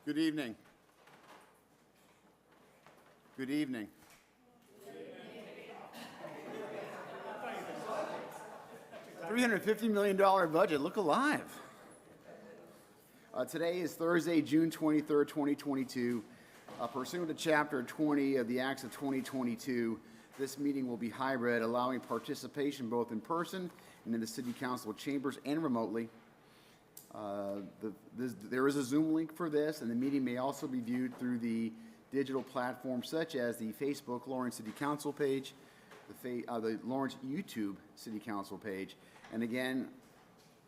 Good evening. Good evening. $350 million budget. Look alive. Today is Thursday, June 23rd, 2022. Pursuant to Chapter 20 of the Acts of 2022, this meeting will be hybrid, allowing participation both in person and in the City Council chambers and remotely. There is a Zoom link for this, and the meeting may also be viewed through the digital platforms such as the Facebook Lawrence City Council page, the Lawrence YouTube City Council page. And again,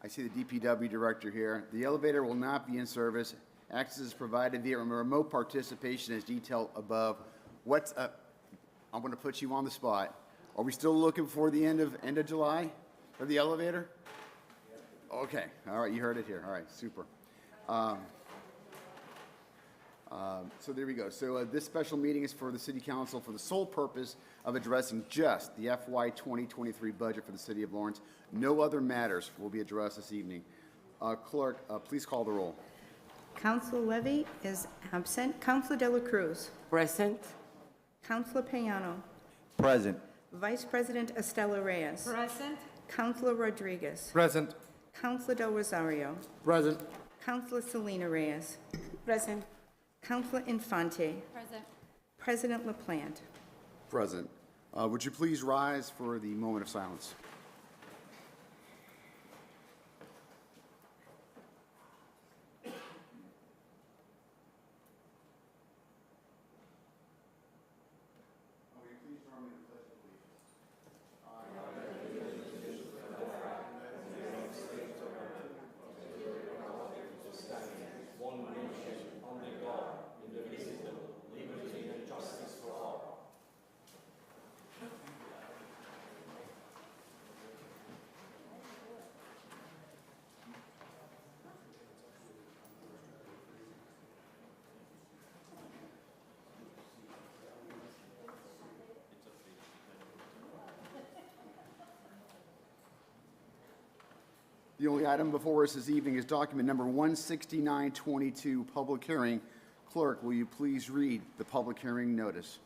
I see the DPW director here. The elevator will not be in service. Access is provided via remote participation as detailed above. What's up? I'm going to put you on the spot. Are we still looking for the end of July for the elevator? Okay, all right, you heard it here. All right, super. So there we go. So this special meeting is for the City Council for the sole purpose of addressing just the FY 2023 budget for the City of Lawrence. No other matters will be addressed this evening. Clerk, please call the roll. Councilor Levy is absent. Councilor De La Cruz. Present. Councilor Payano. Present. Vice President Estela Reyes. Present. Councilor Rodriguez. Present. Councilor Del Rosario. Present. Councilor Selena Reyes. Present. Councilor Infante. Present. President LaPlante. Present. Would you please rise for the moment of silence? The only item before us this evening is document number 16922, public hearing. Clerk, will you please read the public hearing notice?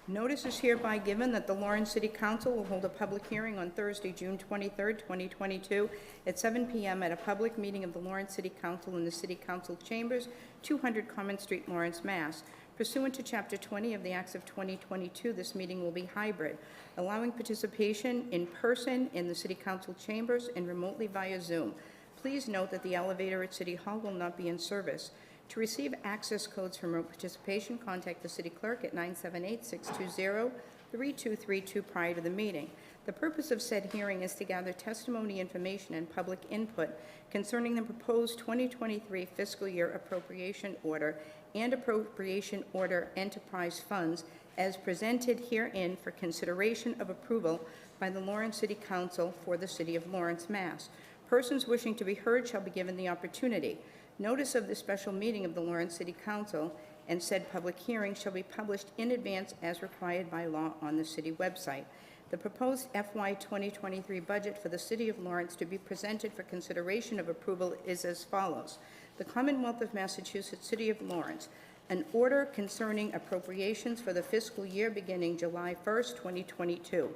Notice is hereby given that the Lawrence City Council will hold a public hearing on Thursday, June 23rd, 2022 at 7 p.m. at a public meeting of the Lawrence City Council in the City Council Chambers, 200 Common Street, Lawrence, Mass. Pursuant to Chapter 20 of the Acts of 2022, this meeting will be hybrid, allowing participation in person in the City Council chambers and remotely via Zoom. Please note that the elevator at City Hall will not be in service. To receive access codes for remote participation, contact the City Clerk at 978-620-3232 prior to the meeting. The purpose of said hearing is to gather testimony, information, and public input concerning the proposed 2023 fiscal year appropriation order and appropriation order enterprise funds as presented herein for consideration of approval by the Lawrence City Council for the City of Lawrence, Mass. Persons wishing to be heard shall be given the opportunity. Notice of the special meeting of the Lawrence City Council and said public hearing shall be published in advance as required by law on the city website. The proposed FY 2023 budget for the City of Lawrence to be presented for consideration of approval is as follows. The Commonwealth of Massachusetts City of Lawrence, an order concerning appropriations for the fiscal year beginning July 1st, 2022.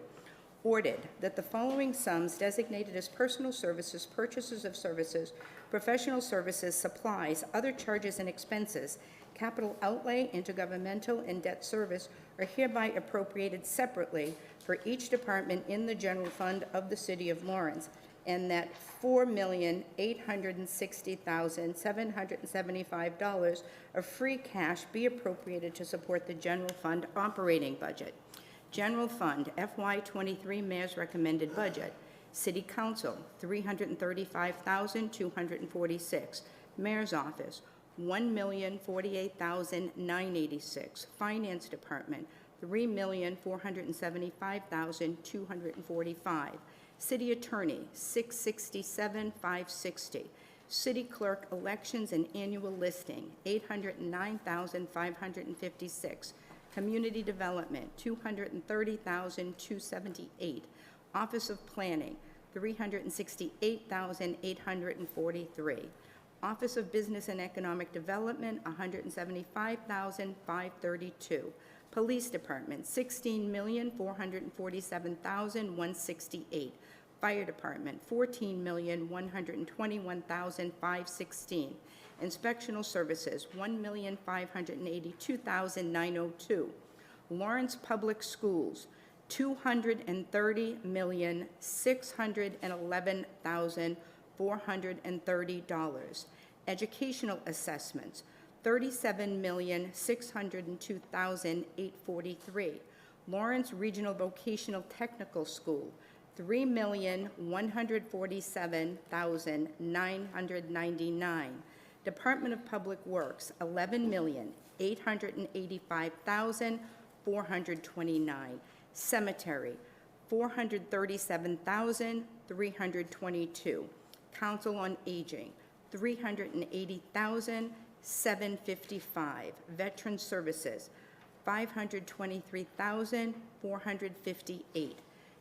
Ordered that the following sums designated as personal services, purchases of services, professional services, supplies, other charges and expenses, capital outlay, intergovernmental, and debt service are hereby appropriated separately for each department in the general fund of the City of Lawrence, and that $4,860,775 of free cash be appropriated to support the general fund operating budget. General Fund FY23 Mayor's recommended budget. City Council $335,246. Mayor's Office $1,048,986. Finance Department $3,475,245. City Attorney $667,560. City Clerk Elections and Annual Listing $809,556. Community Development, $230,278. Office of Planning, $368,843. Office of Business and Economic Development, $175,532. Police Department, $16,447,168. Fire Department, $14,121,516. Inspectional Services, $1,582,902. Lawrence Public Schools, $230,611,430. Educational Assessments, $37,602,843. Lawrence Regional Vocational Technical School, $3,147,999. Department of Public Works, $11,885,429. Cemetery, $437,322. Council on Aging, $380,755. Veteran Services, $523,458.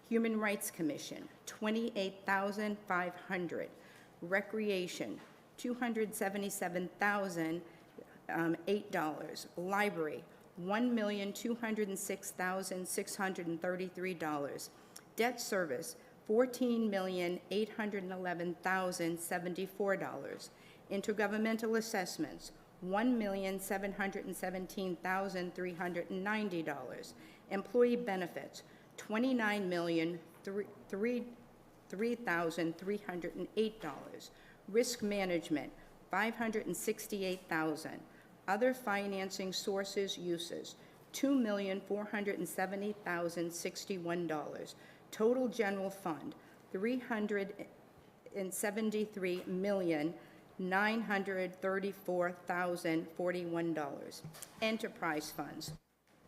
Human Rights Commission, $28,500. Recreation, $277,008. Library, $1,206,633. Debt service, $14,811,074. Intergovernmental assessments, $1,717,390. Employee benefits, $29,003,308. Risk management, $568,000. Other financing sources uses, $2,470,061. Total general fund, $373,934,041. Enterprise funds.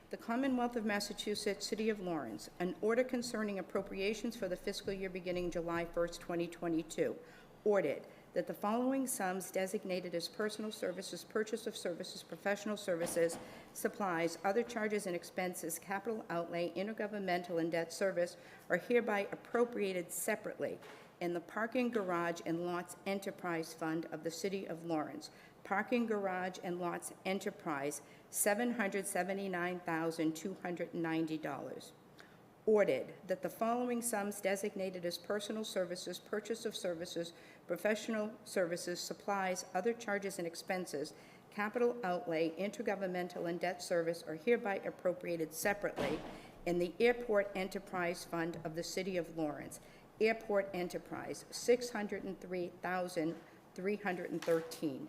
The Commonwealth of Massachusetts, City of Lawrence, an order concerning appropriations for the fiscal year beginning July 1st, 2022. Ordered that the following sums designated as personal services, purchase of services, professional services, supplies, other charges and expenses, capital outlay, intergovernmental, and debt service are hereby appropriated separately in the Parking Garage and Lots Enterprise Fund of the City of Lawrence. Parking Garage and Lots Enterprise, $779,290. Ordered that the following sums designated as personal services, purchase of services, professional services, supplies, other charges and expenses, capital outlay, intergovernmental, and debt service are hereby appropriated separately in the Airport Enterprise Fund of the City of Lawrence. Airport Enterprise, $603,313.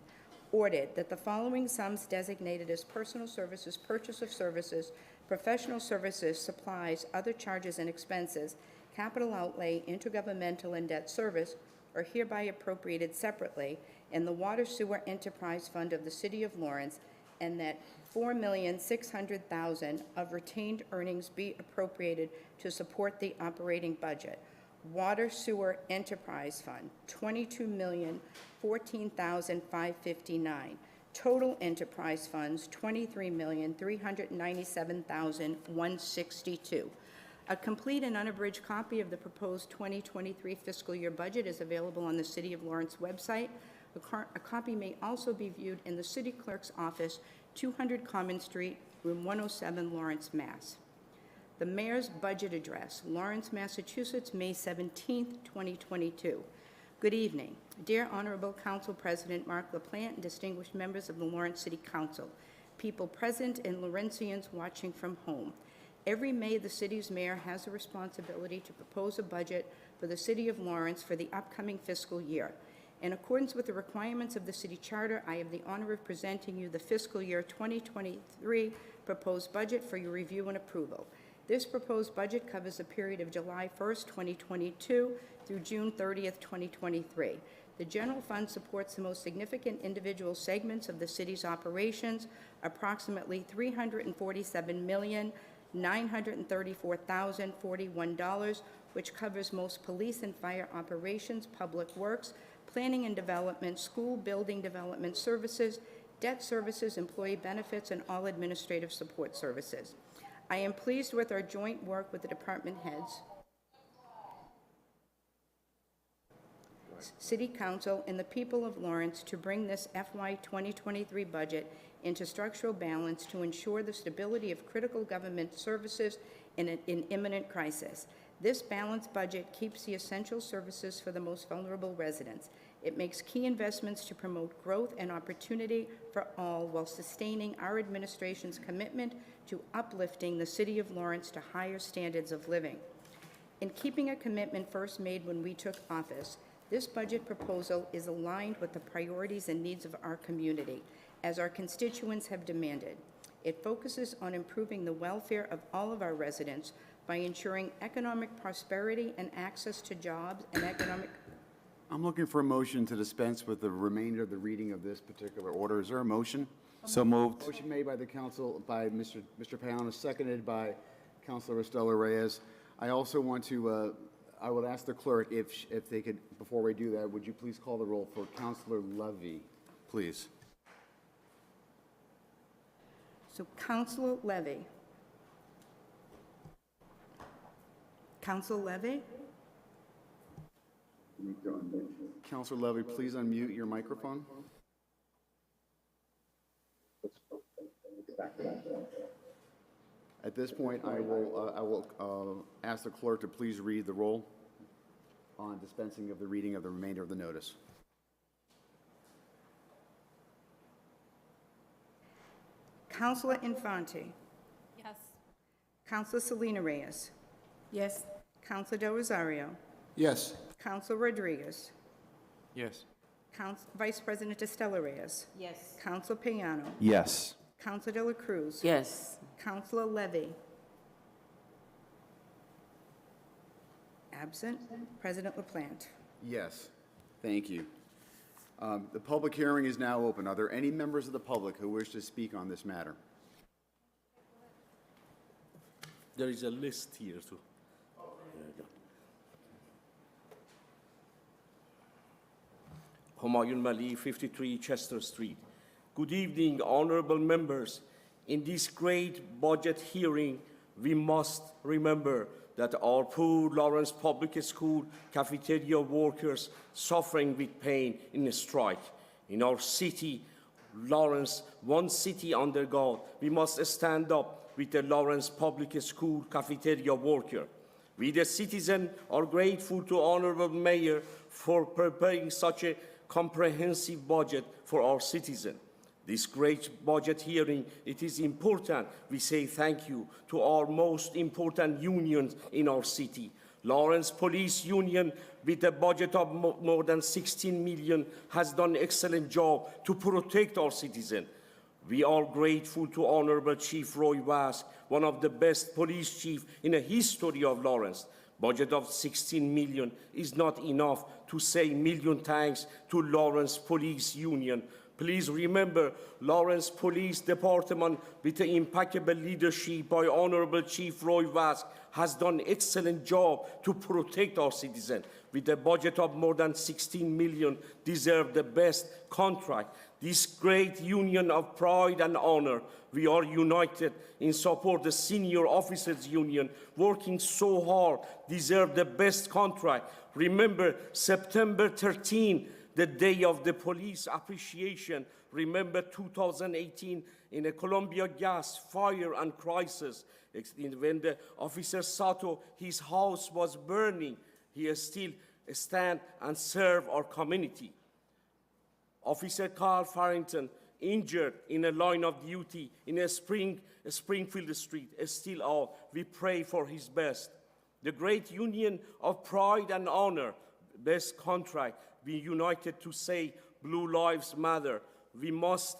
Ordered that the following sums designated as personal services, purchase of services, professional services, supplies, other charges and expenses, capital outlay, intergovernmental, and debt service are hereby appropriated separately in the Water Sewer Enterprise Fund of the City of Lawrence, and that $4,600,000 of retained earnings be appropriated to support the operating budget. Water Sewer Enterprise Fund, $22,014,559. Total enterprise funds, $23,397,162. A complete and unabridged copy of the proposed 2023 fiscal year budget is available on the City of Lawrence website. A copy may also be viewed in the City Clerk's office, 200 Common Street, room 107, Lawrence, Mass. The Mayor's Budget Address, Lawrence, Massachusetts, May 17, 2022. Good evening. Dear Honorable Council President Mark LaPlante and distinguished members of the Lawrence City Council, people present and Lawrenceans watching from home. Every May, the city's mayor has a responsibility to propose a budget for the City of Lawrence for the upcoming fiscal year. In accordance with the requirements of the city charter, I have the honor of presenting you the fiscal year 2023 proposed budget for your review and approval. This proposed budget covers a period of July 1st, 2022 through June 30th, 2023. The general fund supports the most significant individual segments of the city's operations, approximately $347,934,041, which covers most police and fire operations, public works, planning and development, school building development services, debt services, employee benefits, and all administrative support services. I am pleased with our joint work with the department heads City Council, and the people of Lawrence to bring this FY 2023 budget into structural balance to ensure the stability of critical government services in an imminent crisis. This balanced budget keeps the essential services for the most vulnerable residents. It makes key investments to promote growth and opportunity for all while sustaining our administration's commitment to uplifting the City of Lawrence to higher standards of living. In keeping a commitment first made when we took office, this budget proposal is aligned with the priorities and needs of our community, as our constituents have demanded. It focuses on improving the welfare of all of our residents by ensuring economic prosperity and access to jobs and economic. I'm looking for a motion to dispense with the remainder of the reading of this particular order. Is there a motion? So moved. Motion made by the council, by Mr. Payano, seconded by Councilor Estela Reyes. I also want to, I would ask the clerk if they could, before we do that, would you please call the roll for Councilor Levy, please? So Councilor Levy. Councilor Levy? Councilor Levy, please unmute your microphone. At this point, I will ask the clerk to please read the roll on dispensing of the reading of the remainder of the notice. Councilor Infante. Yes. Councilor Selena Reyes. Yes. Councilor Del Rosario. Yes. Councilor Rodriguez. Yes. Vice President Estela Reyes. Yes. Councilor Payano. Yes. Councilor De La Cruz. Yes. Councilor Levy. Absent. President LaPlante. Yes, thank you. The public hearing is now open. Are there any members of the public who wish to speak on this matter? There is a list here too. There you go. Humayun Mali, 53 Chester Street. Good evening, honorable members. In this great budget hearing, we must remember that our poor Lawrence Public School cafeteria workers suffering with pain in a strike. In our city, Lawrence, one city under God, we must stand up with the Lawrence Public School cafeteria worker. We, the citizens, are grateful to Honorable Mayor for preparing such a comprehensive budget for our citizens. This great budget hearing, it is important we say thank you to our most important unions in our city. Lawrence Police Union, with a budget of more than 16 million, has done an excellent job to protect our citizens. We are grateful to Honorable Chief Roy Vask, one of the best police chiefs in the history of Lawrence. Budget of 16 million is not enough to say million thanks to Lawrence Police Union. Please remember, Lawrence Police Department, with the impeccable leadership by Honorable Chief Roy Vask, has done an excellent job to protect our citizens. With a budget of more than 16 million, deserve the best contract. This great union of pride and honor, we are united in support of the Senior Officers Union, working so hard, deserve the best contract. Remember, September 13, the day of the police appreciation. Remember 2018 in a Columbia gas fire and crisis. When the officer Sato, his house was burning, he still stand and serve our community. Officer Carl Farrington, injured in a line of duty in a Springfield Street, is still out. We pray for his best. The great union of pride and honor, best contract, we united to say Blue Lives Matter. We must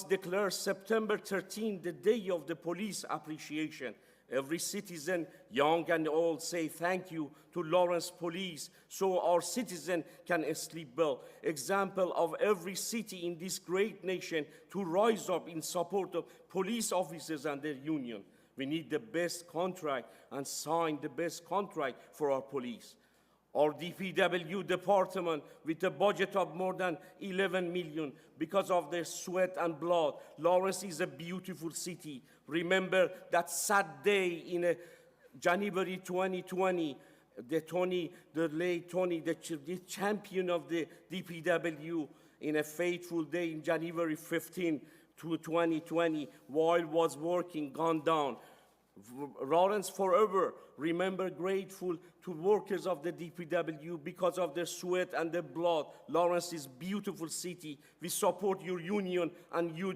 declare September 13 the day of the police appreciation. Every citizen, young and old, say thank you to Lawrence Police so our citizen can sleep well. Example of every city in this great nation to rise up in support of police officers and their union. We need the best contract and sign the best contract for our police. Our DPW department, with a budget of more than 11 million, because of their sweat and blood, Lawrence is a beautiful city. Remember that sad day in January 2020, the late Tony, the champion of the DPW, in a fateful day in January 15, 2020, while was working, gone down. Lawrence forever remember grateful to workers of the DPW because of their sweat and their blood. Lawrence is beautiful city. We support your union and your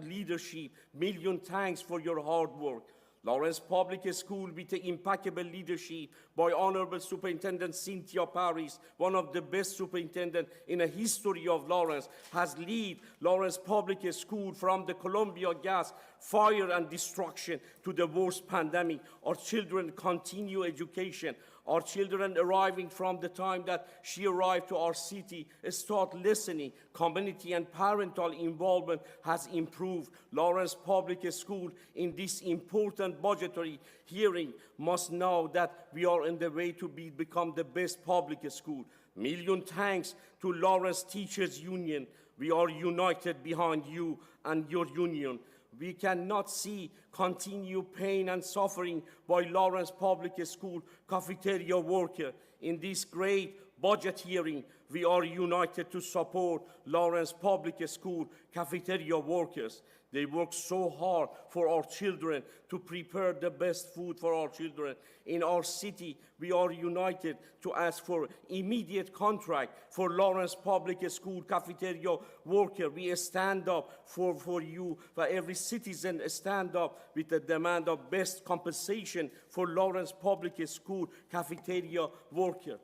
leadership. Million thanks for your hard work. Lawrence Public School, with the impeccable leadership by Honorable Superintendent Cynthia Paris, one of the best superintendents in the history of Lawrence, has led Lawrence Public School from the Columbia gas, fire, and destruction to the worst pandemic. Our children continue education. Our children arriving from the time that she arrived to our city start listening. Community and parental involvement has improved. Lawrence Public School in this important budgetary hearing must know that we are on the way to become the best public school. Million thanks to Lawrence Teachers Union. We are united behind you and your union. We cannot see continued pain and suffering by Lawrence Public School cafeteria worker. In this great budget hearing, we are united to support Lawrence Public School cafeteria workers. They work so hard for our children to prepare the best food for our children. In our city, we are united to ask for immediate contract for Lawrence Public School cafeteria worker. We stand up for you, for every citizen stand up with the demand of best compensation for Lawrence Public School cafeteria worker.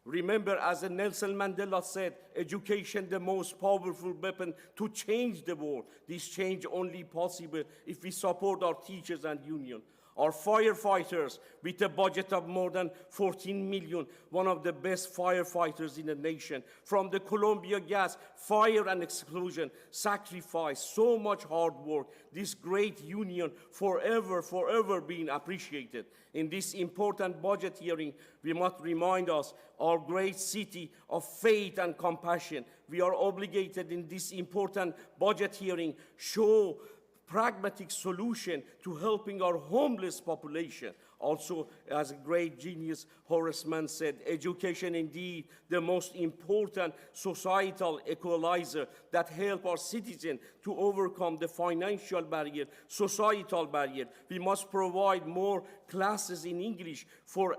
Remember, as Nelson Mandela said, education the most powerful weapon to change the world. This change only possible if we support our teachers and union. Our firefighters, with a budget of more than 14 million, one of the best firefighters in the nation. From the Columbia gas, fire and explosion, sacrifice, so much hard work. This great union forever being appreciated. In this important budget hearing, we must remind us our great city of faith and compassion. We are obligated in this important budget hearing show pragmatic solution to helping our homeless population. Also, as a great genius Horace Mann said, education indeed the most important societal equalizer that help our citizens to overcome the financial barrier, societal barrier. We must provide more classes in English for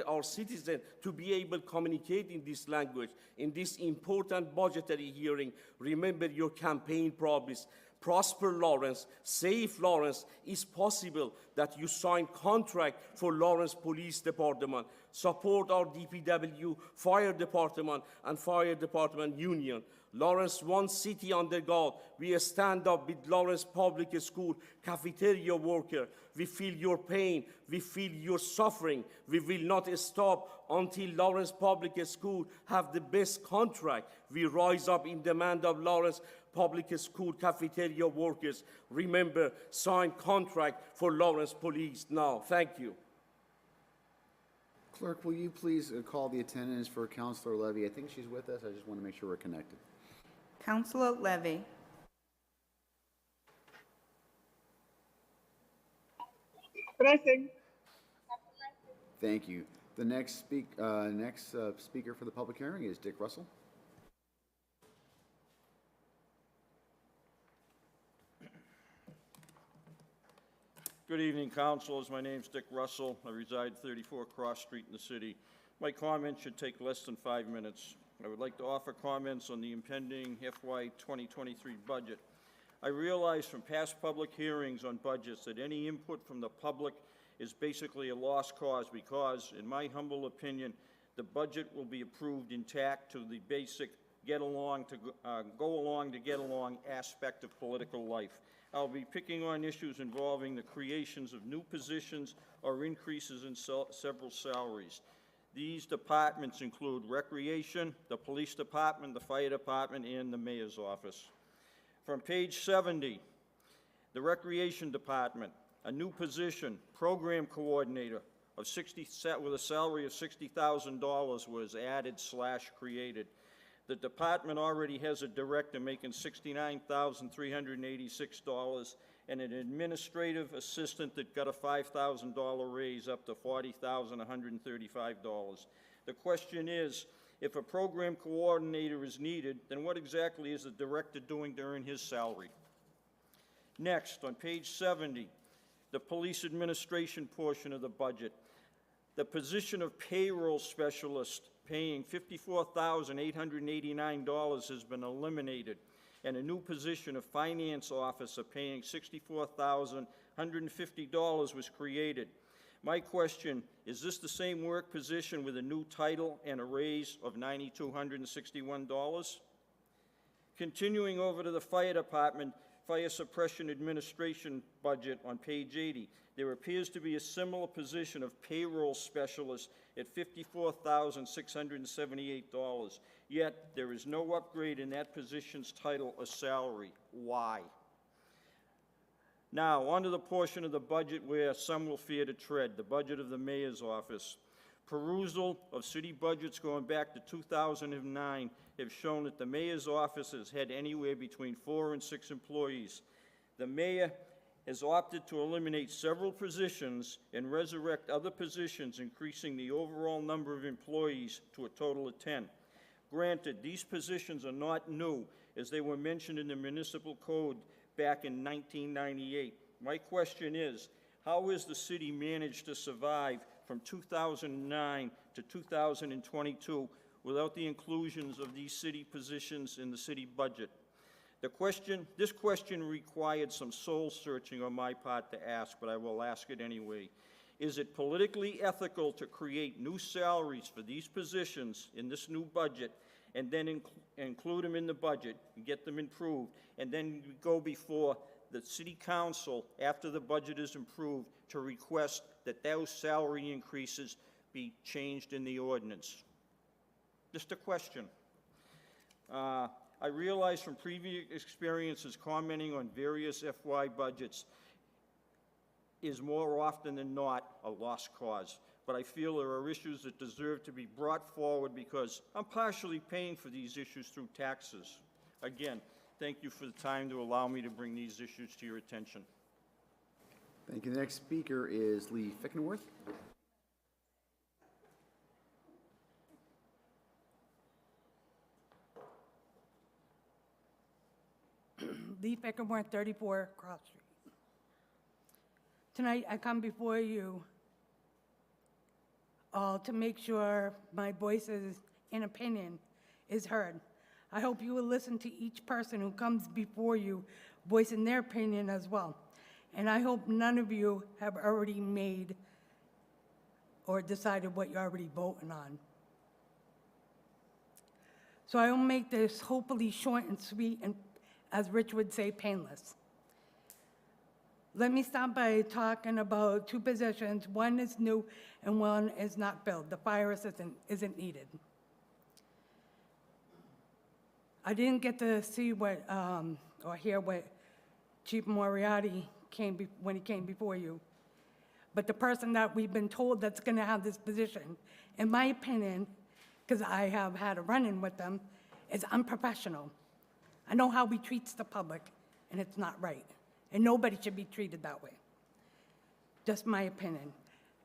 our citizens to be able to communicate in this language. In this important budgetary hearing, remember your campaign promise. Prosper Lawrence, Save Lawrence is possible that you sign contract for Lawrence Police Department, support our DPW, Fire Department, and Fire Department Union. Lawrence, one city under God. We stand up with Lawrence Public School cafeteria worker. We feel your pain. We feel your suffering. We will not stop until Lawrence Public School have the best contract. We rise up in demand of Lawrence Public School cafeteria workers. Remember, sign contract for Lawrence Police now. Thank you. Clerk, will you please call the attendance for Councilor Levy? I think she's with us. I just want to make sure we're connected. Councilor Levy. Present. Thank you. The next speaker for the public hearing is Dick Russell. Good evening, councilors. My name's Dick Russell. I reside 34 Cross Street in the city. My comments should take less than 5 minutes. I would like to offer comments on the impending FY 2023 budget. I realize from past public hearings on budgets that any input from the public is basically a lost cause because, in my humble opinion, the budget will be approved intact to the basic go along to get along aspect of political life. I'll be picking on issues involving the creations of new positions or increases in several salaries. These departments include Recreation, the Police Department, the Fire Department, and the Mayor's Office. From page 70, the Recreation Department, a new position, Program Coordinator, with a salary of $60,000 was added/created. The department already has a director making $69,386 and an administrative assistant that got a $5,000 raise up to $40,135. The question is, if a program coordinator is needed, then what exactly is the director doing to earn his salary? Next, on page 70, the police administration portion of the budget. The position of payroll specialist paying $54,889 has been eliminated, and a new position of finance officer paying $64,150 was created. My question, is this the same work position with a new title and a raise of $9,261? Continuing over to the fire department, fire suppression administration budget on page 80, there appears to be a similar position of payroll specialist at $54,678, yet there is no upgrade in that position's title or salary. Why? Now, on to the portion of the budget where some will fear to tread, the budget of the mayor's office. Perusal of city budgets going back to 2009 have shown that the mayor's office has had anywhere between 4 and 6 employees. The mayor has opted to eliminate several positions and resurrect other positions, increasing the overall number of employees to a total of 10. Granted, these positions are not new, as they were mentioned in the municipal code back in 1998. My question is, how has the city managed to survive from 2009 to 2022 without the inclusions of these city positions in the city budget? This question required some soul searching on my part to ask, but I will ask it anyway. Is it politically ethical to create new salaries for these positions in this new budget and then include them in the budget and get them improved, and then go before the city council after the budget is improved to request that those salary increases be changed in the ordinance? Just a question. I realize from previous experiences commenting on various FY budgets is more often than not a lost cause, but I feel there are issues that deserve to be brought forward because I'm partially paying for these issues through taxes. Again, thank you for the time to allow me to bring these issues to your attention. Thank you. The next speaker is Lee Fickenworth. Lee Fickenworth, 34 Cross Street. Tonight, I come before you all to make sure my voice and opinion is heard. I hope you will listen to each person who comes before you, voicing their opinion as well. And I hope none of you have already made or decided what you're already voting on. So I will make this hopefully short and sweet and, as Rich would say, painless. Let me start by talking about 2 positions. One is new and one is not filled. The fire assistant isn't needed. I didn't get to see what, or hear what Chief Moriarty when he came before you. But the person that we've been told that's gonna have this position, in my opinion, because I have had a run-in with them, is unprofessional. I know how he treats the public, and it's not right. And nobody should be treated that way. Just my opinion.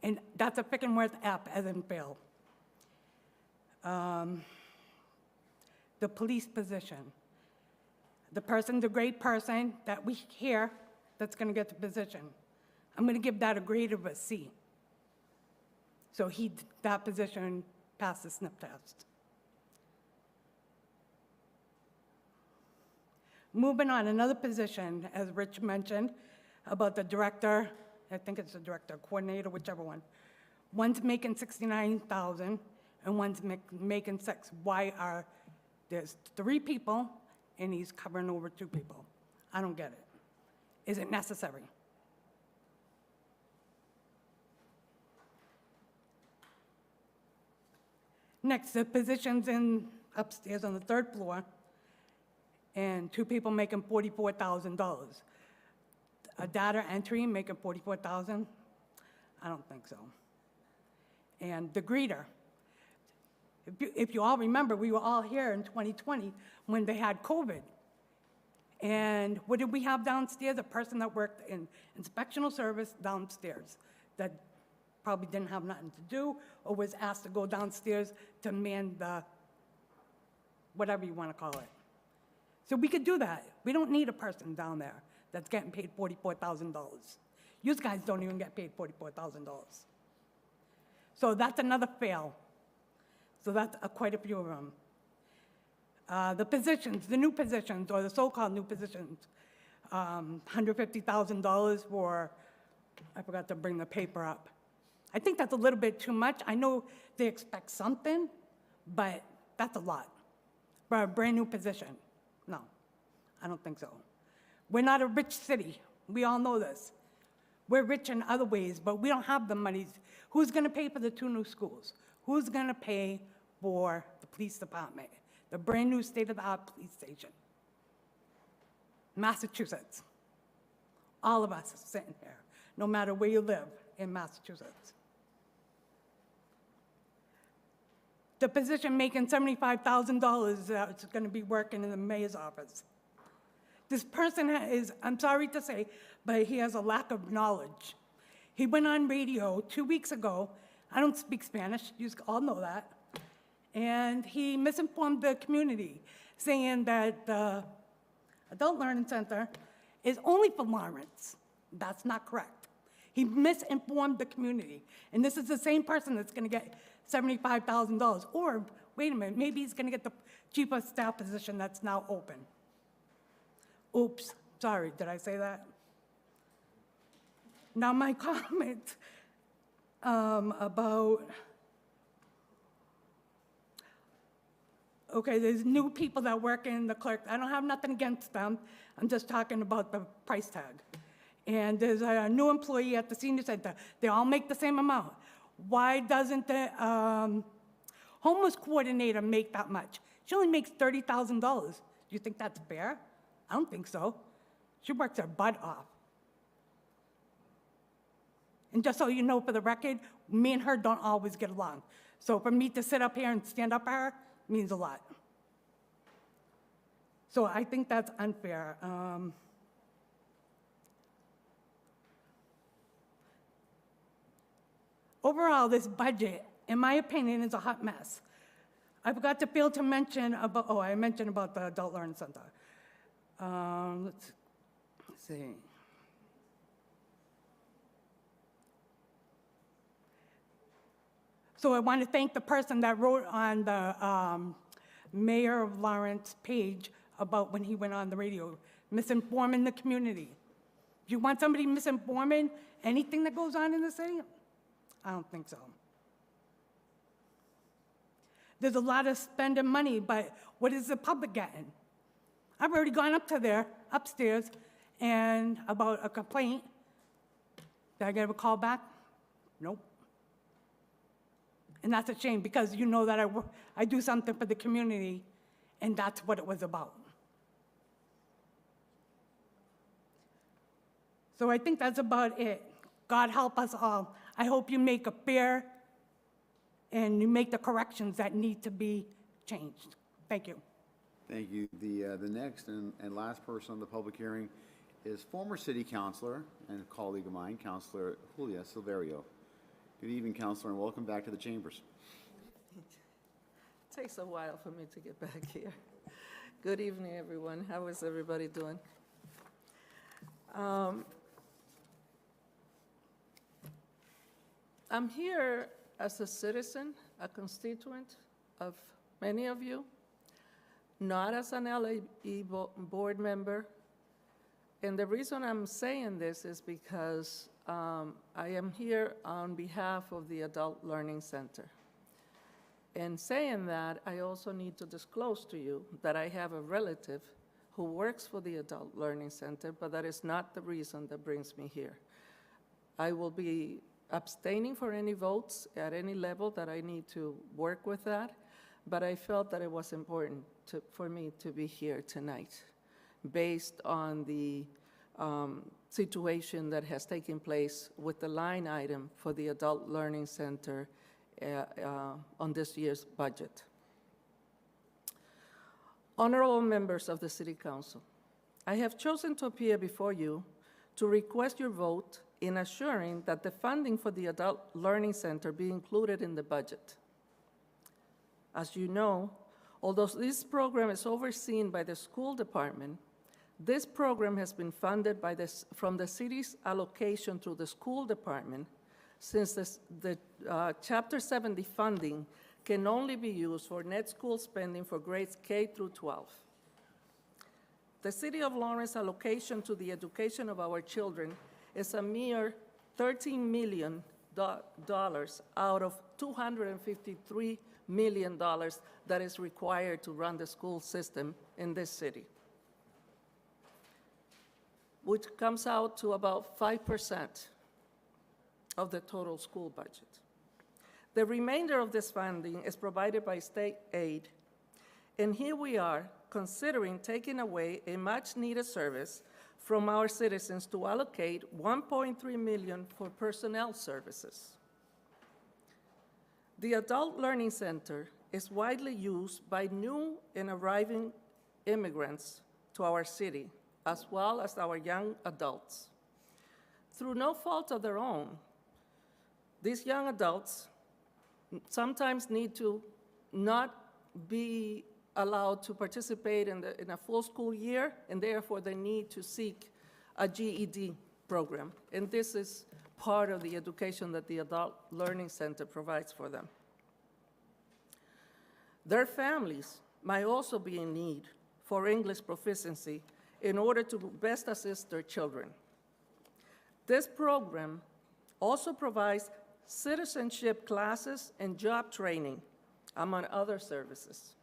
And that's a Fickenworth app as in Phil. The police position. The person's a great person that we hear that's gonna get the position. I'm gonna give that a grade of a C. So that position passed the sniff test. Moving on, another position, as Rich mentioned, about the director, I think it's the director, coordinator, whichever one. One's making $69,000 and one's making $6,000. Why are there's 3 people and he's covering over 2 people? I don't get it. Is it necessary? Next, the positions upstairs on the 3rd floor, and 2 people making $44,000. A data entry making $44,000? I don't think so. And the greeter. If you all remember, we were all here in 2020 when they had COVID. And what did we have downstairs? A person that worked in inspectional service downstairs that probably didn't have nothing to do or was asked to go downstairs to man the, whatever you want to call it. So we could do that. We don't need a person down there that's getting paid $44,000. You guys don't even get paid $44,000. So that's another fail. So that's quite a few of them. The positions, the new positions, or the so-called new positions, $150,000 for, I forgot to bring the paper up. I think that's a little bit too much. I know they expect something, but that's a lot for a brand-new position. No, I don't think so. We're not a rich city. We all know this. We're rich in other ways, but we don't have the money. Who's going to pay for the 2 new schools? Who's going to pay for the police department, the brand-new state-of-the-art police station? Massachusetts. All of us sitting here, no matter where you live in Massachusetts. The position making $75,000 that's going to be working in the mayor's office. This person is, I'm sorry to say, but he has a lack of knowledge. He went on radio 2 weeks ago. I don't speak Spanish, you all know that. And he misinformed the community, saying that the Adult Learning Center is only for Lawrence. That's not correct. He misinformed the community. And this is the same person that's going to get $75,000. Or, wait a minute, maybe he's going to get the chief of staff position that's now open. Oops, sorry, did I say that? Now, my comment about, okay, there's new people that work in the clerk. I don't have nothing against them. I'm just talking about the price tag. And there's a new employee at the senior center. They all make the same amount. Why doesn't the homeless coordinator make that much? She only makes $30,000. Do you think that's fair? I don't think so. She works her butt off. And just so you know, for the record, me and her don't always get along. So for me to sit up here and stand up for her means a lot. So I think that's unfair. Overall, this budget, in my opinion, is a hot mess. I forgot to fail to mention about, oh, I mentioned about the Adult Learning Center. Let's see. So I want to thank the person that wrote on the Mayor of Lawrence page about when he went on the radio, misinforming the community. Do you want somebody misinforming anything that goes on in the city? I don't think so. There's a lot of spending money, but what is the public getting? I've already gone up to there, upstairs, and about a complaint. Did I get a call back? Nope. And that's a shame, because you know that I do something for the community, and that's what it was about. So I think that's about it. God help us all. I hope you make a fair and you make the corrections that need to be changed. Thank you. Thank you. The next and last person on the public hearing is former city councilor and colleague of mine, Councilor Julia Silverio. Good evening, Councilor, and welcome back to the chambers. It takes a while for me to get back here. Good evening, everyone. How is everybody doing? I'm here as a citizen, a constituent of many of you, not as an LAE board member. And the reason I'm saying this is because I am here on behalf of the Adult Learning Center. And saying that, I also need to disclose to you that I have a relative who works for the Adult Learning Center, but that is not the reason that brings me here. I will be abstaining for any votes at any level that I need to work with that, but I felt that it was important for me to be here tonight based on the situation that has taken place with the line item for the Adult Learning Center on this year's budget. Honorable members of the City Council, I have chosen to appear before you to request your vote in assuring that the funding for the Adult Learning Center be included in the budget. As you know, although this program is overseen by the school department, this program has been funded from the city's allocation through the school department, since the Chapter 70 funding can only be used for net school spending for grades K through 12. The City of Lawrence allocation to the education of our children is a mere $13 million out of $253 million that is required to run the school system in this city, which comes out to about 5% of the total school budget. The remainder of this funding is provided by state aid, and here we are considering taking away a much-needed service from our citizens to allocate $1.3 million for personnel services. The Adult Learning Center is widely used by new and arriving immigrants to our city, as well as our young adults. Through no fault of their own, these young adults sometimes need to not be allowed to participate in a full school year, and therefore they need to seek a GED program. And this is part of the education that the Adult Learning Center provides for them. Their families might also be in need for English proficiency in order to best assist their children. This program also provides citizenship classes and job training, among other services,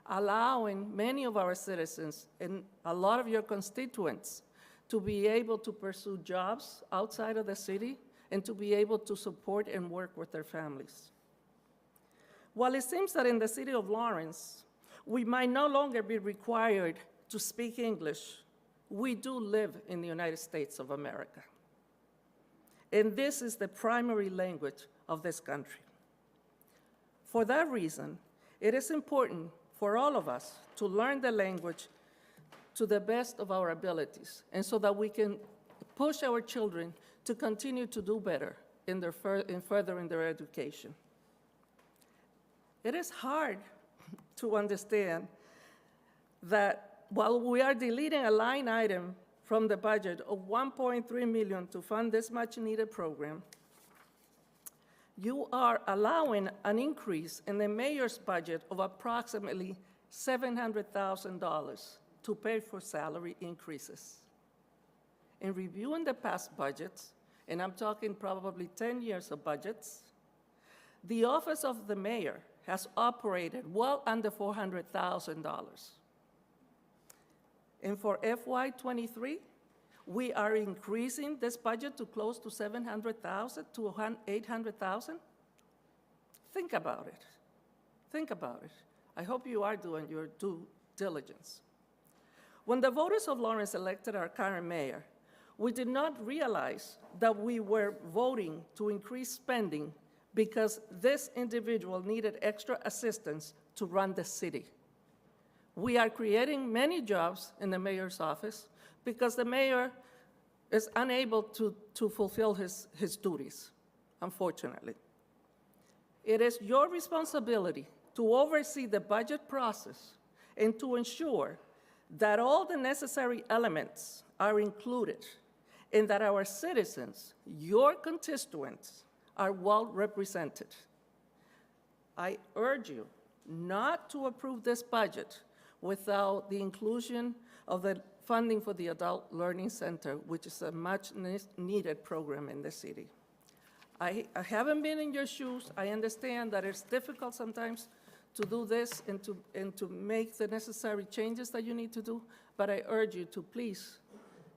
allowing many of our citizens and a lot of your constituents to be able to pursue jobs outside of the city and to be able to support and work with their families. While it seems that in the city of Lawrence, we might no longer be required to speak English, we do live in the United States of America. And this is the primary language of this country. For that reason, it is important for all of us to learn the language to the best of our abilities, and so that we can push our children to continue to do better in furthering their education. It is hard to understand that while we are deleting a line item from the budget of $1.3 million to fund this much-needed program, you are allowing an increase in the mayor's budget of approximately $700,000 to pay for salary increases. In reviewing the past budgets, and I'm talking probably 10 years of budgets, the office of the mayor has operated well under $400,000. And for FY23, we are increasing this budget to close to $700,000 to $800,000. Think about it. Think about it. I hope you are doing your due diligence. When the voters of Lawrence elected our current mayor, we did not realize that we were voting to increase spending because this individual needed extra assistance to run the city. We are creating many jobs in the mayor's office because the mayor is unable to fulfill his duties, unfortunately. It is your responsibility to oversee the budget process and to ensure that all the necessary elements are included and that our citizens, your constituents, are well represented. I urge you not to approve this budget without the inclusion of the funding for the Adult Learning Center, which is a much-needed program in the city. I haven't been in your shoes. I understand that it's difficult sometimes to do this and to make the necessary changes that you need to do, but I urge you to please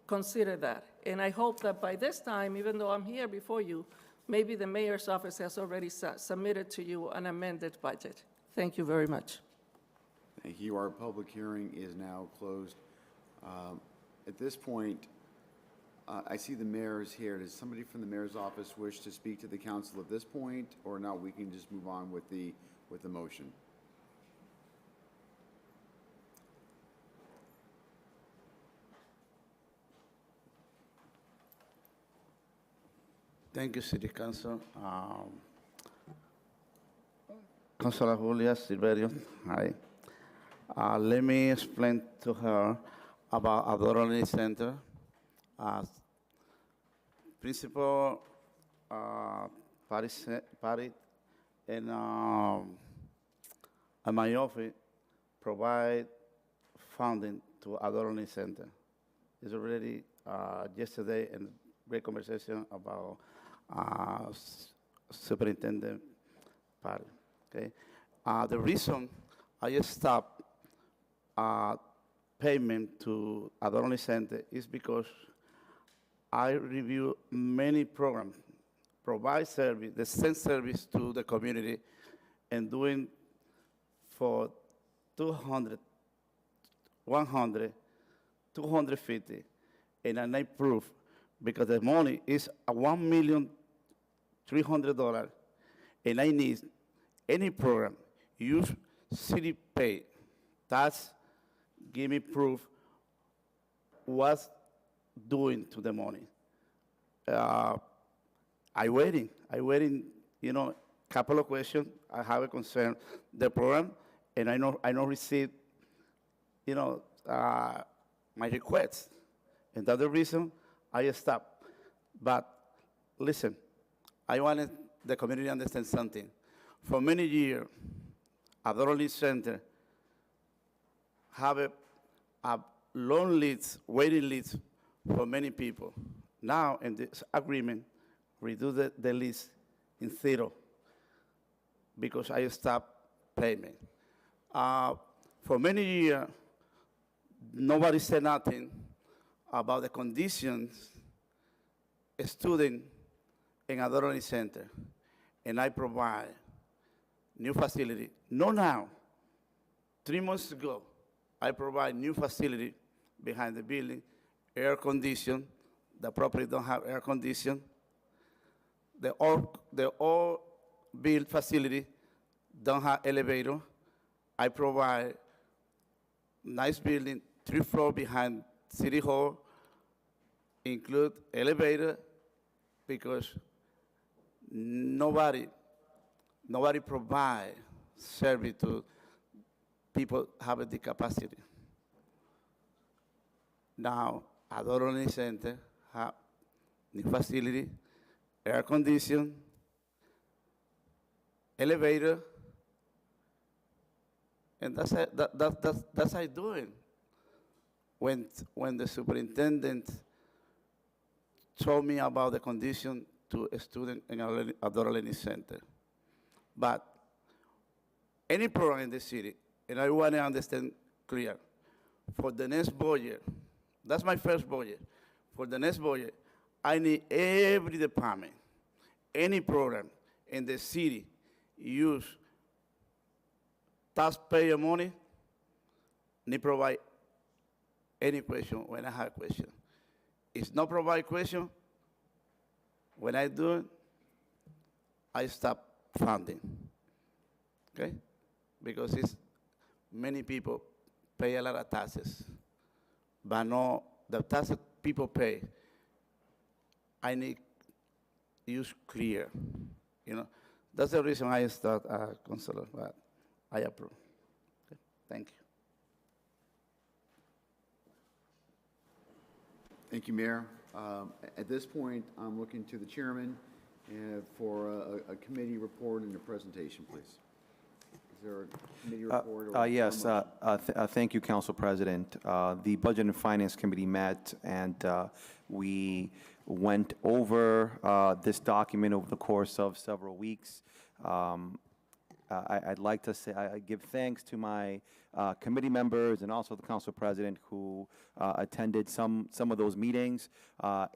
consider that. And I hope that by this time, even though I'm here before you, maybe the mayor's office has already submitted to you an amended budget. Thank you very much. Thank you. Our public hearing is now closed. At this point, I see the mayor is here. Does somebody from the mayor's office wish to speak to the council at this point, or not? We can just move on with the motion. Thank you, City Council. Councilor Julia Silverio, hi. Let me explain to her about Adorable Center. Principal Patty and my office provide funding to Adorable Center. It's already yesterday in great conversation about Superintendent Patty. Okay, the reason I stopped payment to Adorable Center is because I review many programs, provide service, the same service to the community, and doing for 200, 100, 250, and I need proof because the money is $1,300,000, and I need any program use city pay. That's give me proof what's doing to the money. I waiting, couple of questions. I have a concern the program, and I know receive, my request, and that's the reason I stopped. But listen, I wanted the community to understand something. For many years, Adorable Center have a long list, waiting list for many people. Now, in this agreement, reduce the list in 0 because I stopped payment. For many years, nobody said nothing about the conditions a student in Adorable Center, and I provide new facility. No now, 3 months ago, I provide new facility behind the building, air condition. The property don't have air condition. The all built facility don't have elevator. I provide nice building, 3 floors behind City Hall, include elevator, because nobody provide service to people having the capacity. Now, Adorable Center have new facility, air condition, elevator, and that's how I do it. When the superintendent told me about the condition to a student in Adorable Center. But any program in the city, and I want to understand clear, for the next budget, that's my first budget. For the next budget, I need every department, any program in the city use taxpayer money, need provide any question when I have a question. If not provide question, when I do it, I stop funding, okay? Because it's many people pay a lot of taxes, but no, the taxes people pay, I need use clear, That's the reason I start, Councilor, but I approve. Okay. Thank you. Thank you, Mayor. At this point, I'm looking to the chairman for a committee report and a presentation, please. Is there a committee report? Or Yes, or motion? thank you, Council President. The Budget and Finance Committee met, and we went over this document over the course of several weeks. I'd like to say, I give thanks to my committee members and also the Council President who attended some of those meetings,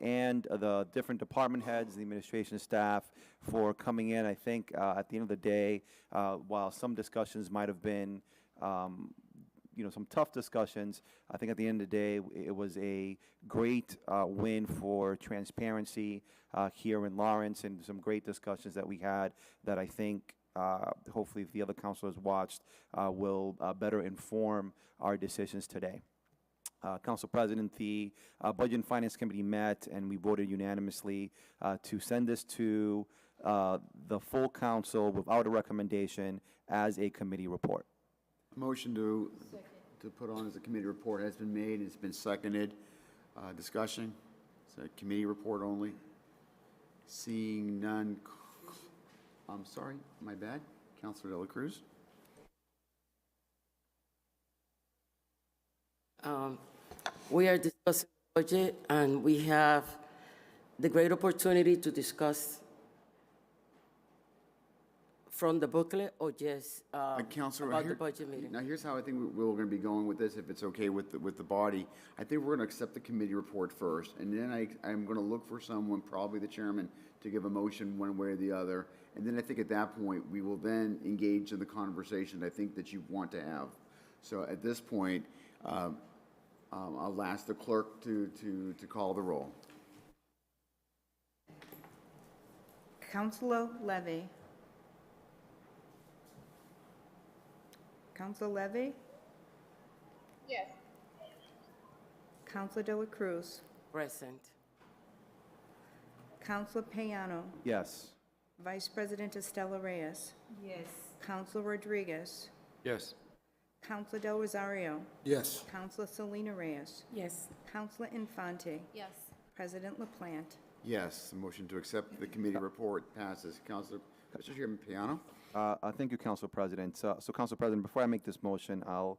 and the different department heads, the administration staff for coming in. I think at the end of the day, while some discussions might have been some tough discussions, I think at the end of the day, it was a great win for transparency here in Lawrence, and some great discussions that we had that I think hopefully if the other councilors watched will better inform our decisions today. Council President, the Budget and Finance Committee met, and we voted unanimously to send this to the full council without a recommendation as a committee report. Motion to put on as a committee report has been made, it's been seconded. Discussion? It's a committee report only. Seeing none, I'm sorry, my bad. Councilor De La Cruz? We are discussing the budget, and we have the great opportunity to discuss from the booklet or just Counselor, about here- the budget meeting. Now, here's how I think we're going to be going with this, if it's okay with the body. I think we're going to accept the committee report first, and then I'm going to look for someone, probably the chairman, to give a motion one way or the other. And then I think at that point, we will then engage in the conversation I think that you want to have. So at this point, I'll ask the clerk to call the roll. Counselor Levy. Counselor Levy? Yes. Counselor De La Cruz? Present. Counselor Payano? Yes. Vice President Estela Reyes? Yes. Counselor Rodriguez? Yes. Counselor Del Rosario? Yes. Counselor Selena Reyes? Yes. Counselor Infante? Yes. President LaPlante? Yes, the motion to accept the committee report passes. Counselor, Mr. Chairman Piano? Thank you, Council President. So, Council President, before I make this motion, I'll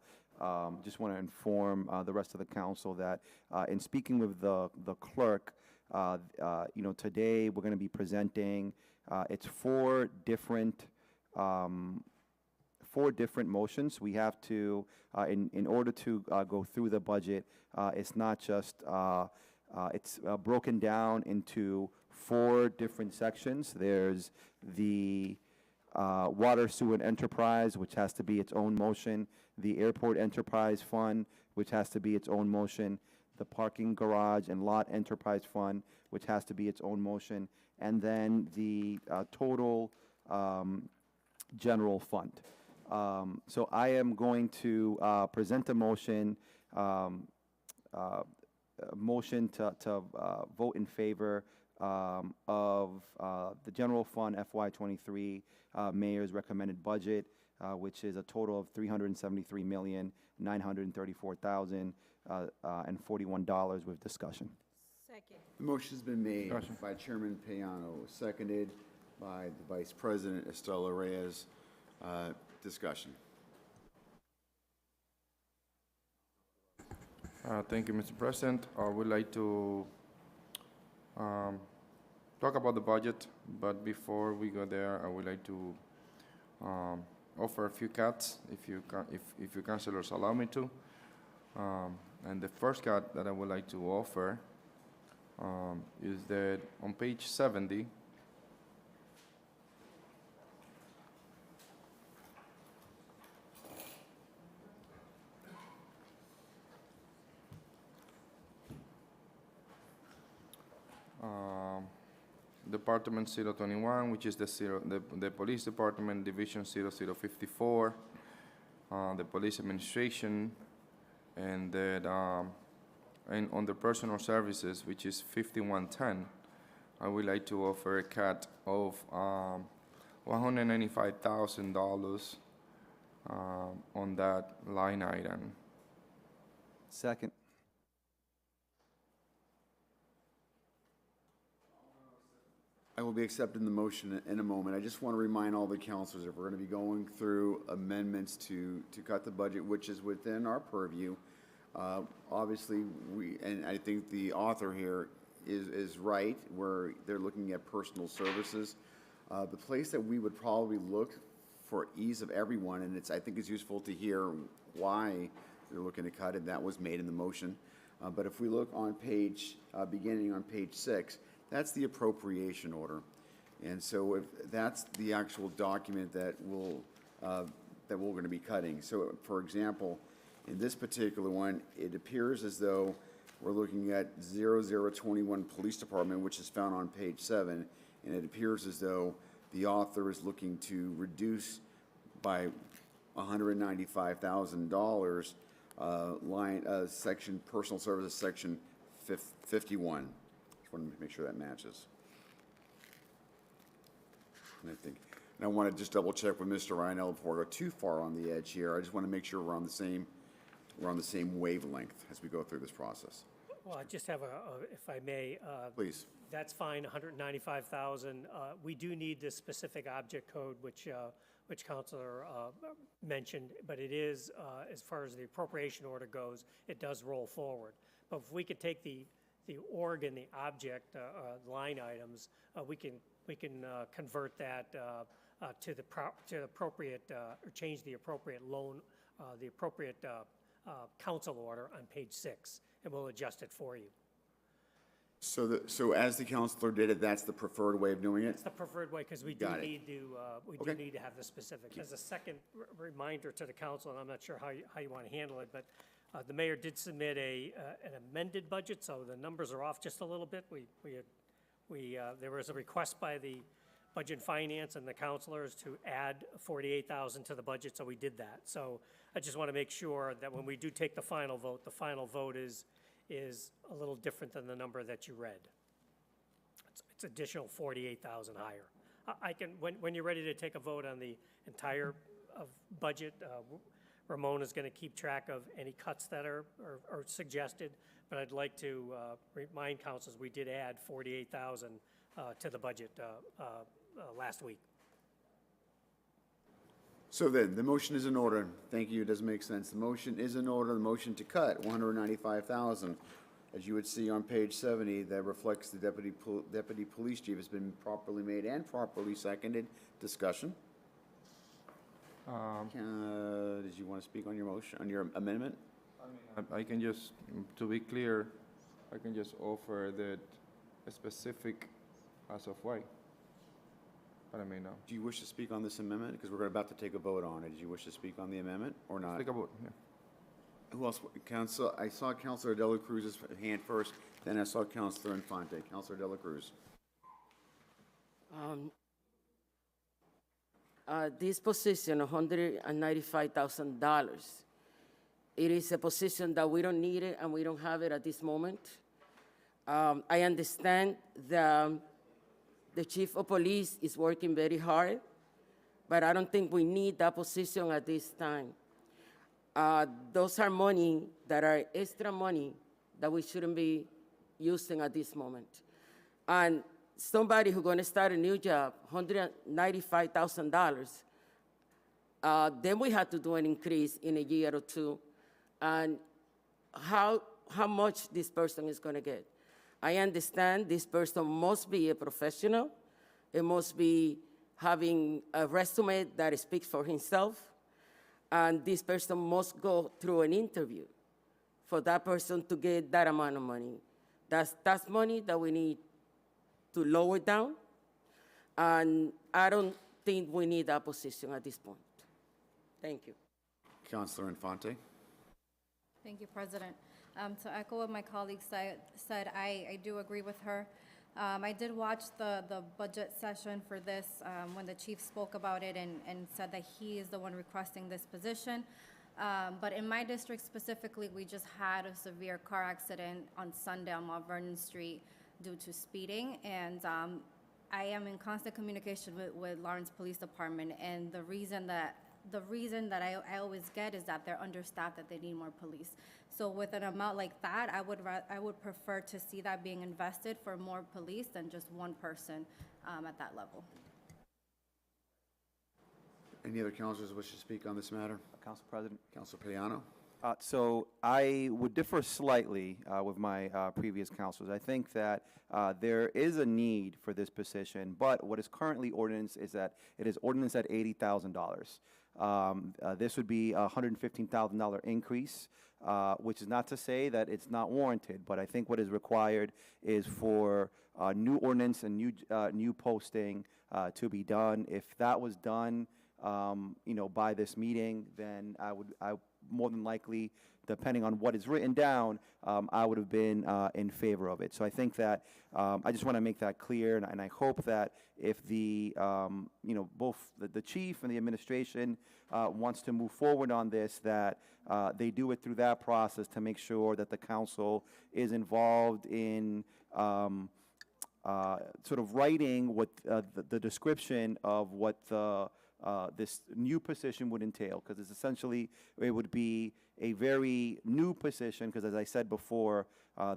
just want to inform the rest of the council that in speaking with the clerk, today we're going to be presenting, it's four different motions. We have to, in order to go through the budget, it's not just, it's broken down into four different sections. There's the Water, Sewer, and Enterprise, which has to be its own motion, the Airport Enterprise Fund, which has to be its own motion, the Parking Garage and Lot Enterprise Fund, which has to be its own motion, and then the total general fund. So I am going to present a motion, motion to vote in favor of the general fund FY23 mayor's recommended budget, which is a total of $373,934,041 with discussion. Second. The motion's been made by Chairman Payano, seconded by the Vice President Estela Reyes. Discussion. Thank you, Mr. President. I would like to talk about the budget, but before we go there, I would like to offer a few cuts, if you councilors allow me to. And the first cut that I would like to offer is that on page 70, Department 021, which is the Police Department, Division 0054, the Police Administration, and that and on the Personal Services, which is 5110, I would like to offer a cut of $195,000 on that line item. Second. I will be accepting the motion in a moment. I just want to remind all the councilors that we're going to be going through amendments to cut the budget, which is within our purview. Obviously, and I think the author here is right, where they're looking at personal services. The place that we would probably look for ease of everyone, and I think it's useful to hear why they're looking to cut it, that was made in the motion. But if we look on beginning on page 6, that's the appropriation order. And so if that's the actual document that we're going to be cutting. So for example, in this particular one, it appears as though we're looking at 0021 Police Department, which is found on page 7, and it appears as though the author is looking to reduce by $195,000 section, personal services, section 51. Just want to make sure that matches. And I want to just double check with Mr. Ryanell before I go too far on the edge here. I just want to make sure we're on the same wavelength as we go through this process. Well, I just have if I may. Please. That's fine, 195,000. We do need this specific object code, which Counselor mentioned, but it is, as far as the appropriation order goes, it does roll forward. But if we could take the org and the object line items, we can convert that to the appropriate, or change the appropriate loan, the appropriate council order on page 6, and we'll adjust it for you. So as the counselor did it, that's the preferred way of doing it? It's the preferred way, because we do Got it. need to, Okay. need to have the specifics. As a second reminder to the council, and I'm not sure how you want to handle it, but the mayor did submit an amended budget, so the numbers are off just a little bit. There was a request by the Budget and Finance and the councilors to add 48,000 to the budget, so we did that. So I just want to make sure that when we do take the final vote is a little different than the number that you read. It's additional 48,000 higher. I can, when you're ready to take a vote on the entire budget, Ramona's going to keep track of any cuts that are suggested, but I'd like to remind councils we did add 48,000 to the budget last week. So then, the motion is in order. Thank you, it does make sense. The motion is in order, the motion to cut 195,000. As you would see on page 70, that reflects the deputy police chief. Has been properly made and properly seconded. Discussion? Did you want to speak on your motion, on your amendment? I can just, to be clear, I can just offer that a specific as of why. But I may not. Do you wish to speak on this amendment? Because we're about to take a vote on it. Do you wish to speak on the amendment or not? Take a vote, yeah. Who else? I saw Councilor Dela Cruz's hand first, then I saw Councilor Infante. Councilor Dela Cruz. This position, $195,000, it is a position that we don't need it and we don't have it at this moment. I understand the chief of police is working very hard, but I don't think we need that position at this time. Those are money that are extra money that we shouldn't be using at this moment. And somebody who's going to start a new job, $195,000, then we have to do an increase in a year or two. And how much this person is going to get. I understand this person must be a professional. It must be having a resume that speaks for himself. And this person must go through an interview for that person to get that amount of money. That's money that we need to lower down. And I don't think we need that position at this point. Thank you. Councilor Infante. Thank you, President. To echo what my colleague said, I do agree with her. I did watch the budget session for this when the chief spoke about it and said that he is the one requesting this position. But in my district specifically, we just had a severe car accident on Sunday on Mount Vernon Street due to speeding. And I am in constant communication with Lawrence Police Department. And the reason that I always get is that they're understaffed, that they need more police. So with an amount like that, I would prefer to see that being invested for more police than just one person at that level. Any other councilors wish to speak on this matter? Council President. Councilor Payano. So I would differ slightly with my previous councilors. I think that there is a need for this position, but what is currently ordinance is that it is ordinance at $80,000. This would be a $115,000 increase, which is not to say that it's not warranted, but I think what is required is for new ordinance and new posting to be done. If that was done, by this meeting, then I more than likely, depending on what is written down, I would have been in favor of it. So I think that I just want to make that clear, and I hope that if the, both the chief and the administration wants to move forward on this, that they do it through that process to make sure that the council is involved in sort of writing what the description of what this new position would entail, because it's essentially, it would be a very new position, because as I said before,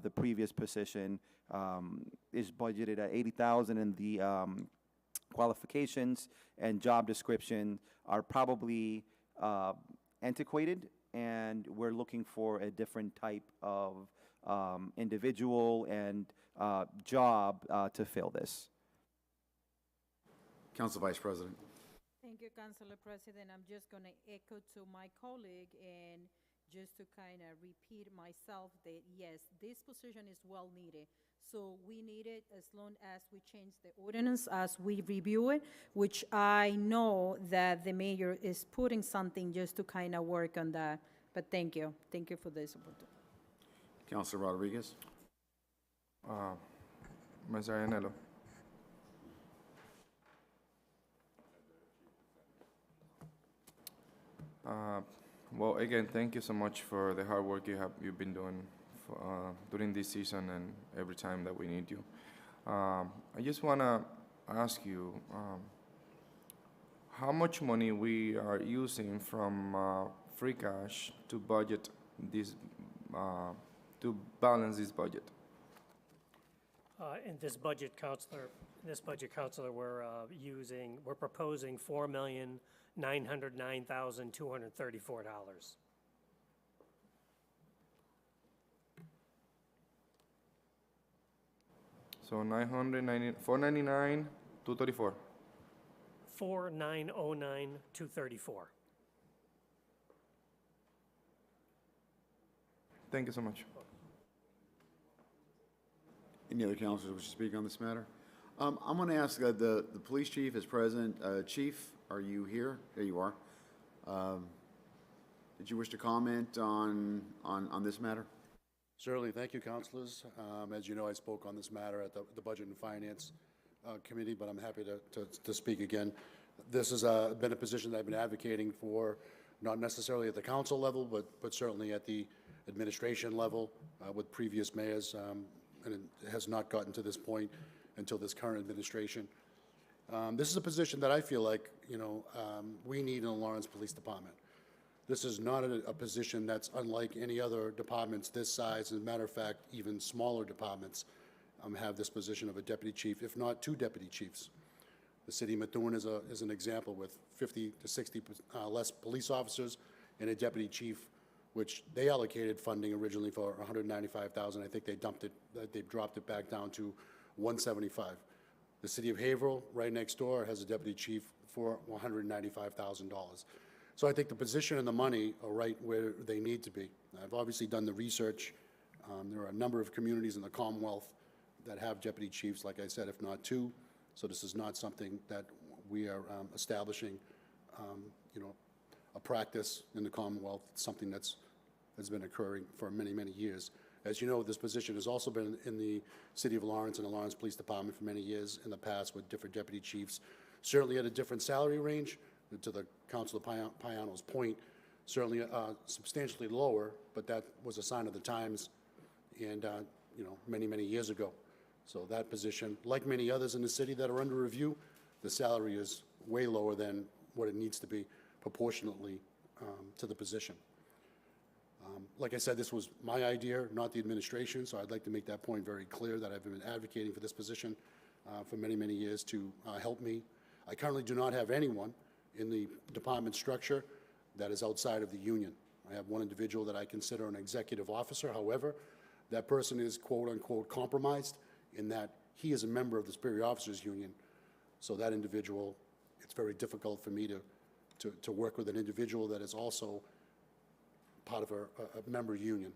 the previous position is budgeted at $80,000, and the qualifications and job description are probably antiquated, and we're looking for a different type of individual and job to fill this. Council Vice President. Thank you, Councilor President. I'm just going to echo to my colleague and just to kind of repeat myself that, yes, this position is well needed. So we need it as long as we change the ordinance, as we review it, which I know that the mayor is putting something just to kind of work on that. But thank you. Thank you for this opportunity. Councilor Rodriguez. Ms. Iannello. Well, again, thank you so much for the hard work you've been doing for, during this season and every time that we need you. I just want to ask you how much money we are using from free cash to budget this, to balance this budget. In this budget, Councilor, we're proposing $4,909,234. So 499, 234. 4,909,234. Thank you so much. Any other councilors wish to speak on this matter? I'm going to ask the police chief is present. Chief, are you here? There you are. Did you wish to comment on this matter? Certainly. Thank you, councilors. As you know, I spoke on this matter at the Budget and Finance Committee, but I'm happy to speak again. This has been a position that I've been advocating for, not necessarily at the council level, but certainly at the administration level with previous mayors, and it has not gotten to this point until this current administration. This is a position that I feel like, we need in the Lawrence Police Department. This is not a position that's unlike any other departments this size. As a matter of fact, even smaller departments have this position of a deputy chief, if not two deputy chiefs. The city of Methuen is an example with 50 to 60 less police officers and a deputy chief, which they allocated funding originally for $195,000. I think they dropped it back down to $175,000. The city of Haverhill, right next door, has a deputy chief for $195,000. So I think the position and the money are right where they need to be. I've obviously done the research. There are a number of communities in the Commonwealth that have deputy chiefs, like I said, if not two. So this is not something that we are establishing, a practice in the Commonwealth. It's something that's been occurring for many, many years. As you know, this position has also been in the City of Lawrence and the Lawrence Police Department for many years in the past with different deputy chiefs, certainly at a different salary range. To the Councilor Payano's point, certainly substantially lower, but that was a sign of the times and, many, many years ago. So that position, like many others in the city that are under review, the salary is way lower than what it needs to be proportionately to the position. Like I said, this was my idea, not the administration, so I'd like to make that point very clear that I've been advocating for this position for many, many years to help me. I currently do not have anyone in the department structure that is outside of the union. I have one individual that I consider an executive officer. However, that person is quote-unquote compromised in that he is a member of the Superior Officers Union. So that individual, it's very difficult for me to work with an individual that is also part of a member union.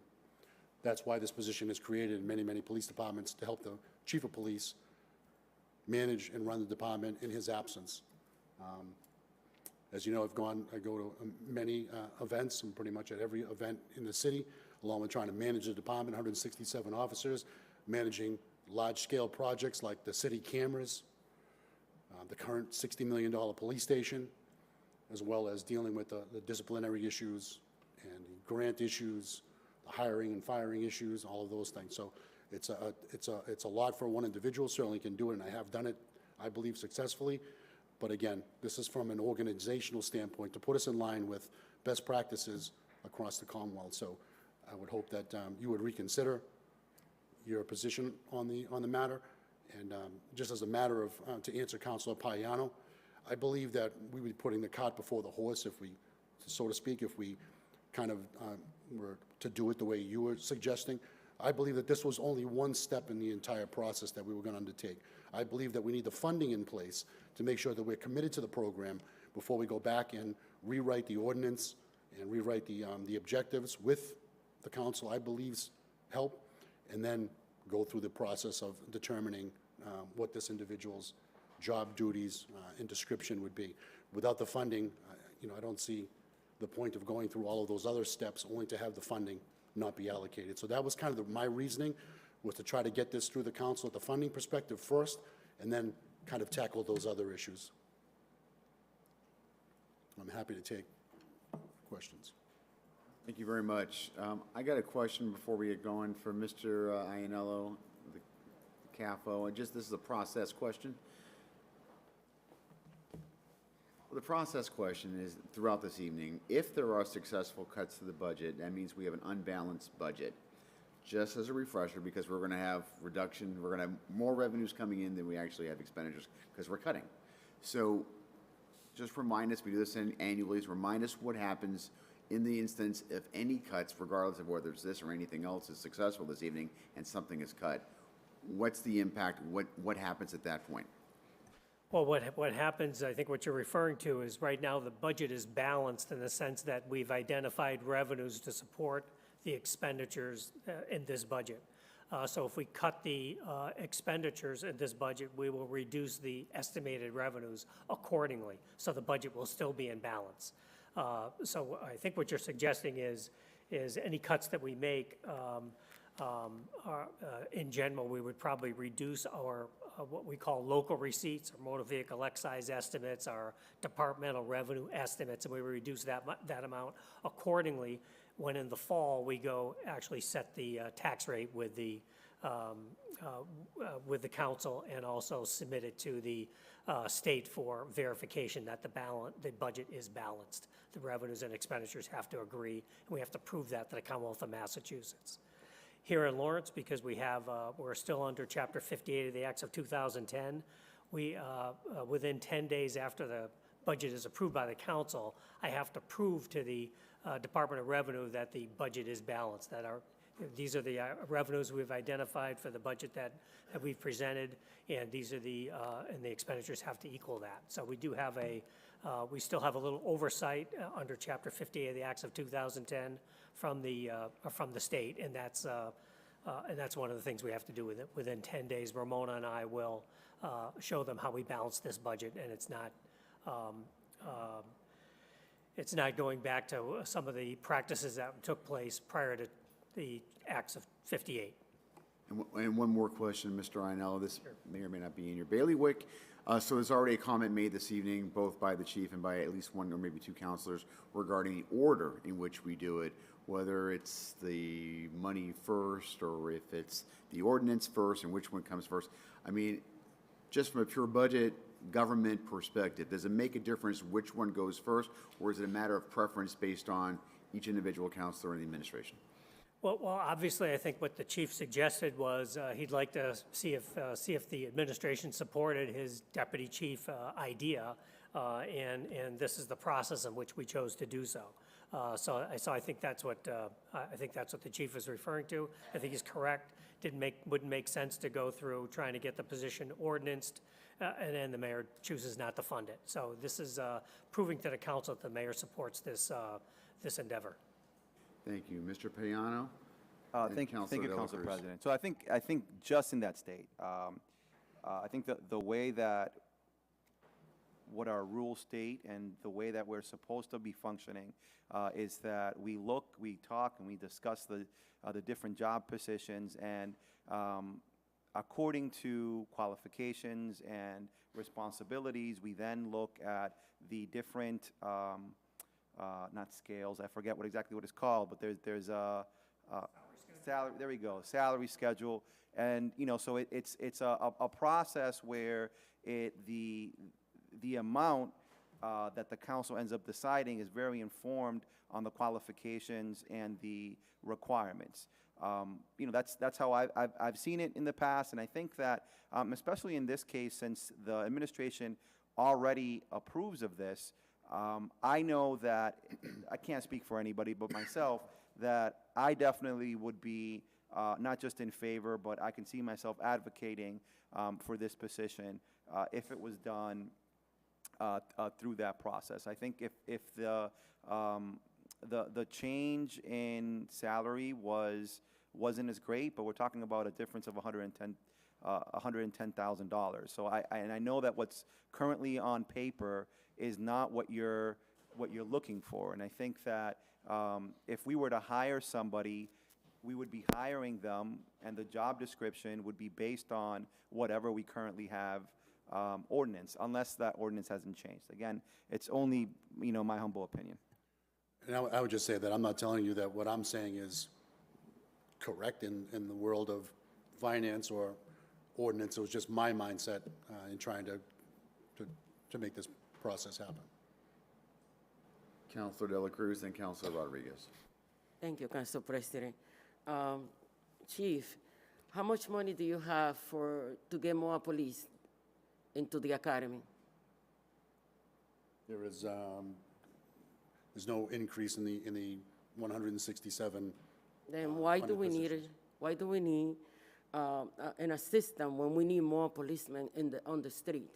That's why this position is created in many, many police departments to help the chief of police manage and run the department in his absence. As you know, I go to many events, and pretty much at every event in the city, along with trying to manage the department, 167 officers, managing large-scale projects like the city cameras, the current $60 million police station, as well as dealing with the disciplinary issues and the grant issues, the hiring and firing issues, all of those things. So it's a lot for one individual. Certainly can do it, and I have done it, I believe, successfully. But again, this is from an organizational standpoint to put us in line with best practices across the Commonwealth. So I would hope that you would reconsider your position on the matter. And just as a matter of, to answer Councilor Payano, I believe that we would be putting the cart before the horse if we, so to speak, if we kind of were to do it the way you were suggesting. I believe that this was only one step in the entire process that we were going to undertake. I believe that we need the funding in place to make sure that we're committed to the program before we go back and rewrite the ordinance and rewrite the objectives with the council, I believe's help, and then go through the process of determining what this individual's job duties and description would be. Without the funding, I don't see the point of going through all of those other steps only to have the funding not be allocated. So that was kind of my reasoning, was to try to get this through the council at the funding perspective first, and then kind of tackle those other issues. I'm happy to take questions. Thank you very much. I got a question before we get going for Mr. Ianello, the CAFO. This is a process question. Well, the process question is, throughout this evening, if there are successful cuts to the budget, that means we have an unbalanced budget. Just as a refresher, because we're going to have reduction, we're going to have more revenues coming in than we actually have expenditures, because we're cutting. So just remind us, we do this annually, remind us what happens in the instance if any cuts, regardless of whether it's this or anything else, is successful this evening and something is cut. What's the impact? What happens at that point? Well, what happens, I think what you're referring to is right now the budget is balanced in the sense that we've identified revenues to support the expenditures in this budget. So if we cut the expenditures in this budget, we will reduce the estimated revenues accordingly. So the budget will still be in balance. So I think what you're suggesting is any cuts that we make, in general, we would probably reduce our what we call local receipts, or motor vehicle excise estimates, our departmental revenue estimates, and we reduce that amount accordingly. When in the fall we go actually set the tax rate with the council, and also submit it to the state for verification that the budget is balanced. The revenues and expenditures have to agree, and we have to prove that to the Commonwealth of Massachusetts. Here in Lawrence, because we're still under Chapter 58 of the Acts of 2010, we within 10 days after the budget is approved by the council, I have to prove to the Department of Revenue that the budget is balanced, that these are the revenues we've identified for the budget that we've presented, and these are and the expenditures have to equal that. So we do have we still have a little oversight under Chapter 58 of the Acts of 2010 from the state, and that's one of the things we have to do with it. Within 10 days, Ramona and I will show them how we balance this budget, and it's not going back to some of the practices that took place prior to the Acts of 58. And one more question, Mr. Ianello. This may or may not be in your bailiwick. So there's already a comment made this evening, both by the chief and by at least one or maybe two councilors, regarding the order in which we do it, whether it's the money first or if it's the ordinance first and which one comes first. I mean, just from a pure budget government perspective, does it make a difference which one goes first, or is it a matter of preference based on each individual councilor in the administration? Well, obviously, I think what the chief suggested was he'd like to see if the administration supported his deputy chief idea, and this is the process in which we chose to do so. So I think that's what the chief is referring to. I think he's correct. Wouldn't make sense to go through trying to get the position ordinanced, and then the mayor chooses not to fund it. So this is proving to the council that the mayor supports this endeavor. Thank you. Mr. Payano? Thank you, Council President. So I think just in that state, I think the way that what our rules state and the way that we're supposed to be functioning is that we look, we talk, and we discuss the different job positions, and according to qualifications and responsibilities, we then look at the different, not scales, I forget exactly what it's called, but there's a salary, there we go, salary schedule. And, you know, so it's a process where the amount that the council ends up deciding is very informed on the qualifications and the requirements. You know, that's how I've seen it in the past, and I think that, especially in this case, since the administration already approves of this, I know that, I can't speak for anybody but myself, that I definitely would be not just in favor, but I can see myself advocating for this position if it was done through that process. I think if the change in salary wasn't as great, but we're talking about a difference of $110,000. So I know that what's currently on paper is not what you're looking for, and I think that if we were to hire somebody, we would be hiring them, and the job description would be based on whatever we currently have ordinance, unless that ordinance hasn't changed. Again, it's only, you know, my humble opinion. And I would just say that I'm not telling you that what I'm saying is correct in the world of finance or ordinance. It was just my mindset in trying to make this process happen. Councilor De La Cruz and Councilor Rodriguez. Thank you, Council President. Chief, how much money do you have to get more police into the academy? There is there's no increase in the 167. Then why do we need an assistant when we need more policemen on the street?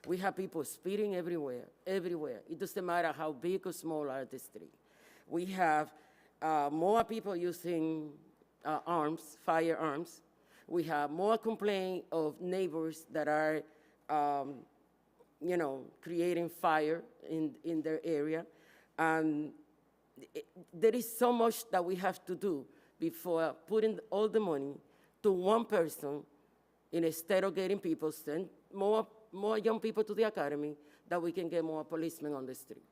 We have people speeding everywhere. It doesn't matter how big or small are the street. We have more people using firearms. We have more complaint of neighbors that are, you know, creating fire in their area. And there is so much that we have to do before putting all the money to one person instead of getting people, send more young people to the academy, that we can get more policemen on the street.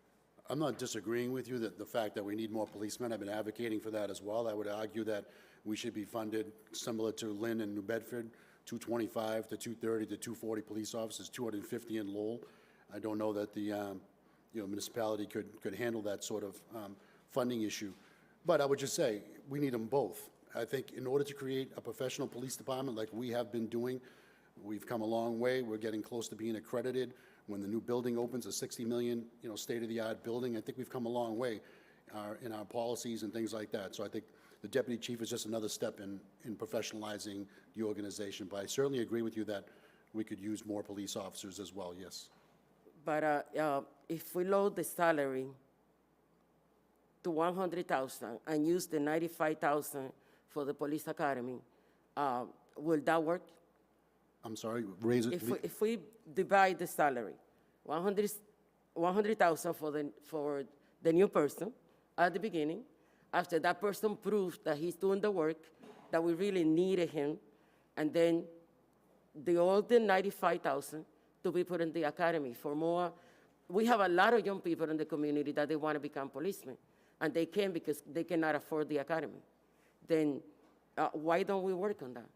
I'm not disagreeing with you that the fact that we need more policemen. I've been advocating for that as well. I would argue that we should be funded similar to Lynn and New Bedford, 225 to 230 to 240 police officers, 250 in Lowell. I don't know that the municipality could handle that sort of funding issue. But I would just say we need them both. I think in order to create a professional police department like we have been doing, we've come a long way. We're getting close to being accredited. When the new building opens, a $60 million, state-of-the-art building, I think we've come a long way in our policies and things like that. So I think the deputy chief is just another step in professionalizing the organization. But I certainly agree with you that we could use more police officers as well, yes. But if we load the salary to $100,000 and use the $95,000 for the police academy, will that work? I'm sorry, raise it. If we divide the salary, $100,000 for the new person at the beginning, after that person proves that he's doing the work, that we really needed him, and then all the $95,000 to be put in the academy for more. We have a lot of young people in the community that they want to become policemen, and they can't because they cannot afford the academy. Then why don't we work on that?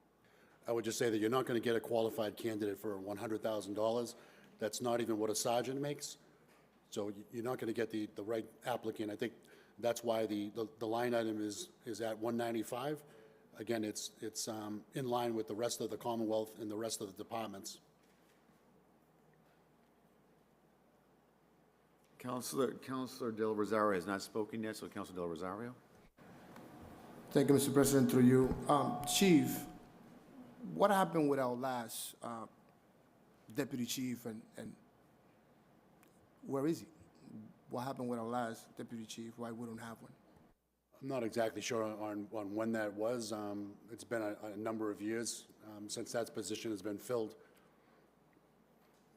I would just say that you're not going to get a qualified candidate for $100,000. That's not even what a sergeant makes. So you're not going to get the right applicant. I think that's why the line item is at 195. Again, it's in line with the rest of the Commonwealth and the rest of the departments. Councilor Del Rosario has not spoken yet, so Councilor Del Rosario. Thank you, Mr. President, through you. Chief, what happened with our last deputy chief, and where is he? What happened with our last deputy chief? Why we don't have one? I'm not exactly sure on when that was. It's been a number of years since that position has been filled.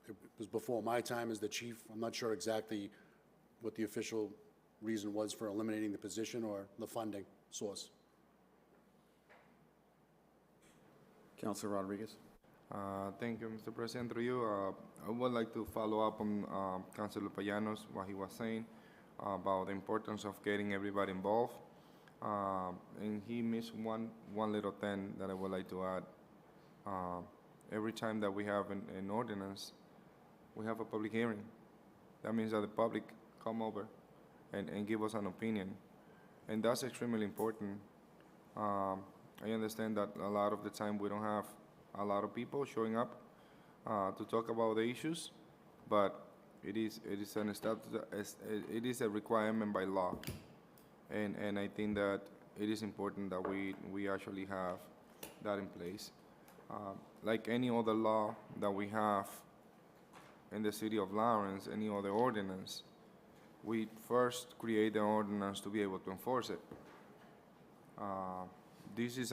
It was before my time as the chief. I'm not sure exactly what the official reason was for eliminating the position or the funding source. Councilor Rodriguez? Thank you, Mr. President. Through you, I would like to follow up on Councilor Payanos, what he was saying about the importance of getting everybody involved. And he missed one little thing that I would like to add. Every time that we have an ordinance, we have a public hearing. That means that the public come over and give us an opinion. And that's extremely important. I understand that a lot of the time we don't have a lot of people showing up to talk about the issues, but it is a requirement by law, and I think that it is important that we actually have that in place. Like any other law that we have in the city of Lawrence, any other ordinance, we first create the ordinance to be able to enforce it. This is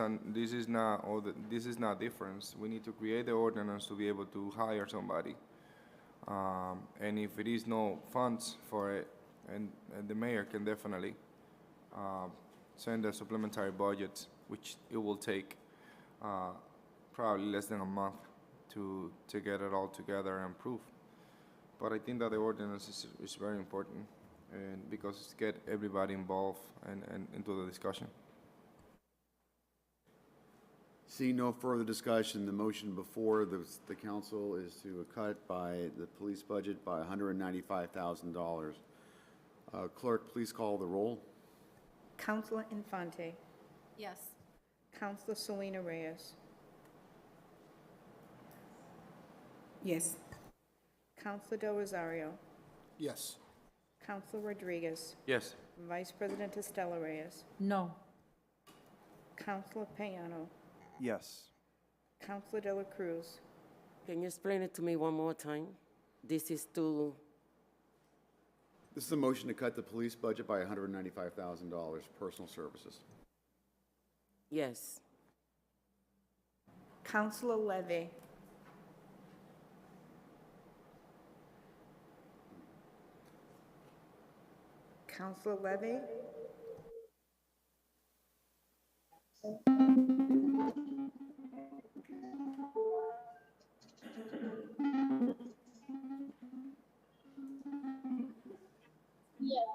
not difference. We need to create the ordinance to be able to hire somebody. And if it is no funds for it, and the mayor can definitely send a supplementary budget, which it will take probably less than a month to get it all together and approved. But I think that the ordinance is very important, and because it's get everybody involved and into the discussion. Seeing no further discussion, the motion before the council is to cut by the police budget by $195,000. Clerk, please call the roll. Counselor Infante. Yes. Counselor Selena Reyes. Yes. Counselor Del Rosario. Yes. Counselor Rodriguez. Yes. Vice President Estela Reyes. No. Counselor Payano. Yes. Counselor De La Cruz. Can you explain it to me one more time? This is to, This is a motion to cut the police budget by $195,000, personal services. yes. Counselor Levy. Counselor Levy. Yes.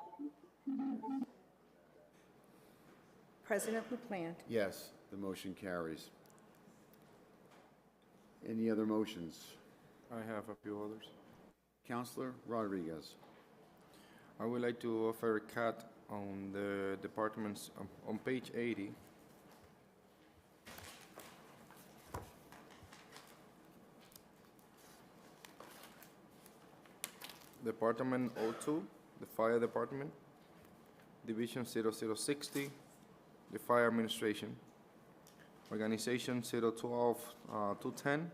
President LaPlante. Yes, the motion carries. Any other motions? I have a few others. Counselor Rodriguez. I would like to offer a cut on the departments on page 80. Department 02, the fire department. Division 0060, the fire administration. Organization 012, 210.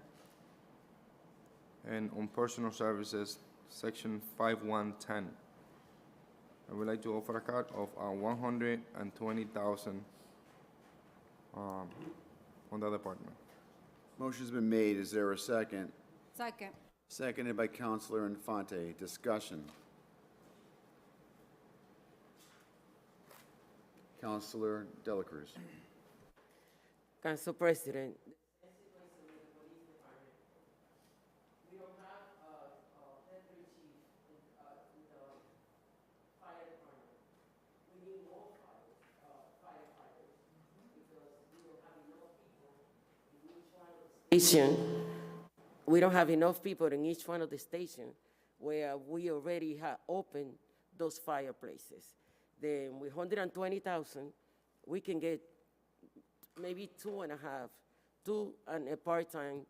And on personal services, section 5110. I would like to offer a cut of 120,000 on that department. Motion's been made. Is there a second? Second. Seconded by Counselor Infante. Discussion. Counselor De La Cruz. Council President, station, we don't have enough people in each one of the stations where we already have opened those fireplaces. Then with 120,000, we can get maybe two and a part-time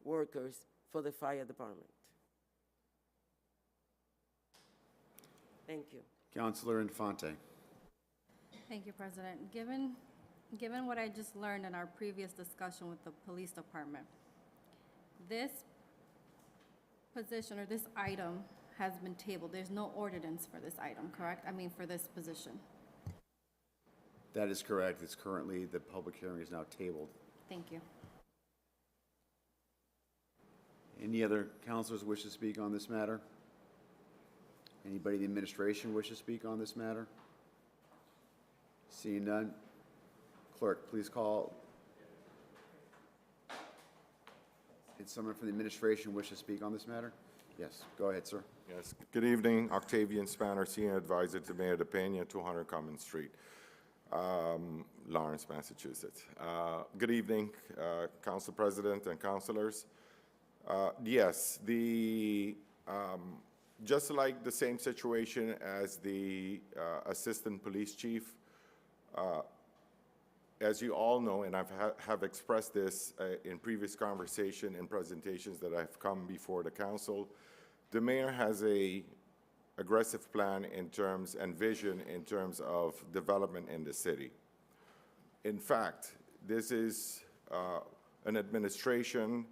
workers for the fire department. Thank you. Counselor Infante. Thank you, President. Given what I just learned in our previous discussion with the police department, this position or this item has been tabled. There's no ordinance for this item, correct? I mean, for this position. That is correct. It's currently, the public hearing is now tabled. Thank you. Any other counselors wish to speak on this matter? Anybody in the administration wish to speak on this matter? Seeing none, clerk, please call. Did someone from the administration wish to speak on this matter? Yes, go ahead, sir. Yes, good evening. Octavian Spanner, Senior Advisor to Mayor DePena, 200 Common Street, Lawrence, Massachusetts. Good evening, Council President and councilors. Yes, just like the same situation as the Assistant Police Chief, as you all know, and have expressed this in previous conversation and presentations that have come before the council, the mayor has a aggressive plan in terms and vision in terms of development in the city. In fact, this is an administration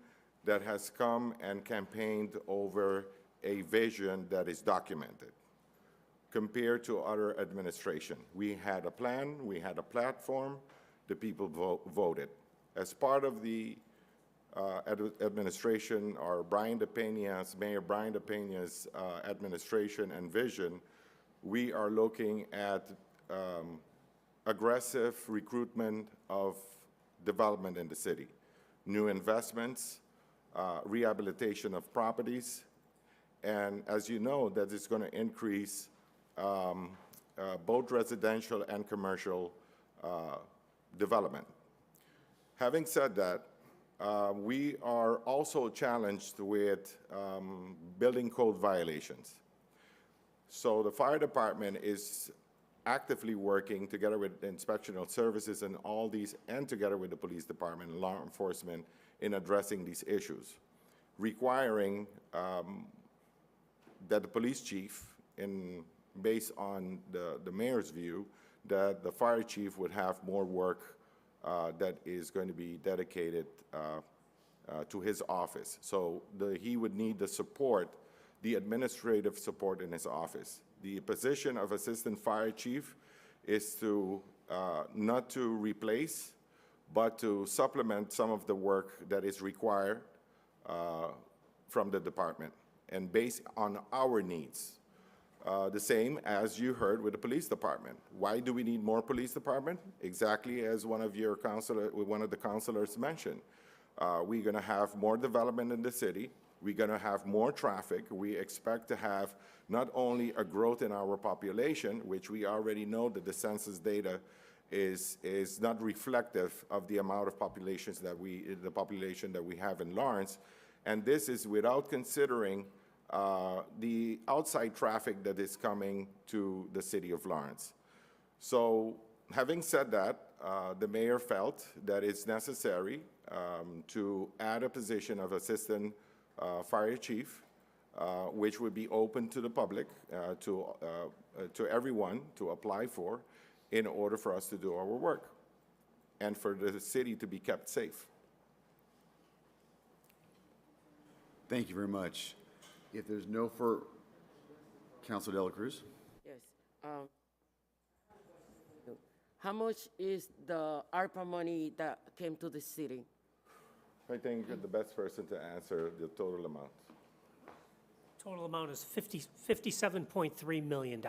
that has come and campaigned over a vision that is documented compared to other administration. We had a plan, we had a platform, the people voted. As part of the administration, or Mayor Brian DePena's administration and vision, we are looking at aggressive recruitment of development in the city, new investments, rehabilitation of properties, and as you know, that is going to increase both residential and commercial development. Having said that, we are also challenged with building code violations. So the fire department is actively working together with inspectional services and all these, and together with the police department and law enforcement in addressing these issues, requiring that the police chief, based on the mayor's view, that the fire chief would have more work that is going to be dedicated to his office. So he would need the support, the administrative support in his office. The position of assistant fire chief is to not to replace, but to supplement some of the work that is required from the department and based on our needs. The same as you heard with the police department. Why do we need more police department? Exactly as one of the councilors mentioned. We're going to have more development in the city. We're going to have more traffic. We expect to have not only a growth in our population, which we already know that the census data is not reflective of the amount of population that we have in Lawrence, and this is without considering the outside traffic that is coming to the city of Lawrence. So having said that, the mayor felt that it's necessary to add a position of assistant fire chief, which would be open to the public, to everyone to apply for, in order for us to do our work and for the city to be kept safe. Thank you very much. If there's no further, Councilor Dela Cruz. Yes. How much is the ARPA money that came to the city? I think the best person to answer the total amount. Total amount is $57.3 million.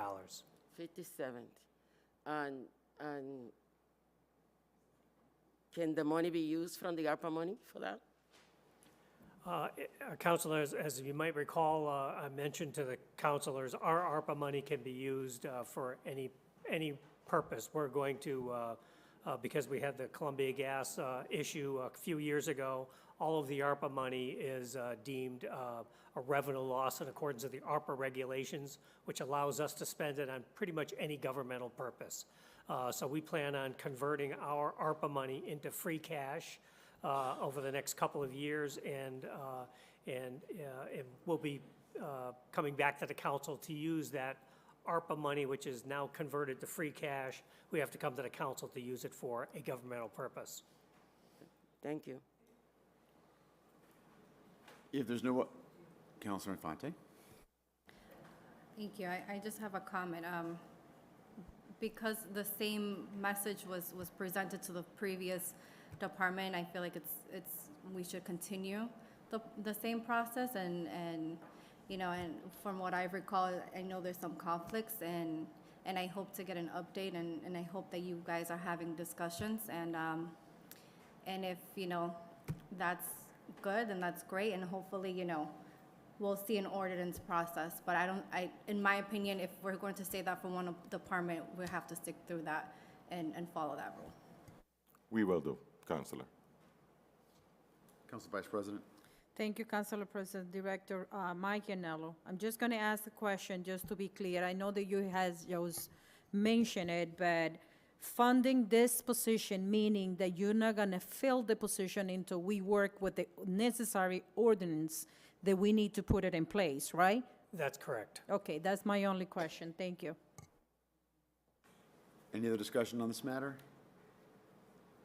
57. And can the money be used from the ARPA money for that? Councilors, as you might recall, I mentioned to the councilors, our ARPA money can be used for any purpose. We're going to, because we had the Columbia Gas issue a few years ago, all of the ARPA money is deemed a revenue loss in accordance with the ARPA regulations, which allows us to spend it on pretty much any governmental purpose. So we plan on converting our ARPA money into free cash over the next couple of years, and we'll be coming back to the council to use that ARPA money, which is now converted to free cash. We have to come to the council to use it for a governmental purpose. Thank you. If there's no, Councilor Infante. Thank you. I just have a comment. Because the same message was presented to the previous department, I feel like we should continue the same process and, you know, and from what I recall, I know there's some conflicts and I hope to get an update and I hope that you guys are having discussions and if, you know, that's good, then that's great and hopefully, you know, we'll see an ordinance process. But in my opinion, if we're going to say that from one department, we have to stick through that and follow that rule. We will do, Councilor. Council Vice President. Thank you, Councilor President, Director Mike Yanello. I'm just going to ask a question just to be clear. I know that you has just mentioned it, but funding this position, meaning that you're not going to fill the position until we work with the necessary ordinance that we need to put it in place, right? That's correct. Okay, that's my only question. Thank you. Any other discussion on this matter?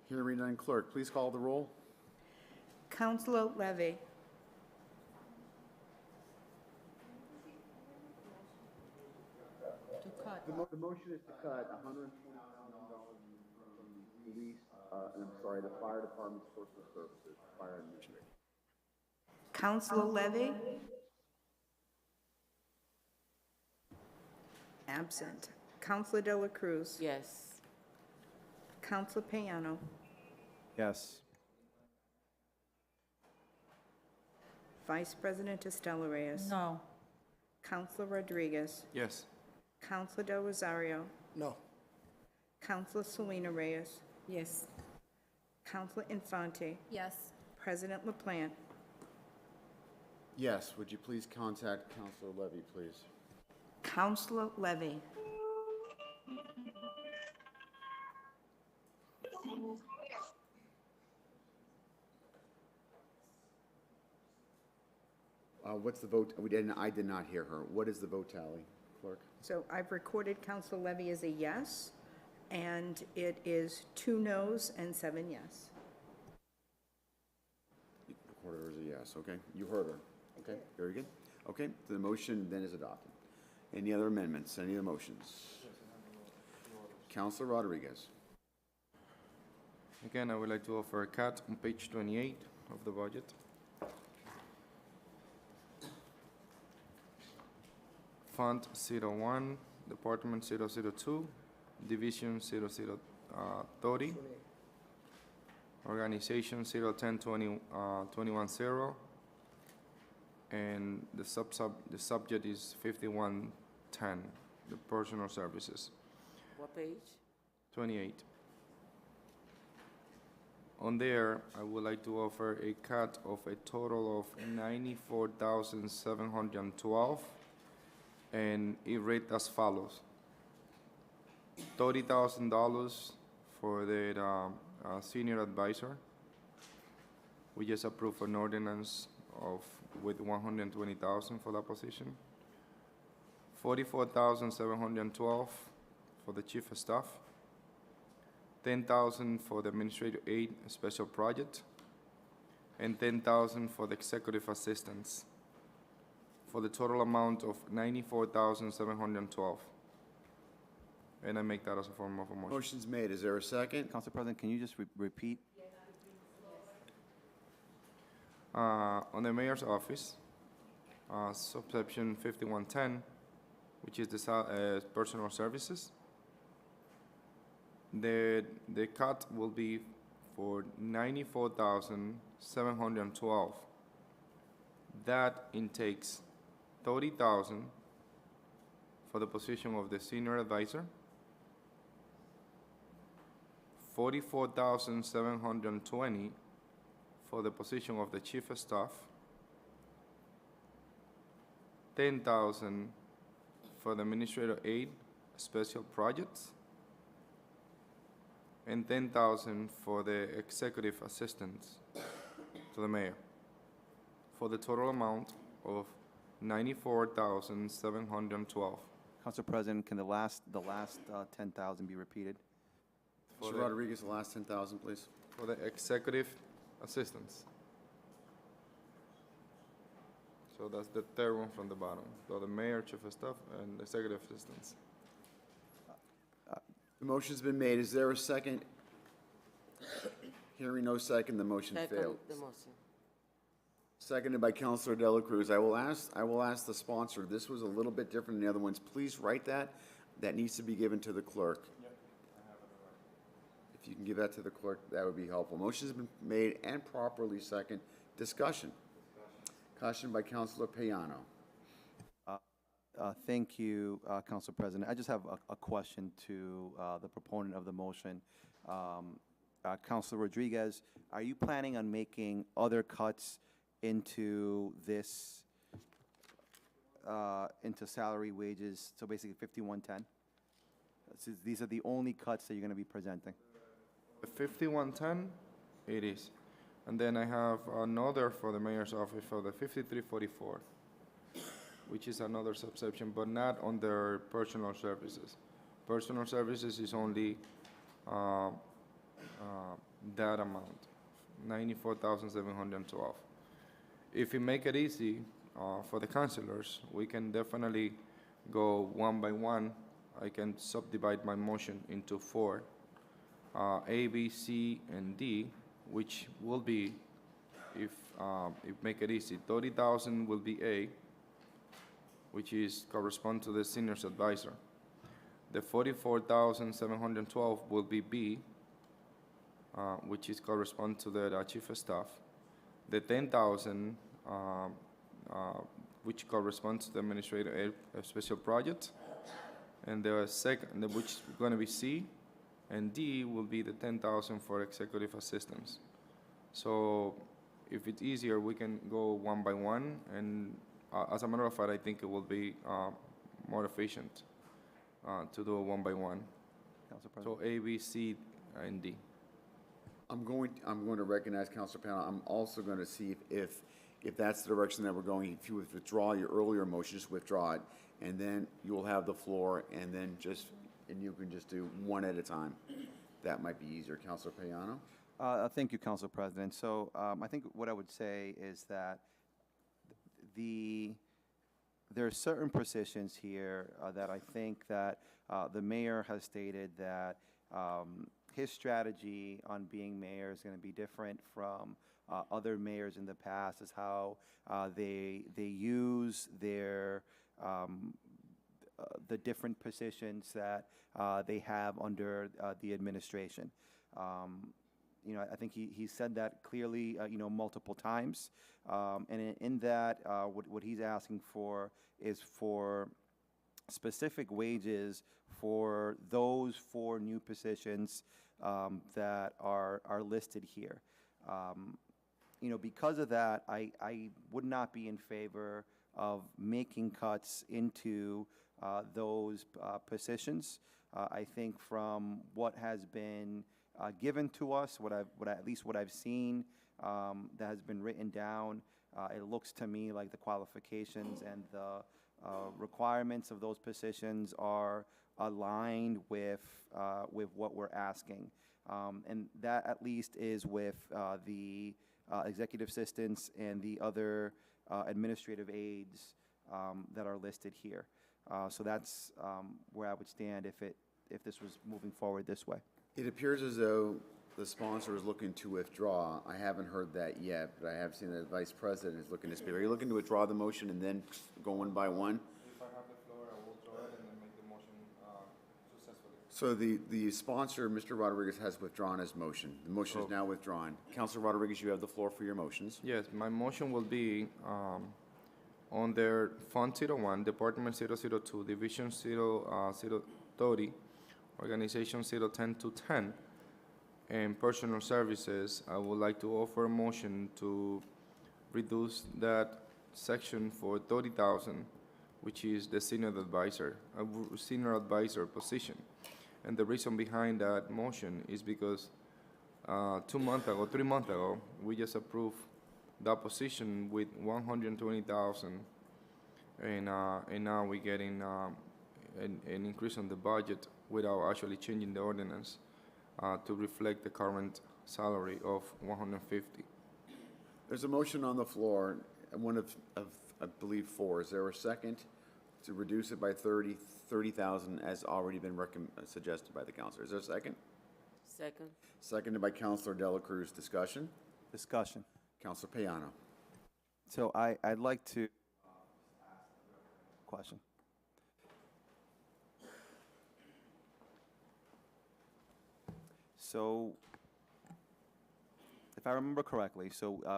Hearing none, clerk, please call the roll. Counselor Levy. The motion is to cut $120,000 from the police, the fire department's social services, fire administration. Counselor Levy. Absent. Counselor De La Cruz. Yes. Counselor Payano. Yes. Vice President Estela Reyes. No. Counselor Rodriguez. Yes. Counselor Del Rosario. No. Counselor Selena Reyes. Yes. Counselor Infante. Yes. President LaPlante. Yes, would you please contact Counselor Levy, please? Counselor Levy. What's the vote? I did not hear her. What is the vote tally, clerk? So I've recorded Counselor Levy as a yes, and it is 2 noes and 7 yes. Recorded her as a yes, okay. You heard her. Okay, very good. Okay, the motion then is adopted. Any other amendments, any other motions? Counselor Rodriguez. Again, I would like to offer a cut on page 28 of the budget. Fund 01, Department 002, Division 0030, Organization 010-210, and the subject is 5110, the personal services. What page? 28. On there, I would like to offer a cut of a total of $94,712, and it read as follows. $30,000 for the senior advisor. We just approved an ordinance with $120,000 for that position. $44,712 for the chief of staff. $10,000 for the administrative aid special project, and $10,000 for the executive assistants, for the total amount of $94,712. And I make that as a form of a motion. Motion's made. Is there a second? Council President, can you just repeat? On the mayor's office, subsection 5110, which is the personal services, the cut will be for $94,712. That intakes $30,000 for the position of the senior advisor, $44,720 for the position of the chief of staff, $10,000 for the administrative aid special projects, and $10,000 for the executive assistants to the mayor, for the total amount of $94,712. Council President, can the last 10,000 be repeated? Mr. Rodriguez, the last 10,000, please. For the executive assistants. So that's the third one from the bottom. So the mayor, chief of staff, and the executive assistants. The motion's been made. Is there a second? Hearing no second, the motion Second failed. the motion. Seconded by Counselor Dela Cruz. I will ask the sponsor, this was a little bit different than the other ones. Please write that. That needs to be given to the clerk. If you can give that to the clerk, that would be helpful. Motion has been made and properly second. Discussion. Caution by Counselor Payano. Thank you, Council President. I just have a question to the proponent of the motion. Councilor Rodriguez, are you planning on making other cuts into this, into salary, wages, so basically 5110? So these are the only cuts that you're going to be presenting? The 5110, it is. And then I have another for the mayor's office for the 5344, which is another subsection, but not under personal services. Personal services is only that amount, 94,712. If we make it easy for the councilors, we can definitely go one by one. I can subdivide my motion into 4, A, B, C, and D, which will be, if make it easy, 30,000 will be A, which is correspond to the seniors advisor. The 44,712 will be B, which is correspond to the chief of staff. The 10,000, which corresponds to the administrator special project, and the second, which is going to be C, and D will be the 10,000 for executive assistants. So, if it's easier, we can go one by one, and as a matter of fact, I think it will be more efficient to do it one by one. So A, B, C, and D. I'm going to recognize Counselor Payano. I'm also going to see if that's the direction that we're going. If you withdraw your earlier motion, just withdraw it, and then you'll have the floor, and then you can just do one at a time. That might be easier. Counselor Payano? Thank you, Council President. So I think what I would say is that there are certain positions here that I think that the mayor has stated that his strategy on being mayor is going to be different from other mayors in the past, is how they use their the different positions that they have under the administration. I think he said that clearly, multiple times. And in that, what he's asking for is for specific wages for those 4 new positions that are listed here. Because of that, I would not be in favor of making cuts into those positions. I think from what has been given to us, at least what I've seen that has been written down, it looks to me like the qualifications and the requirements of those positions are aligned with what we're asking. And that at least is with the executive assistants and the other administrative aides that are listed here. So that's where I would stand if this was moving forward this way. It appears as though the sponsor is looking to withdraw. I haven't heard that yet, but I have seen that the vice president is looking to speak. Are you looking to withdraw the motion and then go one by one? If I have the floor, I will draw it and then make the motion successfully. So the sponsor, Mr. Rodriguez, has withdrawn his motion. The motion is now withdrawn. Councilor Rodriguez, you have the floor for your motions. Yes, my motion will be on their Fund 01, Department 002, Division 030, Organization 010 to 10, and Personal Services. I would like to offer a motion to reduce that section for 30,000, which is the senior advisor position. And the reason behind that motion is because 3 months ago, we just approved that position with 120,000, and now we're getting an increase on the budget without actually changing the ordinance to reflect the current salary of 150. There's a motion on the floor, one of I believe 4. Is there a second to reduce it by 30,000 as already been suggested by the councilor? Is there a second? Second. Seconded by Councilor Dela Cruz. Discussion? Discussion. Councilor Payano. So I'd like to question. So, if I remember correctly,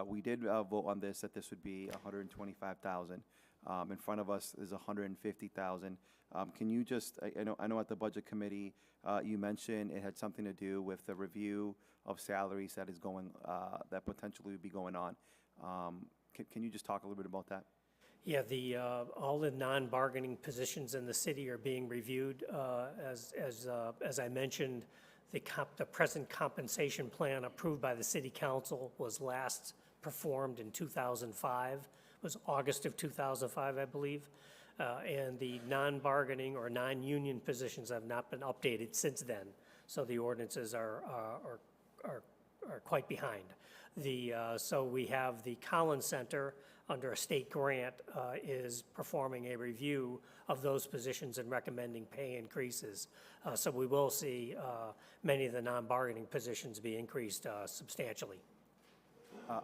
we did vote on this, that this would be 125,000. In front of us is 150,000. Can you just, I know at the Budget Committee, you mentioned it had something to do with the review of salaries that is going, that potentially would be going on. Can you just talk a little bit about that? Yeah, all the non-bargaining positions in the city are being reviewed. As I mentioned, the present compensation plan approved by the city council was last performed in 2005. It was August of 2005, I believe. And the non-bargaining or non-union positions have not been updated since then. So the ordinances are quite behind. So we have the Collins Center under a state grant is performing a review of those positions and recommending pay increases. So we will see many of the non-bargaining positions be increased substantially.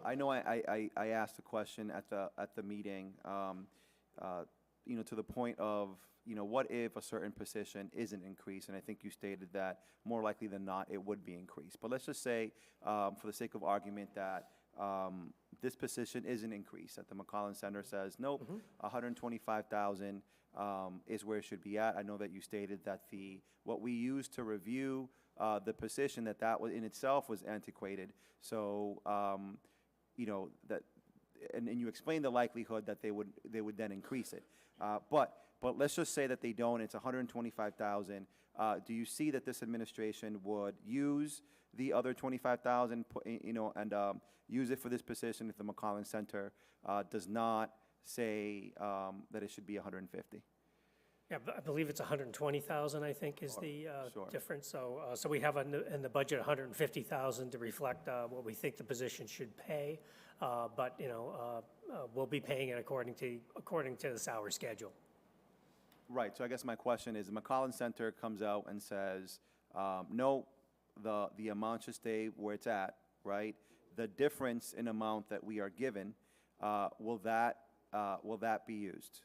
I know I asked a question at the meeting, to the point of, what if a certain position isn't increased? And I think you stated that more likely than not, it would be increased. But let's just say, for the sake of argument, that this position isn't increased, that the McCollins Center says, nope, 125,000 is where it should be at. I know that you stated that what we used to review the position, that was in itself was antiquated. So, that, and you explained the likelihood that they would then increase it. But let's just say that they don't. It's 125,000. Do you see that this administration would use the other 25,000, and use it for this position if the McCollins Center does not say that it should be 150? Yeah, I believe it's 120,000, I think, is the Sure. difference. So we have in the budget 150,000 to reflect what we think the position should pay. But we'll be paying it according to the salary schedule. Right. So I guess my question is, the McCollins Center comes out and says, no, the amount should stay where it's at, right? The difference in amount that we are given, will that be used?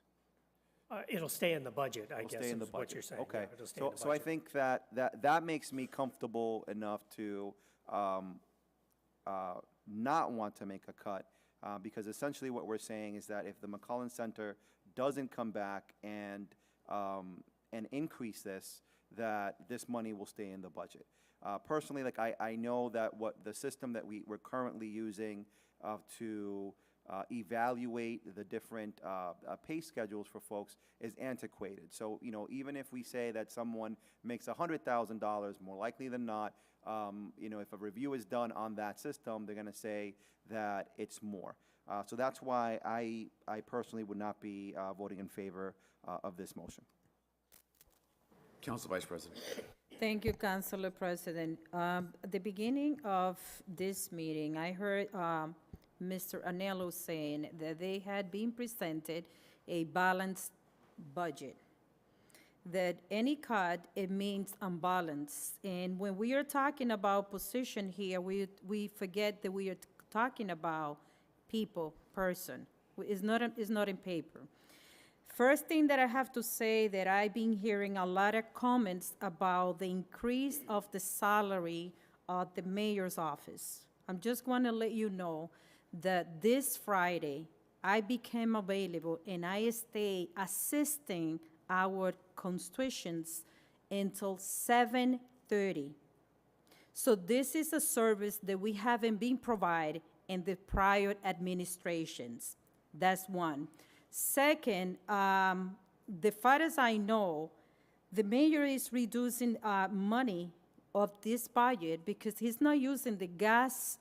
It'll stay in the budget, I guess, Stay in the is what budget. you're saying. Okay. Yeah, it'll stay in the So I budget. think that makes me comfortable enough to not want to make a cut, because essentially what we're saying is that if the McCollins Center doesn't come back and increase this, that this money will stay in the budget. Personally, I know that what the system that we're currently using to evaluate the different pay schedules for folks is antiquated. So, even if we say that someone makes $100,000, more likely than not, if a review is done on that system, they're going to say that it's more. So that's why I personally would not be voting in favor of this motion. Council Vice President. Thank you, Councilor President. At the beginning of this meeting, I heard Mr. Anello saying that they had been presented a balanced budget, that any cut, it means unbalanced. And when we are talking about position here, we forget that we are talking about people, person. It's not in paper. First thing that I have to say that I've been hearing a lot of comments about the increase of the salary of the mayor's office. I'm just going to let you know that this Friday, I became available and I stay assisting our constituents until 7:30. So this is a service that we haven't been provided in the prior administrations. That's one. Second, the far as I know, the mayor is reducing money of this budget because he's not using the gas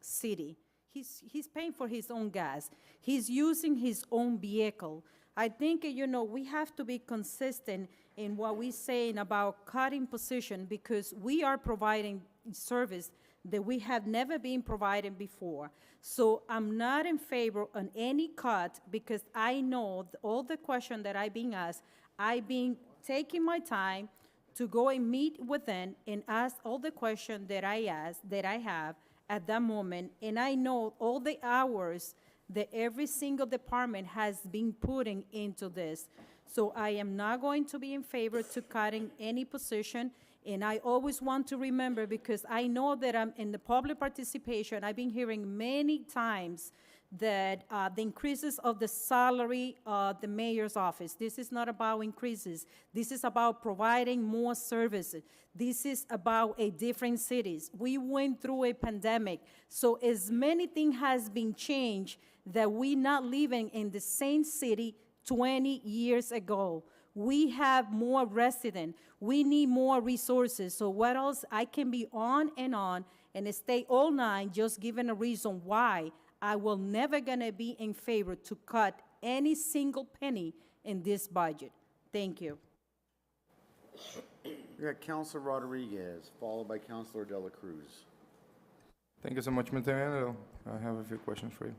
city. He's paying for his own gas. He's using his own vehicle. I think, we have to be consistent in what we're saying about cutting position because we are providing service that we have never been provided before. So I'm not in favor on any cut because I know all the questions that I've been asked, I've been taking my time to go and meet with them and ask all the questions that I have at that moment. And I know all the hours that every single department has been putting into this. So I am not going to be in favor to cutting any position, and I always want to remember, because I know that I'm in the public participation, I've been hearing many times that the increases of the salary of the mayor's office, this is not about increases. This is about providing more services. This is about a different cities. We went through a pandemic, so as many things has been changed that we not living in the same city 20 years ago. We have more residents. We need more resources. So what else? I can be on and stay all night just giving a reason why I will never gonna be in favor to cut any single penny in this budget. Thank you. We got Councilor Rodriguez, followed by Councilor Dela Cruz. Thank you so much, Mr. Mayor. I have a few questions for you.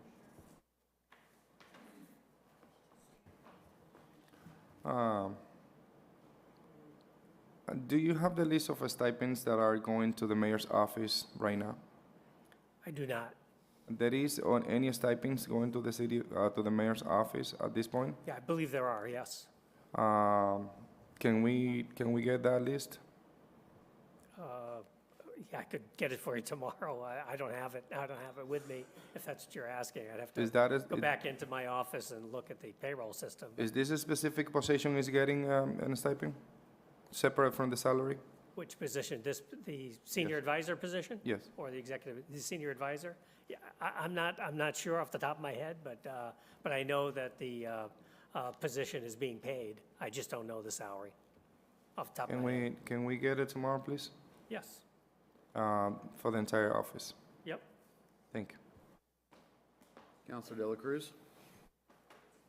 Do you have the list of stipends that are going to the mayor's office right now? I do not. There is on any stipends going to the city, to the mayor's office at this point? Yeah, I believe there are, yes. Can we get that list? Yeah, I could get it for you tomorrow. I don't have it. I don't have it with me. If that's what you're asking, I'd have Is to that go back into my office and look at the payroll system. Is this a specific position is getting a stipend, separate from the salary? Which position? The senior advisor position? Yes. Or the senior advisor? Yeah, I'm not sure off the top of my head, but I know that the position is being paid. I just don't know the salary off the top of my head. Can we get it tomorrow, please? Yes. For the entire office. Yep. Thank you. Councilor Dela Cruz.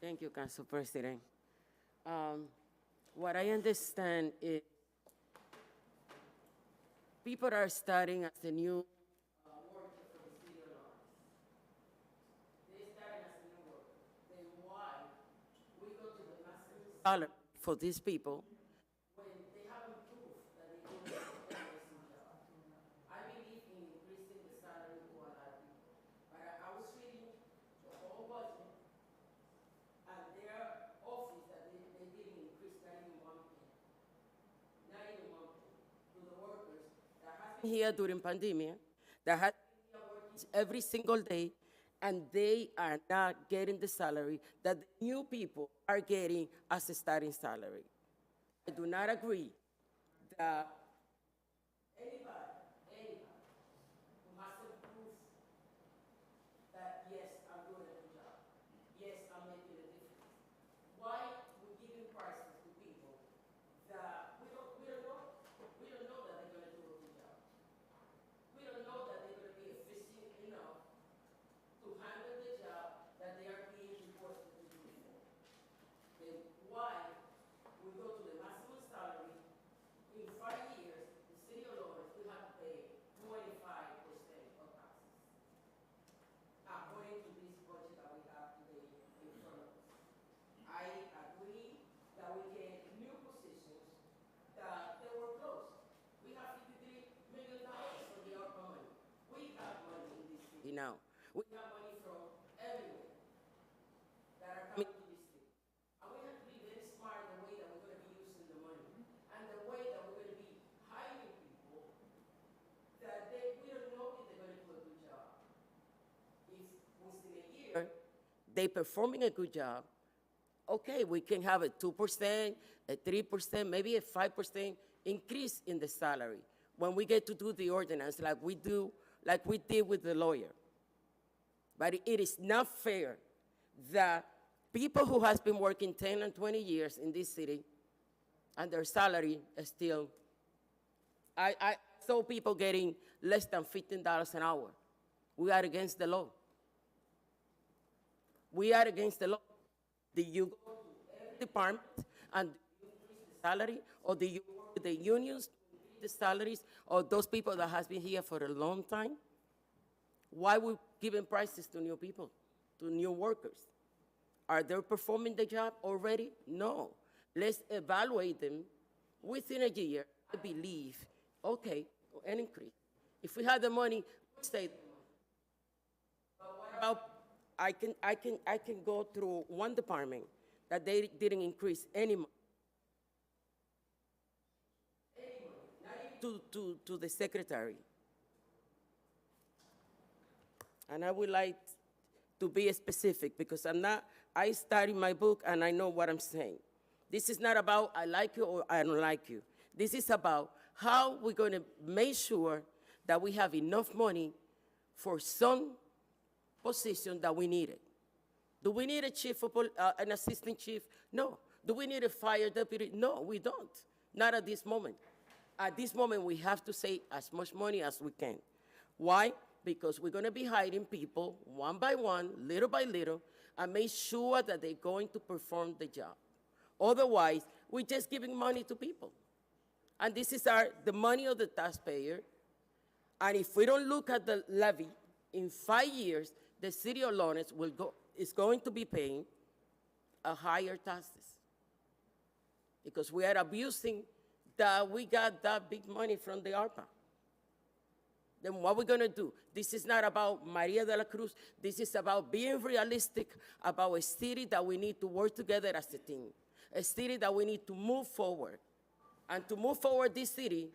Thank you, Council President. What I understand is people are starting as the new worker for the city of Lawrence. They're starting as a new worker. Then why we go to the maximum salary for these people when they haven't proved that they do an amazing job? I believe in increasing the salary for a lot of people. But I was reading the whole budget, and their office that they didn't increase not even 1 penny. Not even 1 penny to the workers that has been here during pandemic, that has been here working every single day, and they are not getting the salary that the new people are getting as a starting salary. I do not agree that anybody who hasn't proved that, yes, I'm doing a good job, yes, I'm making a difference, why we giving prices to people that we don't know that they're gonna do a good job. We don't know that they're gonna be efficient enough to handle the job that they are being requested to do for. Then why we go to the maximum salary? In 5 years, the city of Lawrence will have to pay 25% of taxes, according to this budget that we have today in front of us. I agree that we get new positions that they were closed. We have $53 million from the ARPA money. We have money in this city now. We have money from everywhere that are coming to this city. And we have to be very smart in the way that we're going to be using the money and the way that we're going to be hiring people that we don't know if they're going to do a good job. If within a year they're performing a good job, okay, we can have a 2%, a 3%, maybe a 5% increase in the salary when we get to do the ordinance like we did with the lawyer. But it is not fair that people who has been working 10 and 20 years in this city and their salary is still, I saw people getting less than $15 an hour. We are against the law. We are against the law. Do you go to every department and increase the salary, or do you work with the unions to increase the salaries of those people that has been here for a long time? Why we giving prices to new people, to new workers? Are they performing the job already? No. Let's evaluate them within a year. I believe, okay, an increase. If we have the money, we'll save the money. But what about I can go through one department that they didn't increase any to the secretary. And I would like to be specific because I studied my book and I know what I'm saying. This is not about I like you or I don't like you. This is about how we're going to make sure that we have enough money for some position that we need it. Do we need a chief, an assistant chief? No. Do we need a fire deputy? No, we don't. Not at this moment. At this moment, we have to save as much money as we can. Why? Because we're going to be hiring people one by one, little by little, and make sure that they're going to perform the job. Otherwise, we're just giving money to people. And this is the money of the taxpayer. And if we don't look at the levy, in 5 years, the city of Lawrence is going to be paying a higher taxes. Because we are abusing that we got that big money from the ARPA. Then what we're going to do? This is not about Maria de la Cruz. This is about being realistic about a city that we need to work together as a team, a city that we need to move forward. And to move forward this city,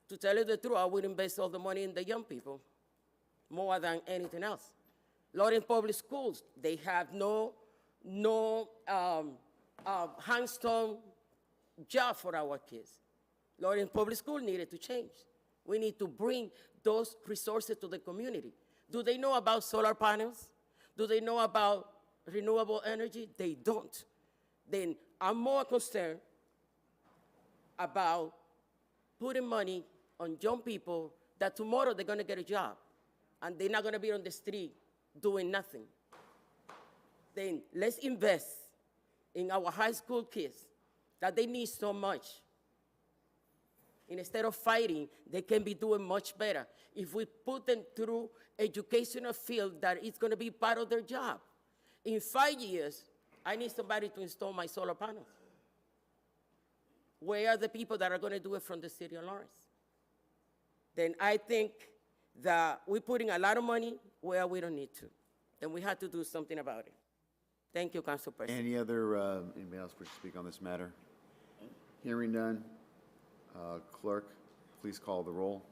to tell you the truth, I would invest all the money in the young people more than anything else. Lawrence Public Schools, they have no hands-on job for our kids. Lawrence Public School needed to change. We need to bring those resources to the community. Do they know about solar panels? Do they know about renewable energy? They don't. Then I'm more concerned about putting money on young people that tomorrow they're going to get a job and they're not going to be on the street doing nothing. Then let's invest in our high school kids that they need so much. Instead of fighting, they can be doing much better if we put them through educational field that is going to be part of their job. In 5 years, I need somebody to install my solar panels. Where are the people that are going to do it from the city of Lawrence? Then I think that we're putting a lot of money where we don't need to. Then we have to do something about it. Thank you, Council President. Anybody else wish to speak on this matter? Hearing none. Clerk, please call the roll.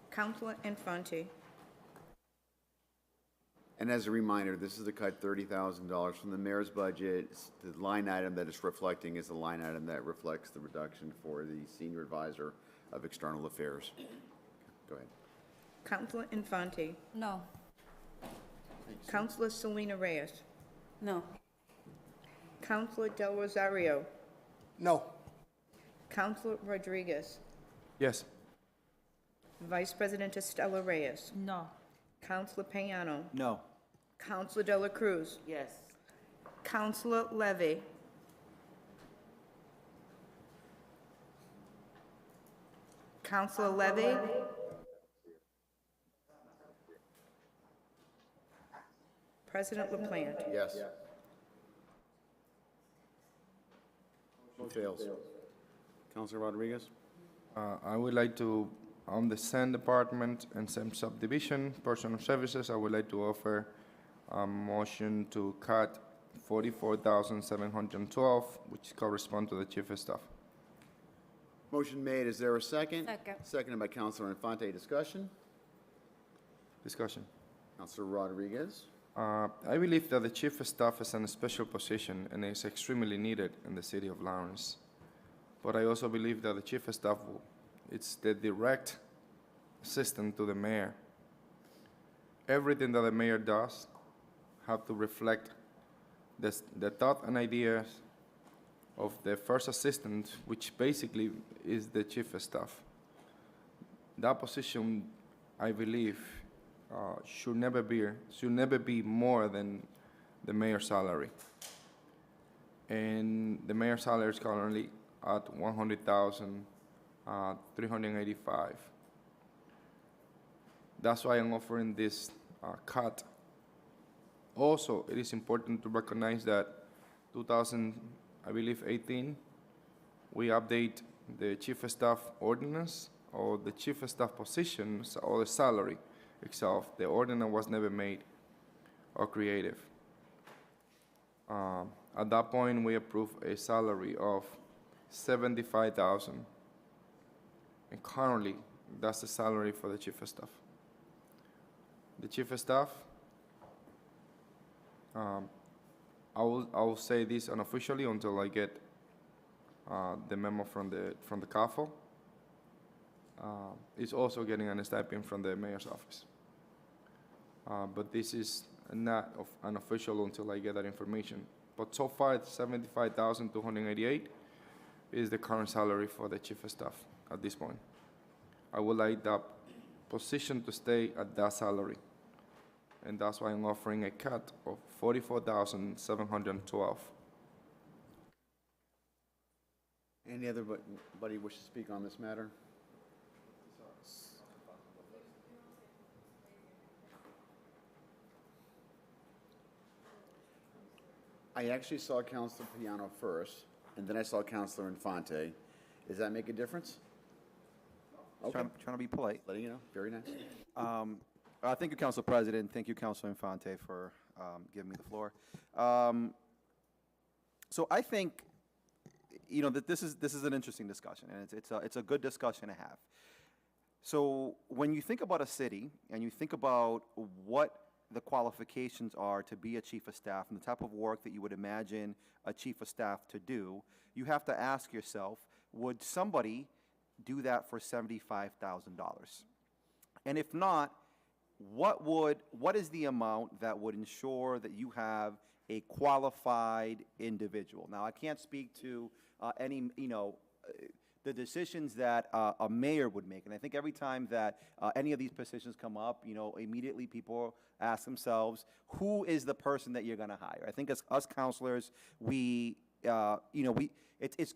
Councilor Infante. And as a reminder, this is to cut $30,000 from the mayor's budget. The line item that it's reflecting is the line item that reflects the reduction for the senior advisor of external affairs. Go ahead. Councilor Infante. No. Councilor Selena Reyes. No. Councilor Del Rosario. No. Councilor Rodriguez. Yes. Vice President Estela Reyes. No. Councilor Payano. No. Councilor De La Cruz. Yes. Councilor Levy. Councilor Levy. President LaPlante. Yes. Motion fails. Councilor Rodriguez? I would like to, on the Sand Department and same subdivision, personal services, I would like to offer a motion to cut $44,712, which correspond to the chief of staff. Motion made. Is there a second? Second. Seconded by Councilor Infante. Discussion? Discussion. Councilor Rodriguez? I believe that the chief of staff is in a special position and is extremely needed in the city of Lawrence. But I also believe that the chief of staff, it's the direct assistant to the mayor. Everything that the mayor does have to reflect the thought and ideas of the first assistant, which basically is the chief of staff. That position, I believe, should never be more than the mayor's salary. And the mayor's salary is currently at $100,385. That's why I'm offering this cut. Also, it is important to recognize that 2018, we update the chief of staff ordinance or the chief of staff positions or the salary. itself. The ordinance was never made or creative. At that point, we approved a salary of $75,000, and currently, that's the salary for the chief of staff. The chief of staff, I will say this unofficially until I get the memo from the CAFO. Is also getting a stipend from the mayor's office. But this is not unofficial until I get that information. But so far, it's $75,288 is the current salary for the chief of staff at this point. I would like that position to stay at that salary. And that's why I'm offering a cut of $44,712. Any other buddy wish to speak on this matter? I actually saw Councilor Piano first, and then I saw Councilor Infante. Does that make a difference? Okay. Trying to be polite. Letting you know. Very nice. Thank you, Council President. Thank you, Councilor Infante, for giving me the floor. So I think, you know, that this is an interesting discussion, and it's a good discussion to have. So when you think about a city and you think about what the qualifications are to be a chief of staff and the type of work that you would imagine a chief of staff to do, you have to ask yourself, would somebody do that for $75,000? And if not, what is the amount that would ensure that you have a qualified individual? Now, I can't speak to any, the decisions that a mayor would make. And I think every time that any of these positions come up, immediately people ask themselves, who is the person that you're going to hire? I think as us counselors, it's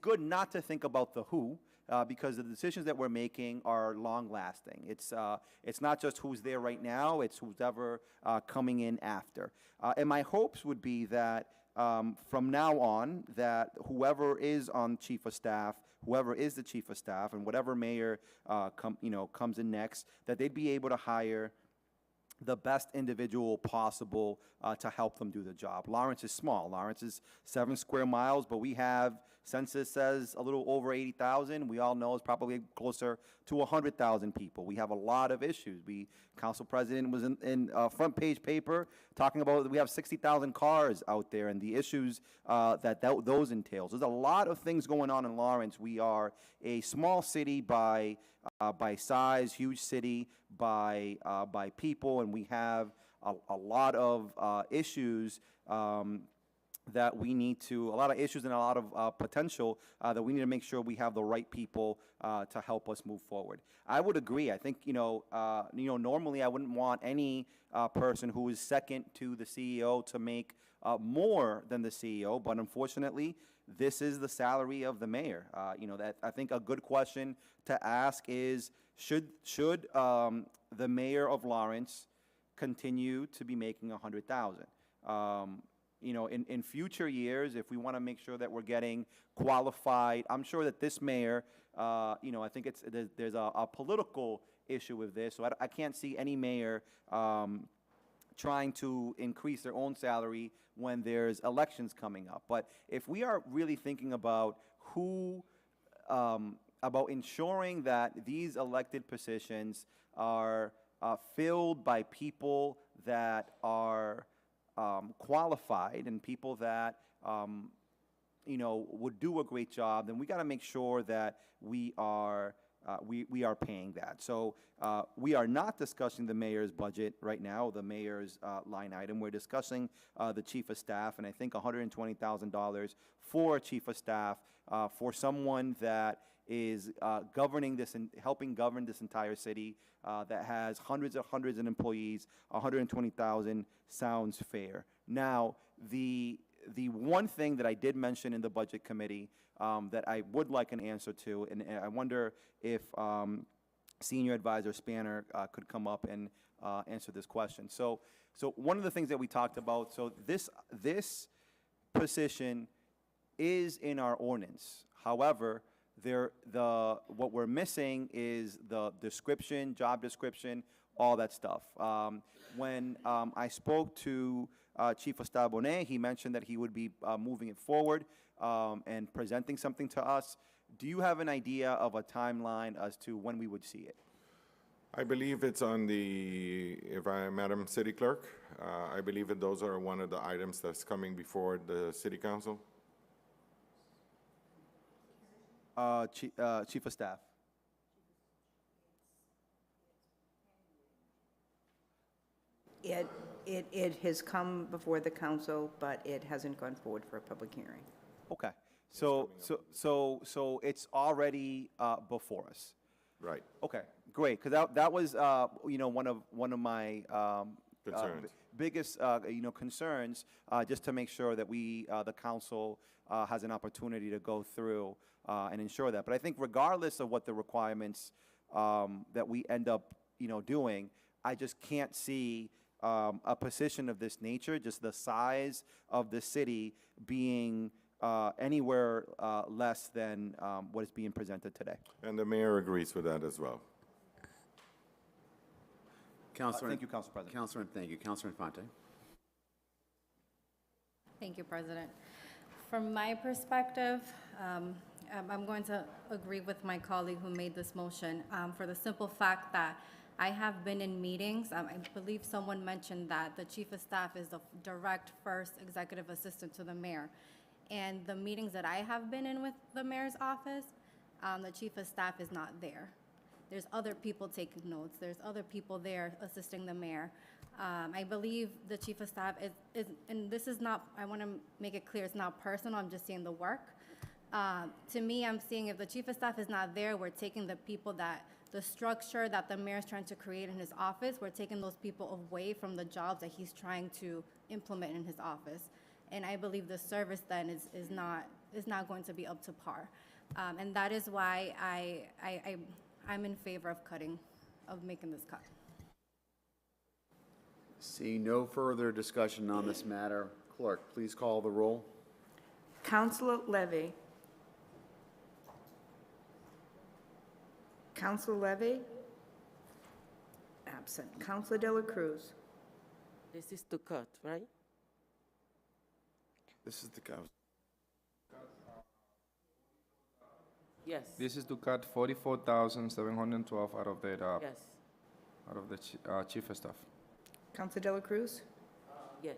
good not to think about the who, because the decisions that we're making are long-lasting. It's not just who's there right now, it's who's ever coming in after. And my hopes would be that from now on, that whoever is on chief of staff, whoever is the chief of staff, and whatever mayor comes in next, that they'd be able to hire the best individual possible to help them do the job. Lawrence is small. Lawrence is 7 square miles, but we have, census says, a little over 80,000. We all know it's probably closer to 100,000 people. We have a lot of issues. Council President was in front page paper talking about we have 60,000 cars out there and the issues that those entails. There's a lot of things going on in Lawrence. We are a small city by size, huge city by people, and we have a lot of issues that we need to, a lot of issues and a lot of potential that we need to make sure we have the right people to help us move forward. I would agree. I think, normally I wouldn't want any person who is second to the CEO to make more than the CEO, but unfortunately, this is the salary of the mayor. That I think a good question to ask is, should the mayor of Lawrence continue to be making $100,000? In future years, if we want to make sure that we're getting qualified, I'm sure that this mayor, I think there's a political issue with this, so I can't see any mayor trying to increase their own salary when there's elections coming up. But if we are really thinking about about ensuring that these elected positions are filled by people that are qualified and people that would do a great job, then we got to make sure that we are paying that. So we are not discussing the mayor's budget right now, the mayor's line item. We're discussing the chief of staff, and I think $120,000 for a chief of staff for someone that is governing this and helping govern this entire city that has hundreds of employees. $120,000 sounds fair. Now, the one thing that I did mention in the budget committee that I would like an answer to, and I wonder if Senior Advisor Spanner could come up and answer this question. So one of the things that we talked about, so this position is in our ordinance. However, what we're missing is the description, job description, all that stuff. When I spoke to Chief Gustavo Bonet, he mentioned that he would be moving it forward and presenting something to us. Do you have an idea of a timeline as to when we would see it? I believe it's on the, Madam City Clerk, I believe that those are one of the items that's coming before the City Council. Chief of Staff. It has come before the council, but it hasn't gone forward for a public hearing. Okay. So it's already before us. Right. Okay, great, because that was, one of my Concerns. biggest, concerns, just to make sure that we, the council, has an opportunity to go through and ensure that. But I think regardless of what the requirements that we end up, doing, I just can't see a position of this nature, just the size of the city being anywhere less than what is being presented today. And the mayor agrees with that as well. Councilor. Thank you, Council President. Councilor, thank you. Councilor Infante. Thank you, President. From my perspective, I'm going to agree with my colleague who made this motion for the simple fact that I have been in meetings. I believe someone mentioned that the Chief of Staff is the direct first executive assistant to the mayor. And the meetings that I have been in with the mayor's office, the Chief of Staff is not there. There's other people taking notes. There's other people there assisting the mayor. I believe the Chief of Staff is, and this is not, I want to make it clear, it's not personal, I'm just seeing the work. To me, I'm seeing if the Chief of Staff is not there, we're taking the people the structure that the mayor's trying to create in his office, we're taking those people away from the jobs that he's trying to implement in his office. And I believe the service then is not going to be up to par. And that is why I'm in favor of making this cut. Seeing no further discussion on this matter, clerk, please call the roll. Councilor Levy. Councilor Levy? Absent. Councilor De La Cruz? This is to cut, right? This is the council. Yes. This is to cut 44,712 out of the, Yes. out of the chief of staff. Councilor De La Cruz? Yes.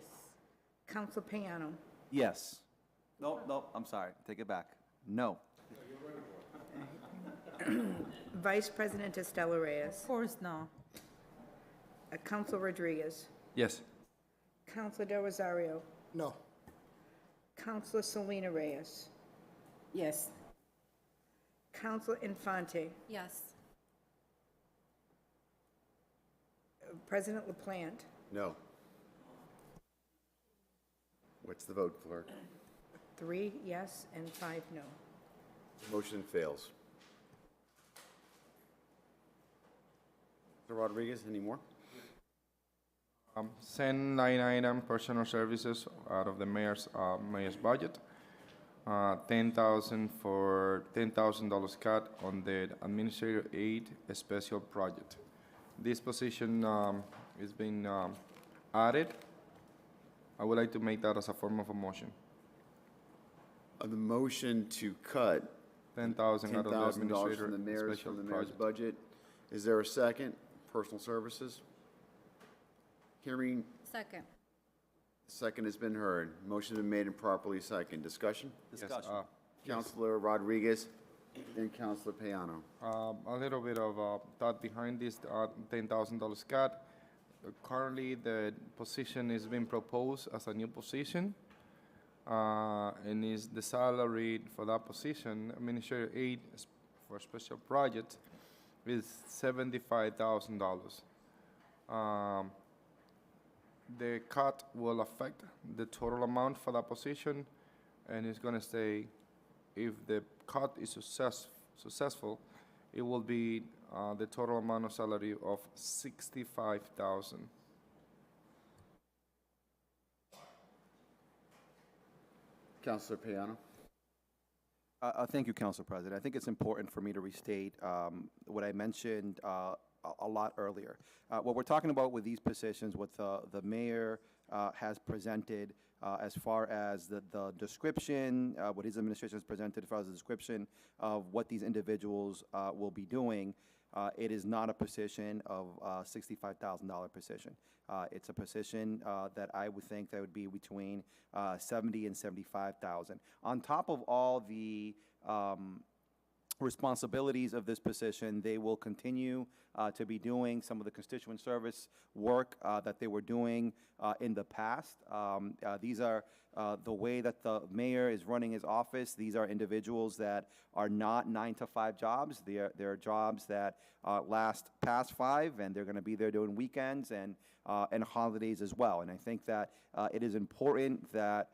Councilor Payano? Yes. No, I'm sorry. Take it back. No. Vice President Estela Reyes? Of course, no. Councilor Rodriguez? Yes. Councilor Del Rosario? No. Councilor Selena Reyes? Yes. Councilor Infante? Yes. President LaPlante? No. What's the vote, clerk? 3 yes and 5 no. Motion fails. Mr. Rodriguez, any more? Send line item personal services out of the mayor's budget. $10,000 for $10,000 cut on the administrative aid special project. This position is being added. I would like to make that as a form of a motion. The motion to cut $10,000 out of the $10,000 administrator from the mayor's special project. budget. Is there a second? Personal services? Hearing Second. second has been heard. Motion has been made and properly second. Discussion? Discussion. Councilor Rodriguez and Councilor Payano. A little bit of thought behind this $10,000 cut. Currently, the position is being proposed as a new position, and is the salary for that position, administrative aid for special projects, is $75,000. The cut will affect the total amount for that position, and it's going to stay, if the cut is successful, it will be the total amount of salary of $65,000. Councilor Payano. Thank you, Council President. I think it's important for me to restate what I mentioned a lot earlier. What we're talking about with these positions, what the mayor has presented as far as the description, what his administration has presented as far as the description of what these individuals will be doing, it is not a position of $65,000 position. It's a position that I would think that would be between 70 and 75,000. On top of all the responsibilities of this position, they will continue to be doing some of the constituent service work that they were doing in the past. These are the way that the mayor is running his office. These are individuals that are not 9-to-5 jobs. They're jobs that last past 5, and they're going to be there doing weekends and holidays as well. And I think that it is important that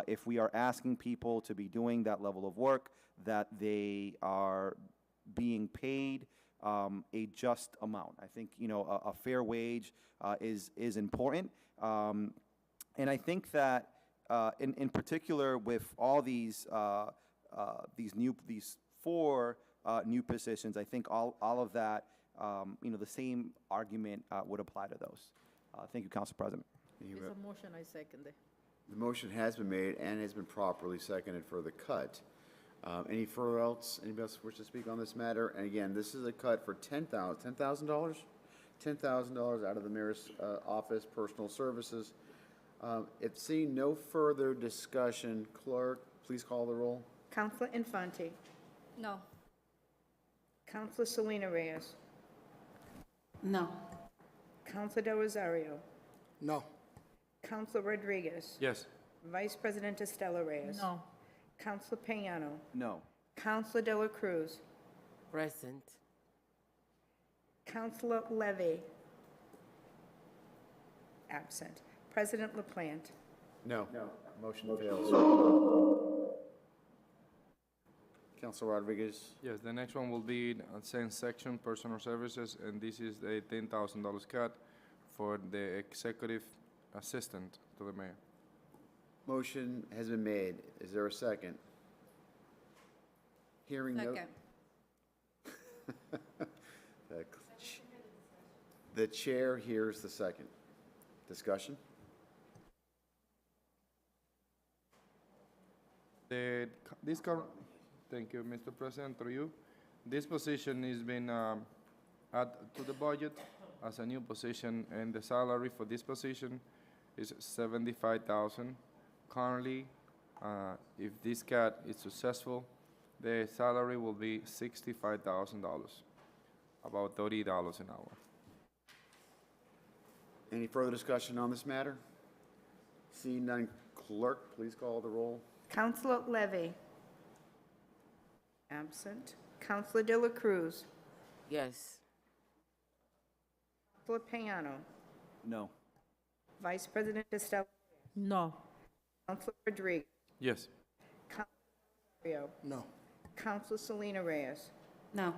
if we are asking people to be doing that level of work, that they are being paid a just amount. I think, you know, a fair wage is important. And I think that in particular with all these 4 new positions, I think all of that, you know, the same argument would apply to those. Thank you, Council President. It's a motion, I second it. The motion has been made and has been properly seconded for the cut. Any further else? Anybody else wish to speak on this matter? And again, this is a cut for $10,000. $10,000 out of the mayor's office, personal services. If seeing no further discussion, clerk, please call the roll. Counselor Infante. No. Counselor Selena Reyes. No. Counselor Del Rosario. No. Counselor Rodriguez. Yes. Vice President Estela Reyes. No. Counselor Peñano. No. Counselor De La Cruz. Present. Counselor Levy. Absent. President LaPlante. No. Motion fails. Councilor Rodriguez. Yes, the next one will be same section, personal services, and this is a $10,000 cut for the executive assistant to the mayor. Motion has been made. Is there a second? Hearing no. Second. The chair hears the second. Discussion? Thank you, Mr. President, through you. This position has been added to the budget as a new position, and the salary for this position is $75,000. Currently, if this cut is successful, the salary will be $65,000, about $30 an hour. Any further discussion on this matter? Seeing none, clerk, please call the roll. Counselor Levy. Absent. Counselor De La Cruz. Yes. Counselor Peñano. No. Vice President Estela. No. Counselor Rodriguez. Yes. Counselor Rio. No. Counselor Selena Reyes. No.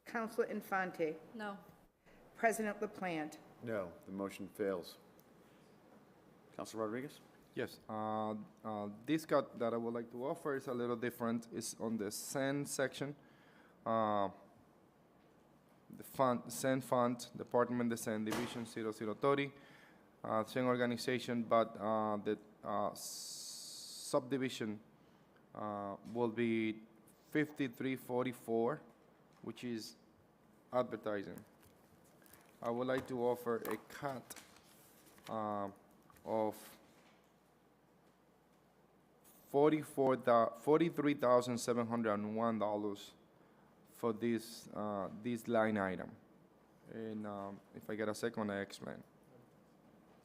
Counselor Infante. No. President LaPlante. No. The motion fails. Councilor Rodriguez? Yes. This cut that I would like to offer is a little different. It's on the SEND section. The fund, SEND Fund, Department de SEND, Division 0030. Same organization, but the subdivision will be 5344, which is advertising. I would like to offer a cut of $43,701 for this line item. And if I get a second, I explain.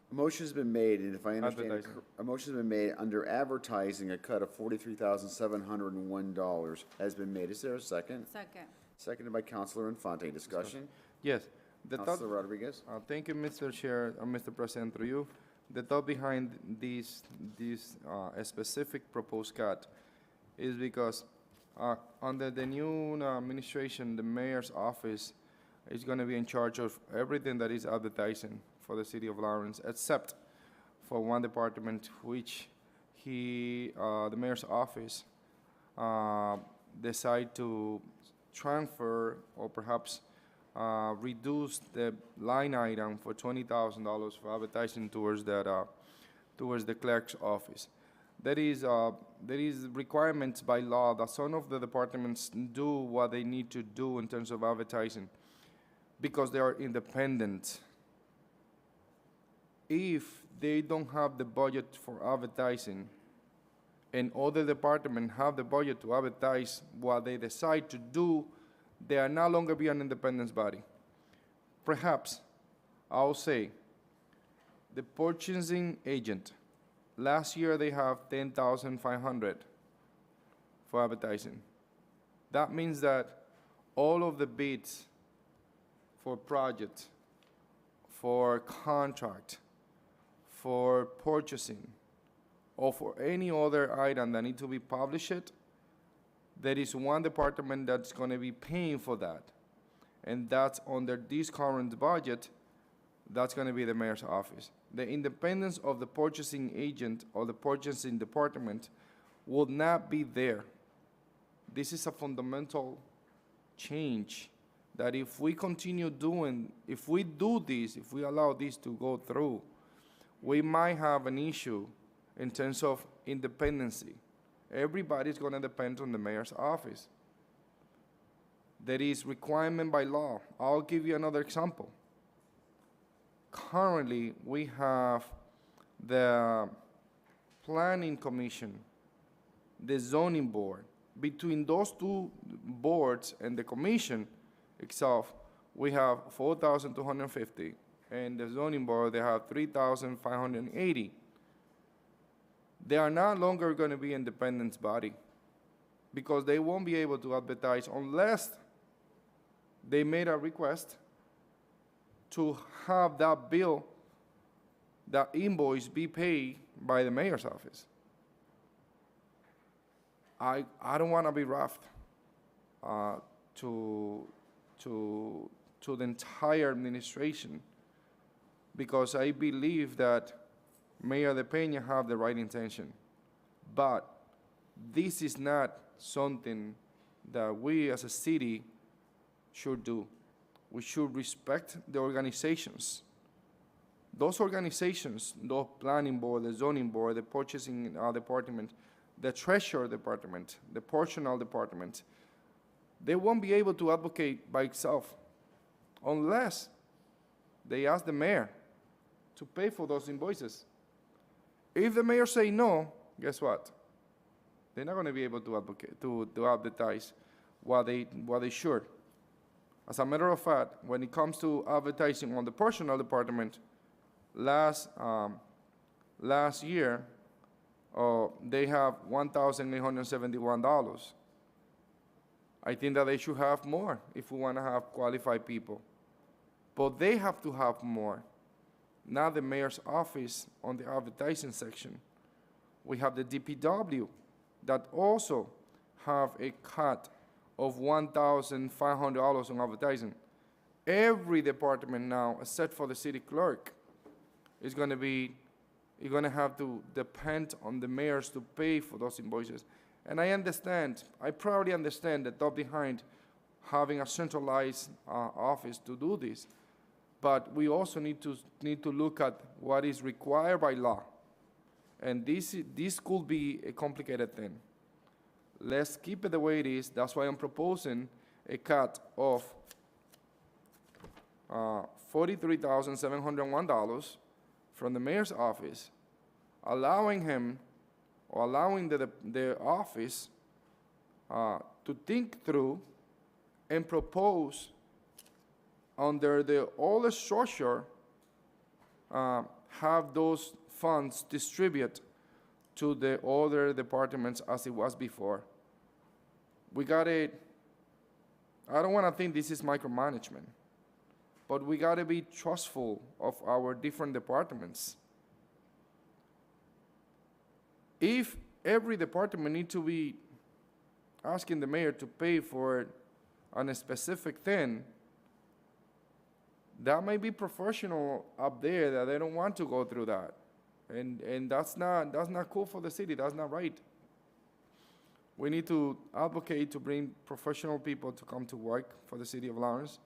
A motion has been made, and if I understand, Advertising. a motion has been made under advertising, a cut of $43,701 has been made. Is there a second? Second. Seconded by Councilor Infante. Discussion? Yes. The thought, Councilor Rodriguez? thank you, Mr. Chair, Mr. President, through you. The thought behind this specific proposed cut is because under the new administration, the mayor's office is going to be in charge of everything that is advertising for the city of Lawrence, except for one department, which the mayor's office decide to transfer or perhaps reduce the line item for $20,000 for advertising towards the clerk's office. There is requirements by law that some of the departments do what they need to do in terms of advertising because they are independent. If they don't have the budget for advertising and other departments have the budget to advertise what they decide to do, they are no longer be an independent body. Perhaps I'll say the purchasing agent, last year they have $10,500 for advertising. That means that all of the bids for project, for contract, for purchasing, or for any other item that need to be published, there is one department that's going to be paying for that. And that's under this current budget, that's going to be the mayor's office. The independence of the purchasing agent or the purchasing department will not be there. This is a fundamental change that if we continue doing, if we do this, if we allow this to go through, we might have an issue in terms of independency. Everybody's going to depend on the mayor's office. There is requirement by law. I'll give you another example. Currently, we have the planning commission, the zoning board. Between those two boards and the commission itself, we have 4,250, and the zoning board, they have 3,580. They are no longer going to be independent body because they won't be able to advertise unless they made a request to have that bill, that invoice be paid by the mayor's office. I don't want to be rough to the entire administration because I believe that Mayor De Peña have the right intention, but this is not something that we as a city should do. We should respect the organizations. Those organizations, the planning board, the zoning board, the purchasing department, the treasurer department, the portional department, they won't be able to advocate by itself unless they ask the mayor to pay for those invoices. If the mayor say no, guess what? They're not going to be able to advocate, to advertise what they should. As a matter of fact, when it comes to advertising on the personal department, last year, they have $1,871. I think that they should have more if we want to have qualified people. But they have to have more. Now the mayor's office on the advertising section. We have the DPW that also have a cut of $1,500 on advertising. Every department now, except for the city clerk, is going to have to depend on the mayors to pay for those invoices. And I probably understand the thought behind having a centralized office to do this. But we also need to look at what is required by law. And this could be a complicated thing. Let's keep it the way it is. That's why I'm proposing a cut of $43,701 from the mayor's office, allowing him or allowing the office to think through and propose under the old structure, have those funds distribute to the other departments as it was before. I don't want to think this is micromanagement, but we got to be trustful of our different departments. If every department needs to be asking the mayor to pay for a specific thing, that may be professional up there that they don't want to go through that. And that's not cool for the city. That's not right. We need to advocate to bring professional people to come to work for the city of Lawrence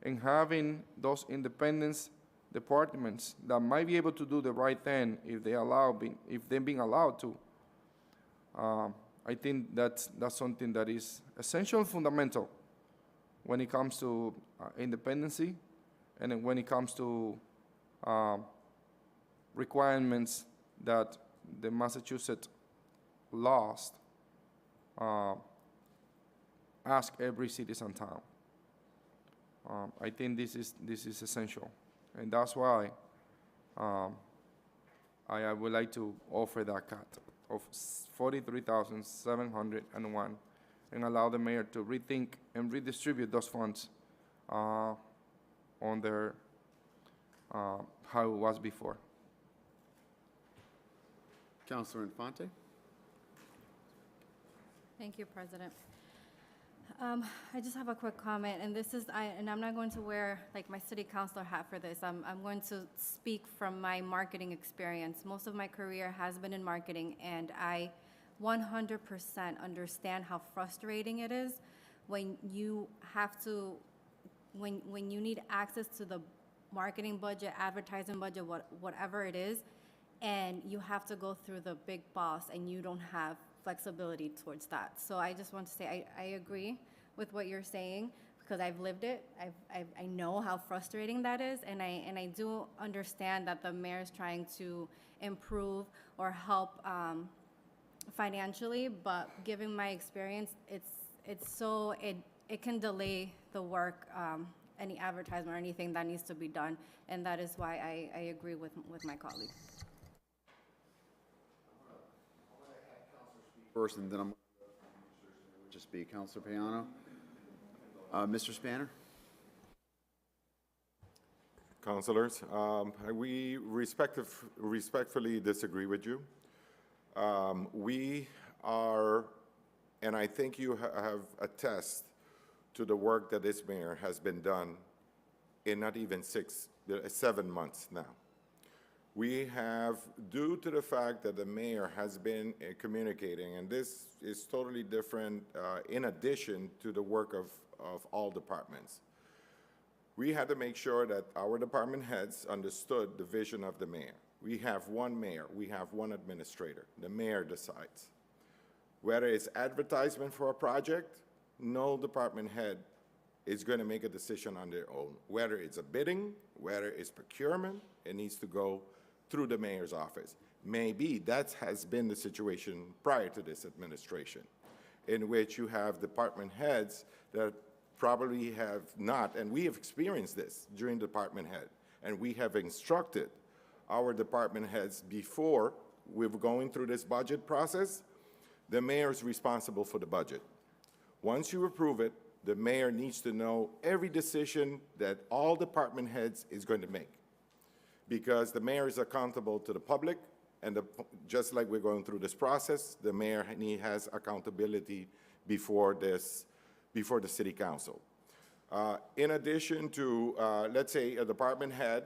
and having those independent departments that might be able to do the right thing if they're being allowed to. I think that's something that is essential and fundamental when it comes to independency and then when it comes to requirements that the Massachusetts laws ask every citizen town. I think this is essential, and that's why I would like to offer that cut of $43,701 and allow the mayor to rethink and redistribute those funds on their how it was before. Councilor Infante? Thank you, President. I just have a quick comment, and this is, and I'm not going to wear like my city councilor hat for this. I'm going to speak from my marketing experience. Most of my career has been in marketing, and I 100% understand how frustrating it is when you have to, when you need access to the marketing budget, advertising budget, whatever it is, and you have to go through the big boss and you don't have flexibility towards that. So I just want to say I agree with what you're saying because I've lived it. I know how frustrating that is, and I do understand that the mayor is trying to improve or help financially, but given my experience, it can delay the work, any advertisement or anything that needs to be done, and that is why I agree with my colleague. First, and then I'm just be Councilor Payano. Mr. Spanner? Councilors, we respectfully disagree with you. We are, and I think you have attest to the work that this mayor has been done in not even 7 months now. We have, due to the fact that the mayor has been communicating, and this is totally different in addition to the work of all departments, we had to make sure that our department heads understood the vision of the mayor. We have one mayor, we have one administrator. The mayor decides. Whether it's advertisement for a project, no department head is going to make a decision on their own. Whether it's a bidding, whether it's procurement, it needs to go through the mayor's office. Maybe that has been the situation prior to this administration, in which you have department heads that probably have not, and we have experienced this during department head, and we have instructed our department heads before we're going through this budget process, the mayor is responsible for the budget. Once you approve it, the mayor needs to know every decision that all department heads is going to make, because the mayor is accountable to the public, and just like we're going through this process, the mayor has accountability before the city council. In addition to, let's say, a department head,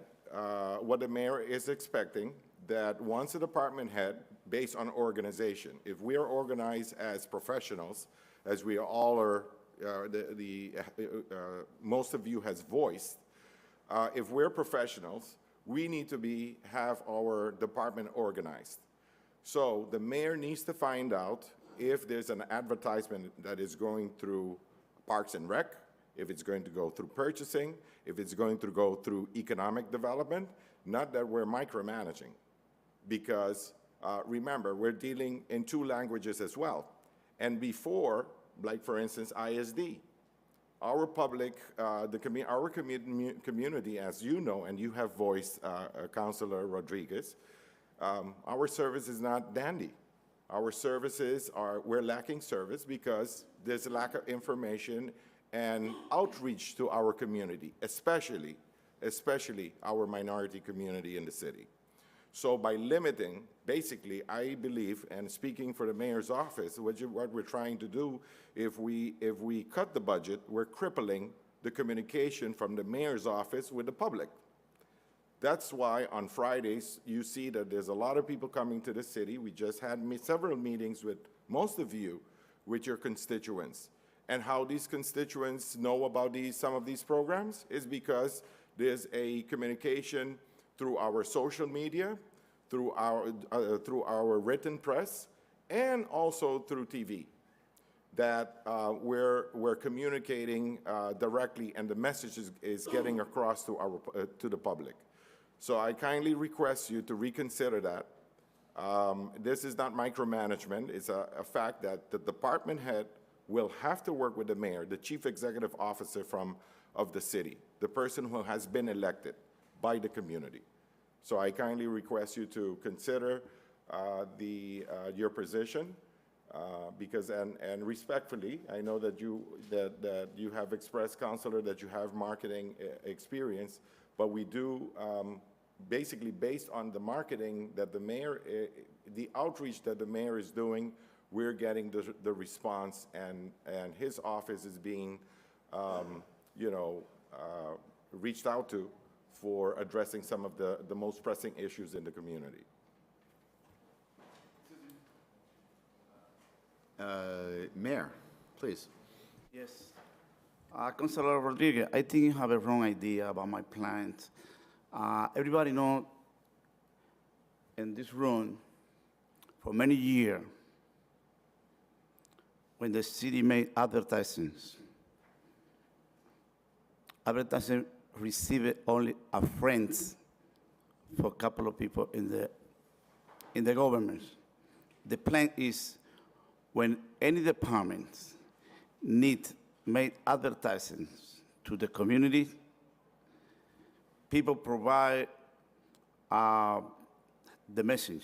what the mayor is expecting, that once a department head, based on organization, if we are organized as professionals, as we all are, most of you has voiced, if we're professionals, we need to have our department organized. So the mayor needs to find out if there's an advertisement that is going through Parks and Rec, if it's going to go through purchasing, if it's going to go through economic development, not that we're micromanaging. Because remember, we're dealing in 2 languages as well. And before, like for instance, ISD, our public, our community, as you know, and you have voiced, Councilor Rodriguez, our service is not dandy. Our services we're lacking service because there's a lack of information and outreach to our community, especially our minority community in the city. So by limiting, basically, I believe, and speaking for the mayor's office, what we're trying to do, if we cut the budget, we're crippling the communication from the mayor's office with the public. That's why on Fridays, you see that there's a lot of people coming to the city. We just had several meetings with most of you, with your constituents. And how these constituents know about some of these programs is because there's a communication through our social media, through our written press, and also through TV, that we're communicating directly, and the message is getting across to the public. So I kindly request you to reconsider that. This is not micromanagement. It's a fact that the department head will have to work with the mayor, the chief executive officer of the city, the person who has been elected by the community. So I kindly request you to consider your position, because, and respectfully, I know that you have expressed, Councilor, that you have marketing experience, but we do, basically based on the marketing that the mayor, the outreach that the mayor is doing, we're getting the response, and his office is being, reached out to for addressing some of the most pressing issues in the community. Mayor, please. Yes. Councilor Rodriguez, I think you have a wrong idea about my plans. Everybody knows in this room for many years when the city made advertisements received only a friends for a couple of people in the government. The plan is when any department make advertisements to the community, people provide the message,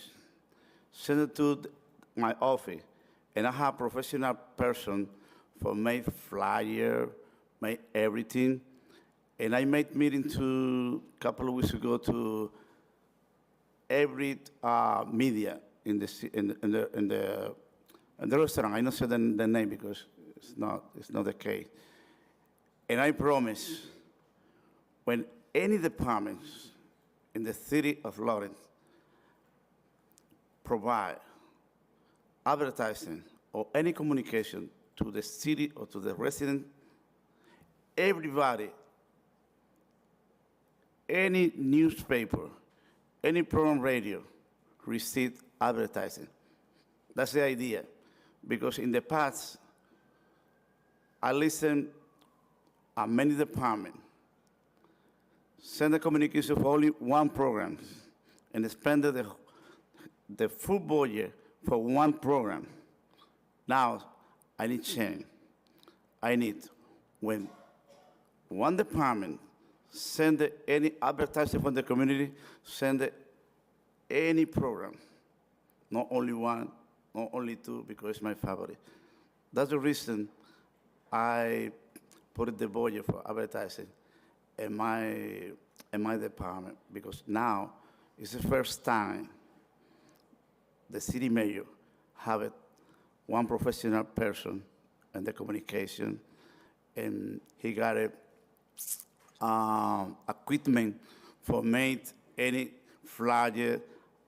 send it to my office, and I have a professional person for make flyer, make everything. And I made meeting a couple of weeks ago to every media in the restaurant. I don't say the name because it's not the case. And I promise, when any departments in the city of Lawrence provide advertising or any communication to the city or to the resident, everybody, any newspaper, any program radio, receive advertising. That's the idea. Because in the past, I listened to many departments send a communication for only one program and spend the full budget for one program. Now, I need change. I need, when one department send any advertising from the community, send any program, not only one, not only two, because it's my favorite. That's the reason I put the budget for advertising in my department, because now it's the first time the city mayor have one professional person in the communication, and he got equipment for make any flyer,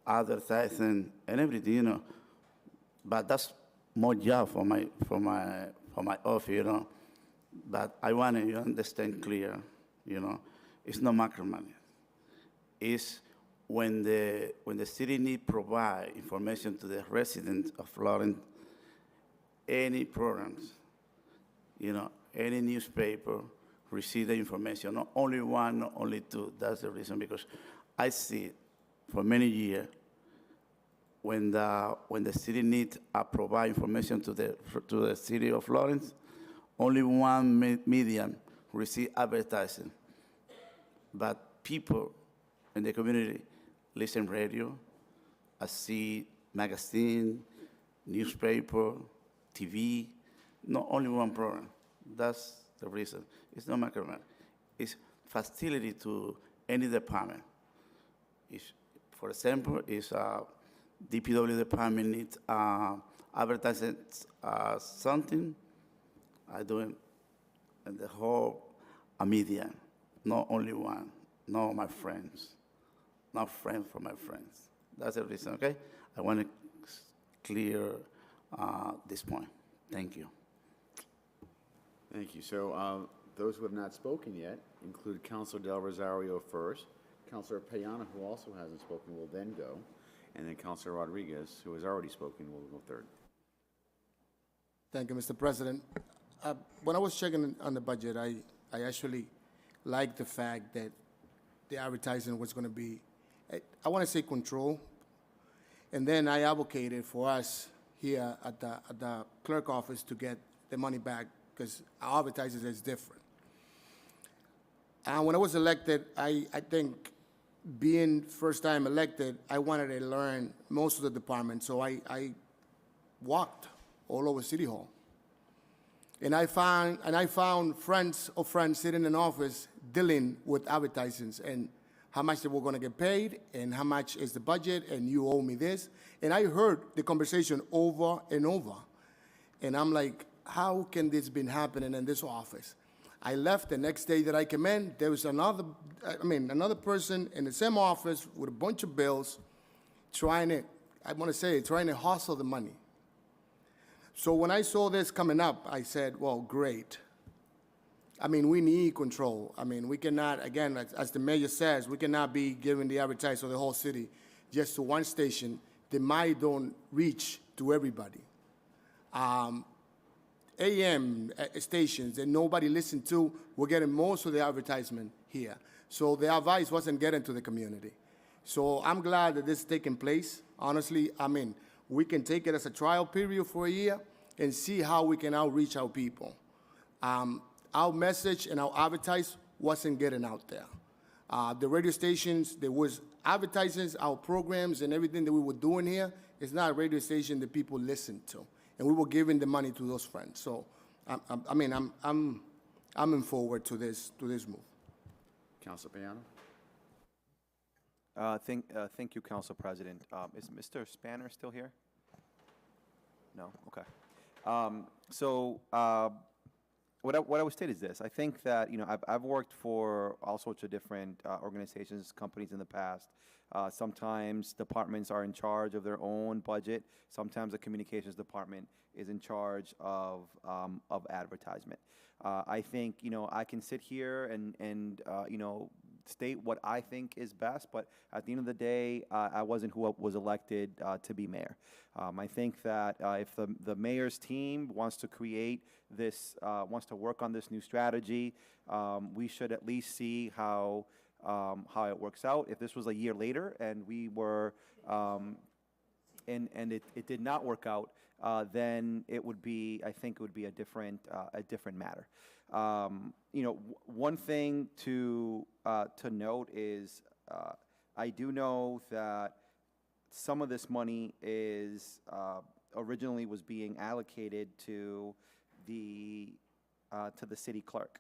advertising, and everything, But that's more job for my office, But I want you to understand clear, it's not macromanagement. It's when the city need provide information to the residents of Lawrence, any programs, any newspaper receive the information, not only one, not only two. That's the reason, because I see for many years when the city needs to provide information to the city of Lawrence, only one medium receive advertising. But people in the community listen radio, I see magazine, newspaper, TV, not only one program. That's the reason. It's not macromanagement. It's facility to any department. For example, if DPW department needs advertising something, I do it in the whole media, not only one, not my friends, not friends for my friends. That's the reason, okay? I want to clear this point. Thank you. Thank you. So those who have not spoken yet include Councilor Del Rosario first. Councilor Payana, who also hasn't spoken, will then go. And then Councilor Rodriguez, who has already spoken, will go third. Thank you, Mr. President. When I was checking on the budget, I actually liked the fact that the advertising was going to be, I want to say control. And then I advocated for us here at the clerk office to get the money back because our advertising is different. When I was elected, I think being first time elected, I wanted to learn most of the departments. So I walked all over City Hall. And I found friends of friends sitting in office dealing with advertisements and how much they were going to get paid and how much is the budget and you owe me this. And I heard the conversation over and over. And I'm like, how can this been happening in this office? I left the next day that I came in, there was another person in the same office with a bunch of bills trying to hustle the money. So when I saw this coming up, I said, well, great. I mean, we need control. I mean, we cannot, again, as the mayor says, we cannot be giving the advertising of the whole city just to one station that might don't reach to everybody. AM stations that nobody listened to, we're getting most of the advertisement here. So the advice wasn't getting to the community. So I'm glad that this is taking place. Honestly, I mean, we can take it as a trial period for a year and see how we can outreach our people. Our message and our advertise wasn't getting out there. The radio stations, there was advertisements, our programs and everything that we were doing here, it's not a radio station that people listen to. And we were giving the money to those friends. So, I'm in forward to this move. Councilor Payano? Thank you, Council President. Is Mr. Spanner still here? No? Okay. What I would state is this. I think that, I've worked for all sorts of different organizations, companies in the past. Sometimes departments are in charge of their own budget. Sometimes the communications department is in charge of advertisement. I think, I can sit here and state what I think is best, but at the end of the day, I wasn't who was elected to be mayor. I think that if the mayor's team wants to create this, wants to work on this new strategy, we should at least see how it works out. If this was a year later and we were, and it did not work out, then it would be, I think it would be a different matter. One thing to note is I do know that some of this money is originally was being allocated to the city clerk,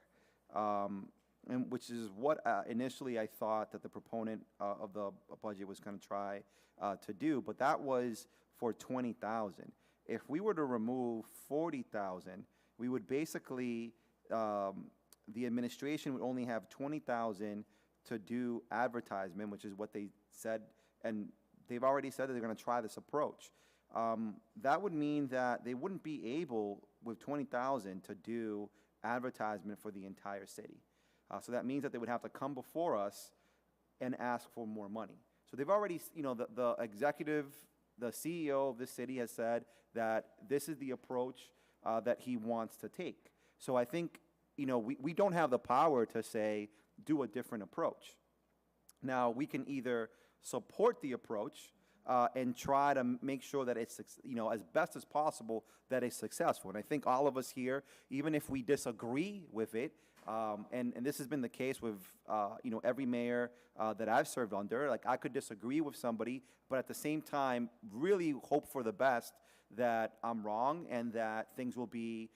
and which is what initially I thought that the proponent of the budget was going to try to do, but that was for $20,000. If we were to remove $40,000, we would basically the administration would only have $20,000 to do advertisement, which is what they said, and they've already said that they're going to try this approach. That would mean that they wouldn't be able, with $20,000, to do advertisement for the entire city. So that means that they would have to come before us and ask for more money. So they've already, the executive, the CEO of this city has said that this is the approach that he wants to take. So I think, we don't have the power to say, do a different approach. Now, we can either support the approach and try to make sure that it's, as best as possible, that it's successful. And I think all of us here, even if we disagree with it, and this has been the case with, every mayor that I've served under, like I could disagree with somebody, but at the same time, really hope for the best that I'm wrong and that things will be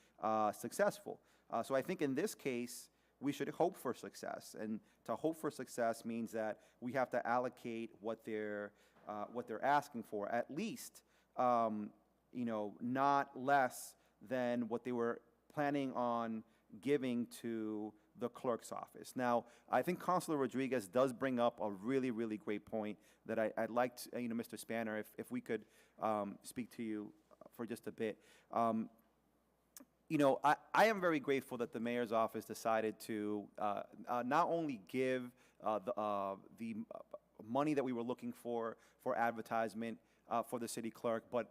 successful. So I think in this case, we should hope for success. And to hope for success means that we have to allocate what they're asking for, at least, not less than what they were planning on giving to the clerk's office. Now, I think Councilor Rodriguez does bring up a really, really great point that I'd like to, Mr. Spanner, if we could speak to you for just a bit. you know, I am very grateful that the mayor's office decided to not only give the money that we were looking for advertisement for the city clerk, but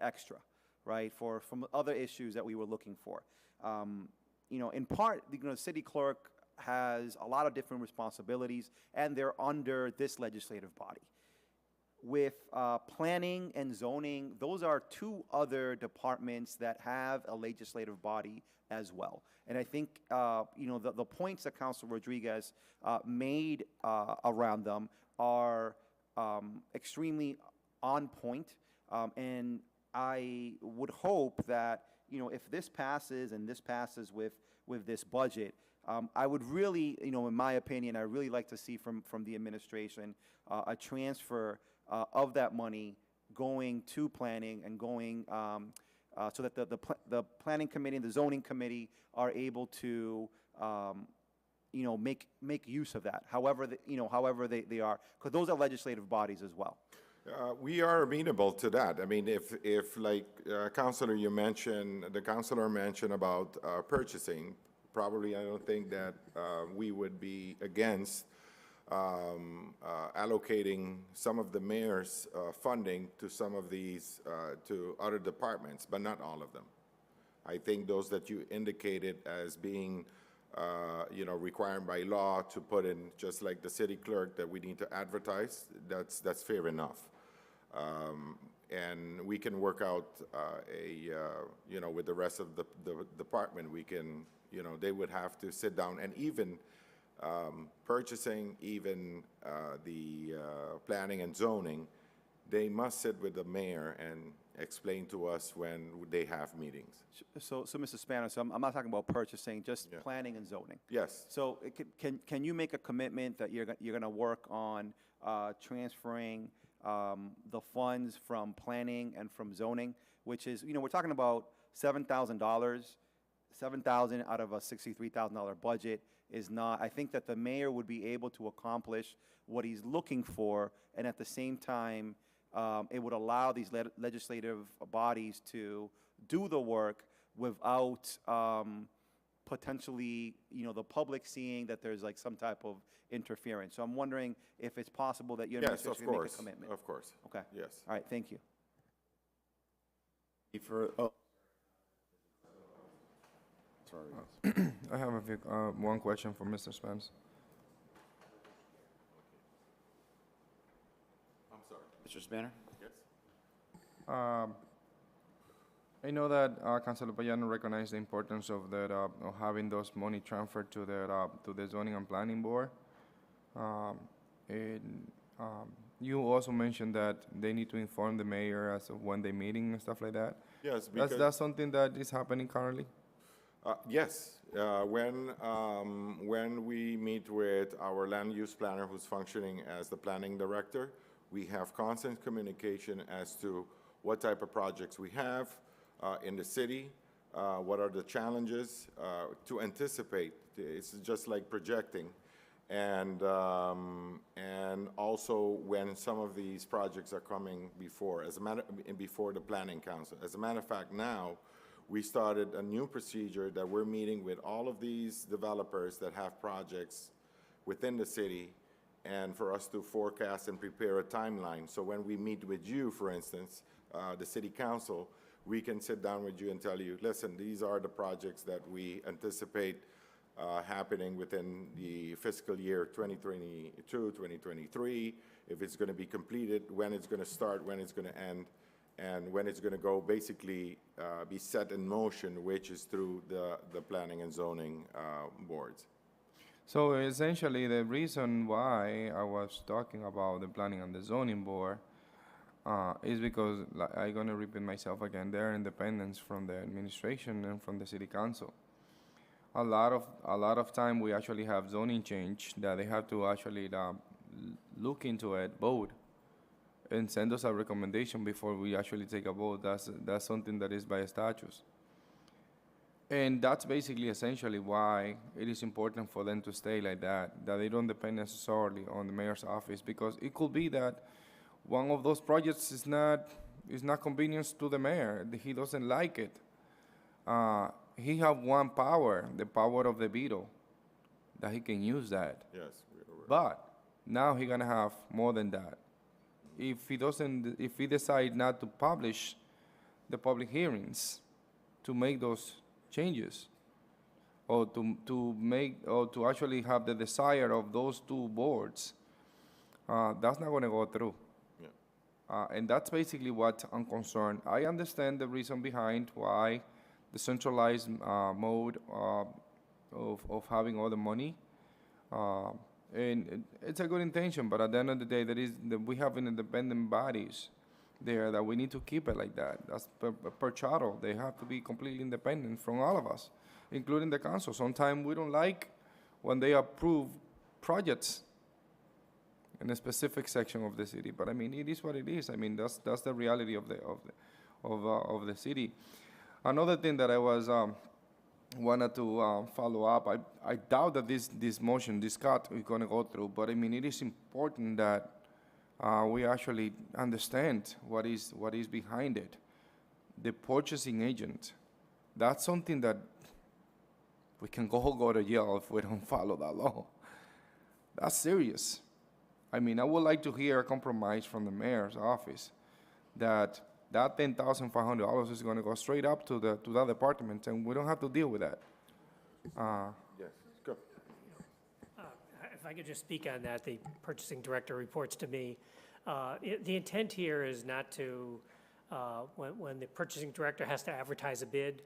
extra, right, from other issues that we were looking for. You know, in part, you know, the city clerk has a lot of different responsibilities, and they're under this legislative body. With planning and zoning, those are two other departments that have a legislative body as well. And I think, you know, the points that Councilor Rodriguez made around them are extremely on point. And I would hope that, you know, if this passes and this passes with this budget, I would really, you know, in my opinion, I really like to see from the administration a transfer of that money going to planning and going so that the planning committee and the zoning committee are able to, you know, make use of that. However, however they are, because those are legislative bodies as well. We are amenable to that. I mean, if like Councilor, the Councilor mentioned about purchasing, probably I don't think that we would be against allocating some of the mayor's funding to some of these, to other departments, but not all of them. I think those that you indicated as being, you know, required by law to put in, just like the city clerk, that we need to advertise, that's fair enough. And we can work out you know, with the rest of the department, we can, you know, they would have to sit down, and even purchasing, even the planning and zoning, they must sit with the mayor and explain to us when they have meetings. So Mr. Spano, so I'm not talking about purchasing, just planning and zoning. Yes. So can you make a commitment that you're going to work on transferring the funds from planning and from zoning, which is, you know, we're talking about $7,000, $7,000 out of a $63,000 budget is not, I think that the mayor would be able to accomplish what he's looking for, and at the same time, it would allow these legislative bodies to do the work without potentially, you know, the public seeing that there's like some type of interference. So I'm wondering if it's possible that your administration can make a commitment. Of course. Okay. Yes. All right, thank you. Sorry. I have one question for Mr. Spence. I'm sorry. Mr. Spanner? Yes. I know that Councilor Payano recognized the importance of that of having those money transferred to the zoning and planning board. You also mentioned that they need to inform the mayor as of when they're meeting and stuff like that. Yes, because that's something that is happening currently. Yes, when we meet with our land use planner who's functioning as the planning director, we have constant communication as to what type of projects we have in the city, what are the challenges to anticipate. It's just like projecting. And also when some of these projects are coming before the planning council. As a matter of fact, now we started a new procedure that we're meeting with all of these developers that have projects within the city, and for us to forecast and prepare a timeline. So when we meet with you, for instance, the city council, we can sit down with you and tell you, listen, these are the projects that we anticipate happening within the fiscal year 2022, 2023, if it's going to be completed, when it's going to start, when it's going to end, and when it's going to go basically be set in motion, which is through the planning and zoning boards. So essentially, the reason why I was talking about the planning and the zoning board is because, like, I'm going to repeat myself again, their independence from the administration and from the city council. A lot of time we actually have zoning change that they have to actually look into it, vote, and send us a recommendation before we actually take a vote. That's something that is by statutes. And that's basically essentially why it is important for them to stay like that they don't depend necessarily on the mayor's office, because it could be that one of those projects is not convenient to the mayor. He doesn't like it. he have one power, the power of the veto, that he can use that. Yes, we are aware. But now he gonna have more than that. If he decide not to publish the public hearings to make those changes, or to actually have the desire of those two boards, that's not gonna go through. Yeah. And that's basically what I'm concerned. I understand the reason behind why the centralized mode of having all the money. And it's a good intention, but at the end of the day, we have independent bodies there that we need to keep it like that. That's per charter. They have to be completely independent from all of us, including the council. Sometimes we don't like when they approve projects in a specific section of the city, but I mean, it is what it is. I mean, that's the reality of the city. Another thing that I was wanted to follow up. I doubt that this motion, this cut, is going to go through, but I mean, it is important that we actually understand what is behind it. The purchasing agent, that's something that we can go to jail if we don't follow that law. That's serious. I mean, I would like to hear a compromise from the mayor's office that $10,500 is going to go straight up to that department, and we don't have to deal with that. Yes, go. If I could just speak on that, the purchasing director reports to me. The intent here is not to, when the purchasing director has to advertise a bid,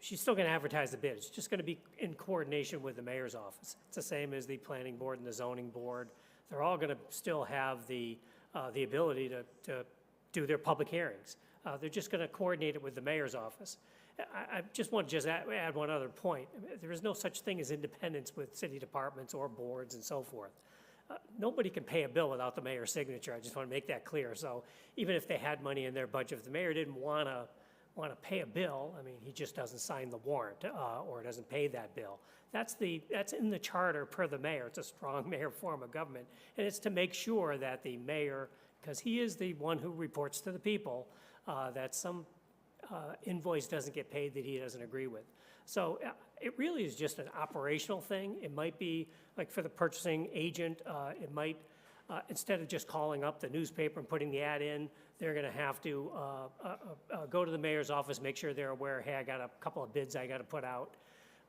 she's still going to advertise the bid. It's just going to be in coordination with the mayor's office. It's the same as the planning board and the zoning board. They're all going to still have the ability to do their public hearings. They're just going to coordinate it with the mayor's office. I just want to add one other point. There is no such thing as independence with city departments or boards and so forth. Nobody can pay a bill without the mayor's signature. I just want to make that clear. So even if they had money in their budget, if the mayor didn't want to pay a bill, I mean, he just doesn't sign the warrant or doesn't pay that bill. That's in the charter per the mayor. It's a strong mayor form of government, and it's to make sure that the mayor, because he is the one who reports to the people, that some invoice doesn't get paid that he doesn't agree with. So it really is just an operational thing. It might be, like for the purchasing agent, it might, instead of just calling up the newspaper and putting the ad in, they're going to have to go to the mayor's office, make sure they're aware, hey, I got a couple of bids I got to put out.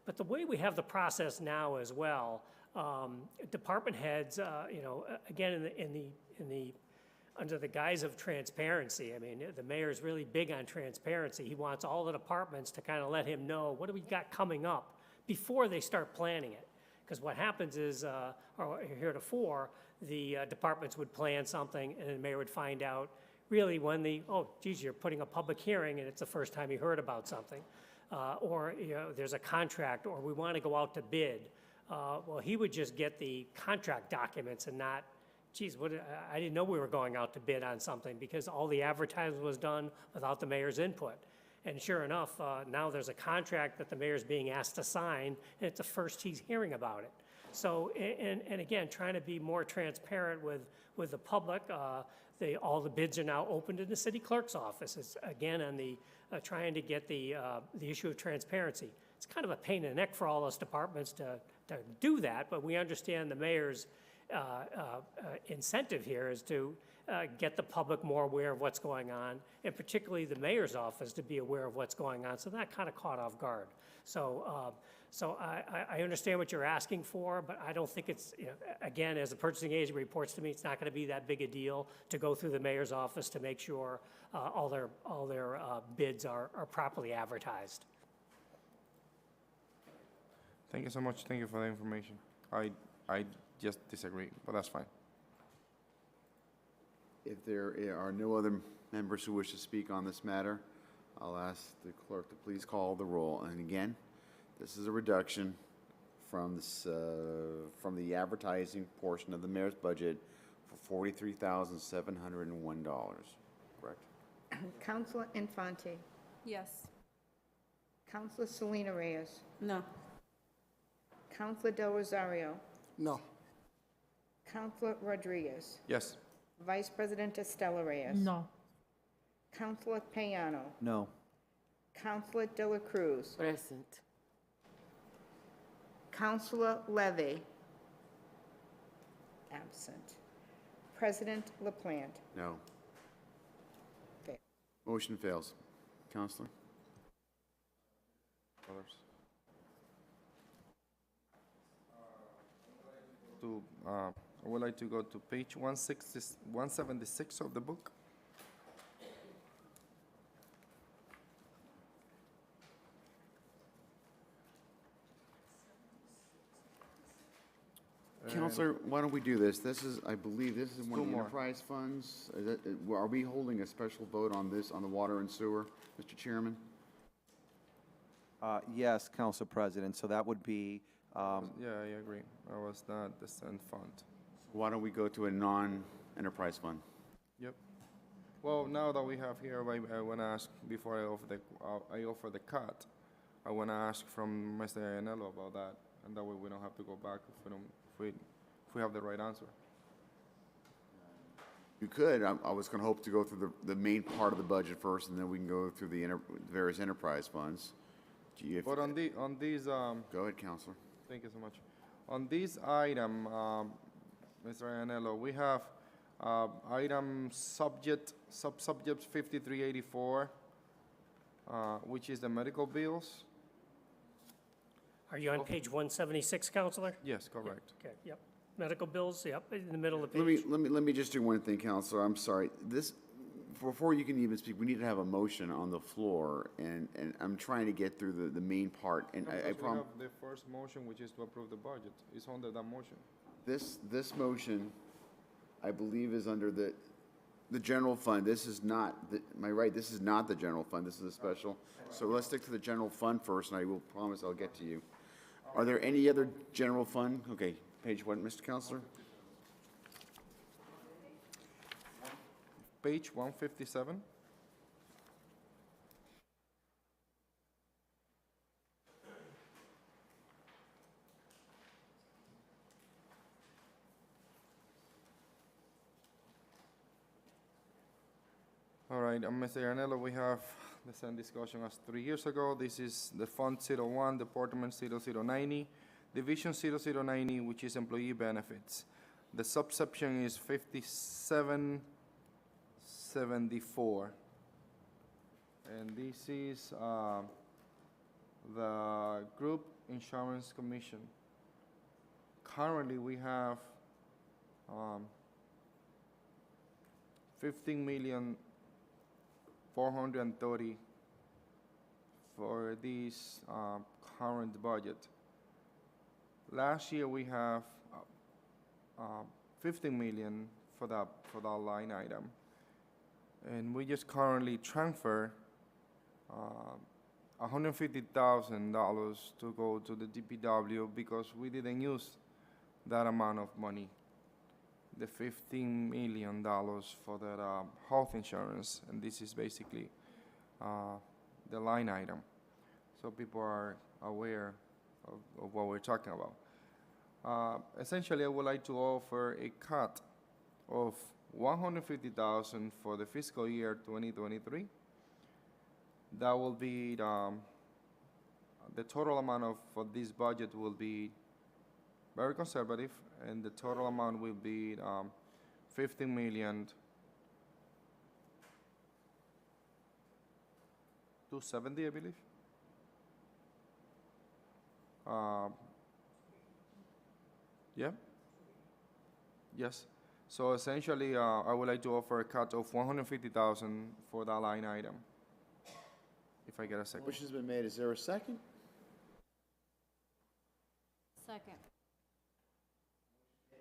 But the way we have the process now as well, department heads, again, under the guise of transparency, I mean, the mayor's really big on transparency. He wants all the departments to kind of let him know, what do we got coming up before they start planning it? Because what happens is, or heretofore, the departments would plan something and the mayor would find out really when you're putting a public hearing and it's the first time you heard about something. Or there's a contract, or we want to go out to bid. Well, he would just get the contract documents and not, geez, I didn't know we were going out to bid on something, because all the advertising was done without the mayor's input. And sure enough, now there's a contract that the mayor's being asked to sign, and it's the first he's hearing about it. So, and again, trying to be more transparent with the public. All the bids are now opened in the city clerk's office. It's again on the trying to get the issue of transparency. It's kind of a pain in the neck for all those departments to do that, but we understand the mayor's incentive here is to get the public more aware of what's going on, and particularly the mayor's office to be aware of what's going on. So that kind of caught off guard. So I understand what you're asking for, but I don't think it's, again, as the purchasing agent reports to me, it's not going to be that big a deal to go through the mayor's office to make sure all their bids are properly advertised. Thank you so much. Thank you for the information. I just disagree, but that's fine. If there are no other members who wish to speak on this matter, I'll ask the clerk to please call the roll. And again, this is a reduction from the advertising portion of the mayor's budget for $43,701, correct? Councilor Infante. Yes. Councilor Selena Reyes. No. Councilor Del Rosario. No. Councilor Rodriguez. Yes. Vice President Estela Reyes. No. Councilor Payano. No. Counselor De La Cruz. Present. Counselor Levy. Absent. President LaPlante. No. Okay. Motion fails. Counselor? Others. I would like to go to page 176 of the book. Counselor, why don't we do this? This is, I believe, this is one of Two the more. enterprise funds. Are we holding a special vote on this, on the water and sewer, Mr. Chairman? Yes, Council President, so that would be, Yeah, I agree. I was not the same fund. Why don't we go to a non-enterprise fund? Yep. Well, now that we have here, I want to ask, before I offer the cut, I want to ask from Mr. Iannello about that, and that way we don't have to go back if we have the right answer. You could. I was going to hope to go through the main part of the budget first, and then we can go through the various enterprise funds. But on these, Go ahead, Counselor. thank you so much. On this item, Mr. Iannello, we have item subject 5384, which is the medical bills. Are you on page 176, Counselor? Yes, correct. Okay, yep. Medical bills, yep, in the middle of the Let page. me just do one thing, Counselor. I'm sorry. This, before you can even speak, we need to have a motion on the floor, and I'm trying to get through the main part, and I Because we promise. have the first motion, which is to approve the budget. It's under that motion. This motion, I believe, is under the general fund. This is not, am I right? This is not the general fund. This is a special. So let's stick to the general fund first, and I will promise I'll get to you. Are there any other general fund? Okay, page what, Mr. Counselor? Page 157. All right, Mr. Iannello, we have the same discussion as 3 years ago. This is the Fund 01, Department 0090, Division 0090, which is employee benefits. The subsection is 5774. And this is the Group Insurance Commission. Currently, we have 15,430,000 for this current budget. Last year we have 15 million for that line item, and we just currently transfer $150,000 to go to the DPW because we didn't use that amount of money, the $15 million for that health insurance, and this is basically the line item, so people are aware of what we're talking about. Essentially, I would like to offer a cut of $150,000 for the fiscal year 2023. That will be the total amount for this budget will be very conservative, and the total amount will be 15,270,000, I believe. Yeah? Yes. So essentially, I would like to offer a cut of $150,000 for that line item. If I get a second. Motion's been made. Is there a second? Second.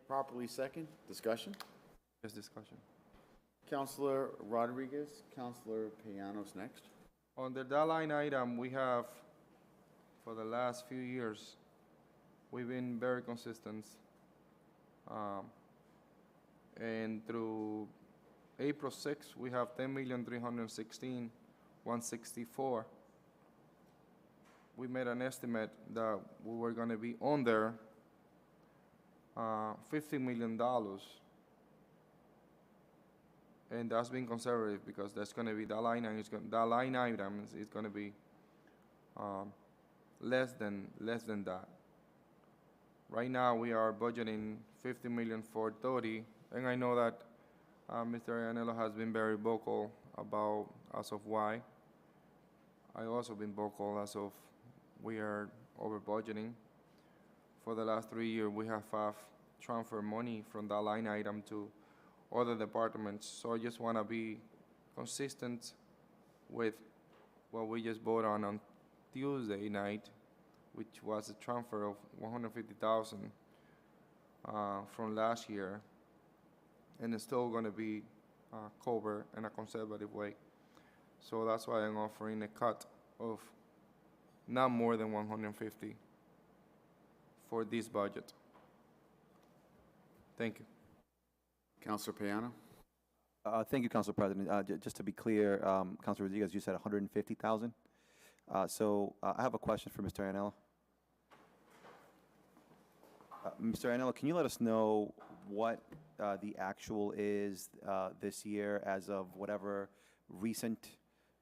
Properly second. Discussion? Yes, discussion. Counselor Rodriguez, Counselor Payanos next. Under that line item, we have, for the last few years, we've been very consistent. And through April 6th, we have 10,316,164. We made an estimate that we were going to be under $50 million And that's being conservative because that's gonna be, that line item is gonna be less than that. Right now, we are budgeting 50 million for 30, and I know that Mr. Ianello has been very vocal about as of why. I also been vocal as of we are over budgeting. For the last 3 years, we have transferred money from that line item to other departments. So I just want to be consistent with what we just voted on Tuesday night, which was a transfer of 150,000 from last year, and it's still going to be covered in a conservative way. So that's why I'm offering a cut of not more than 150 for this budget. Thank you. Councilor Payano? Thank you, Council President. Just to be clear, Councilor Rodriguez, you said 150,000. So I have a question for Mr. Ianello. Mr. Ianello, can you let us know what the actual is this year as of whatever recent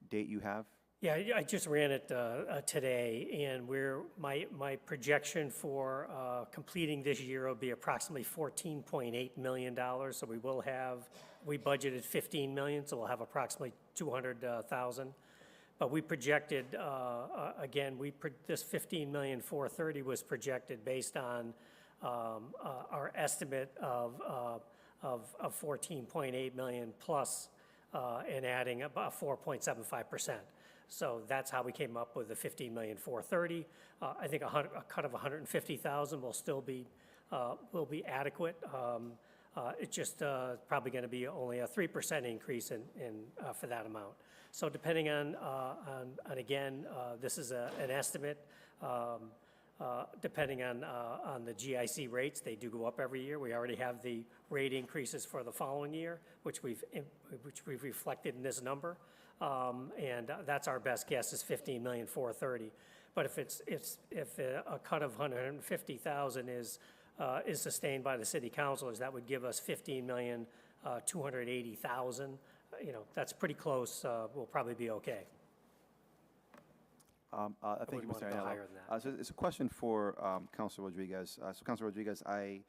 date you have? Yeah, I just ran it today, and my projection for completing this year will be approximately $14.8 million. So we budgeted 15 million, so we'll have approximately 200,000. But we projected, again, this 15,430,000 was projected based on our estimate of 14.8 million plus and adding about 4.75%. So that's how we came up with the 15,430,000. I think a cut of 150,000 will still be adequate. It's just probably going to be only a 3% increase for that amount. So depending on again, this is an estimate. Depending on the GIC rates, they do go up every year. We already have the rate increases for the following year, which we've reflected in this number. And that's our best guess is 15,430,000. But if a cut of 150,000 is sustained by the city councilors, that would give us 15,280,000. You know, that's pretty close. We'll probably be okay. Thank you, Mr. Ianello. So it's a question for Councilor Rodriguez. So Councilor Rodriguez, I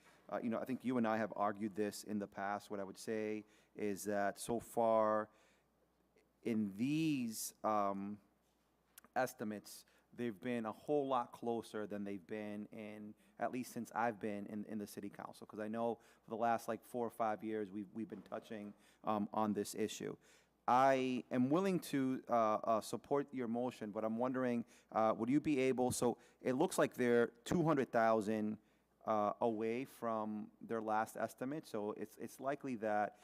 think you and I have argued this in the past. What I would say is that so far in these estimates, they've been a whole lot closer than they've been in, at least since I've been in the city council. Because I know for the last like 4 or 5 years, we've been touching on this issue. I am willing to support your motion, but I'm wondering, would you be able, so it looks like they're 200,000 away from their last estimate, so it's likely that,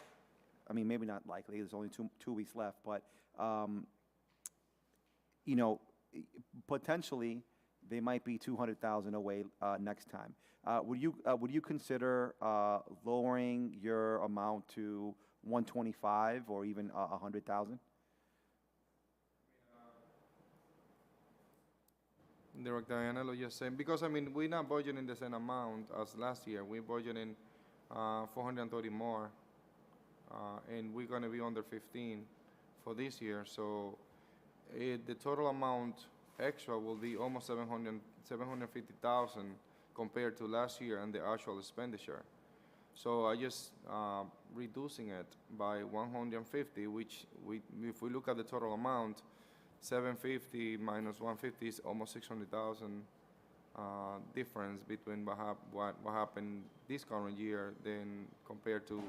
I mean, maybe not likely, there's only two weeks left, but, you know, potentially they might be 200,000 away next time. Would you consider lowering your amount to 125 or even 100,000? Director Ianello just saying, because I mean, we're not budgeting the same amount as last year. We're budgeting 430 more, and we're going to be under 15 for this year. So the total amount extra will be almost 750,000 compared to last year and the actual expenditure. So I just reducing it by 150, which if we look at the total amount, 750 minus 150 is almost 600,000 difference between what happened this current year than compared to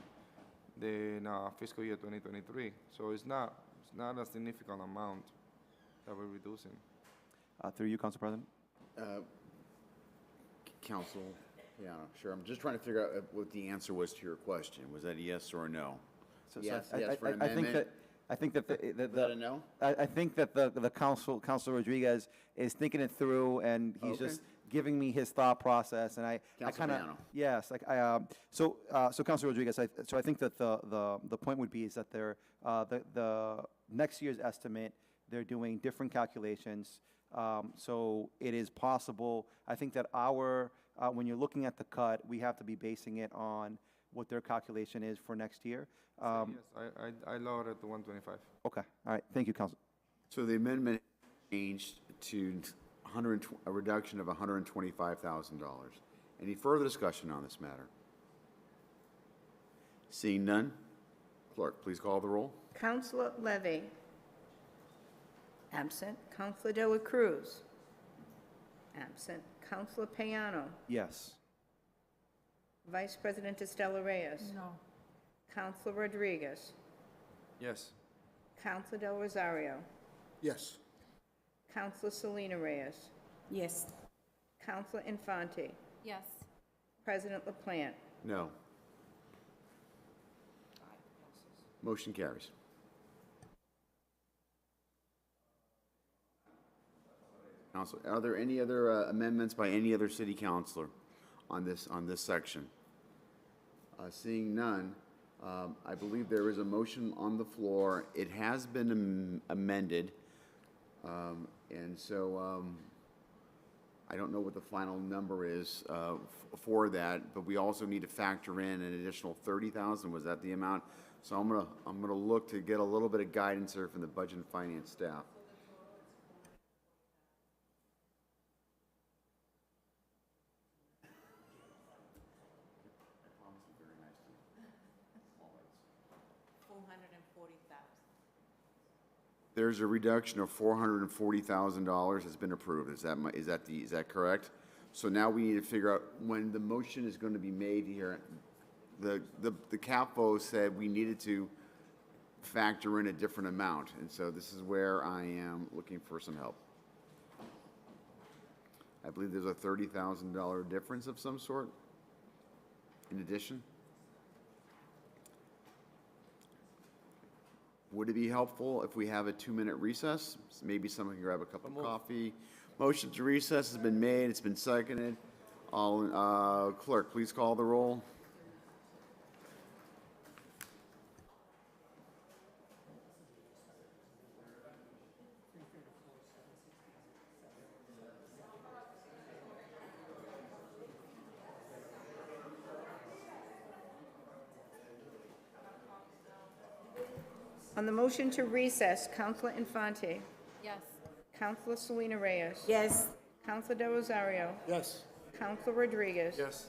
the fiscal year 2023. So it's not a significant amount that we're reducing. Through you, Council President. Council. Yeah, sure. I'm just trying to figure out what the answer was to your question. Was that a yes or a no? Yes for an amendment. I think that Is that a no? I think that the Councilor Rodriguez is thinking it through, and he's just giving me his thought process, and I kind of so Councilor Rodriguez, so I think that the point would be is that the next year's estimate, they're doing different calculations, so it is possible. I think that when you're looking at the cut, we have to be basing it on what their calculation is for next year. Yes, I lowered it to 125. Okay, all right, thank you, Council. So the amendment changed to a reduction of $125,000. Any further discussion on this matter? Seeing none, clerk, please call the roll. Counselor Levy. Absent. Counselor De La Cruz. Absent. Counselor Payano. Yes. Vice President Estela Reyes. No. Counselor Rodriguez. Yes. Counselor Del Rosario. Yes. Counselor Selena Reyes. Yes. Counselor Infante. Yes. President LaPlante. No. Motion carries. Council, are there any other amendments by any other city councilor on this section? Seeing none, I believe there is a motion on the floor. It has been amended, and so I don't know what the final number is for that, but we also need to factor in an additional 30,000. Was that the amount? So I'm gonna look to get a little bit of guidance here from the budget and finance staff. There's a reduction of $440,000 that's been approved. Is that correct? So now we need to figure out when the motion is going to be made here. The CAPO said we needed to factor in a different amount, and so this is where I am looking for some help. I believe there's a $30,000 difference of some sort in addition. Would it be helpful if we have a 2-minute recess? Maybe someone can grab a cup of coffee. Motion to recess has been made, it's been seconded. Clerk, please call the roll. On the motion to recess, Counselor Infante. Yes. Counselor Selena Reyes. Yes. Counselor Del Rosario. Yes. Counselor Rodriguez. Yes.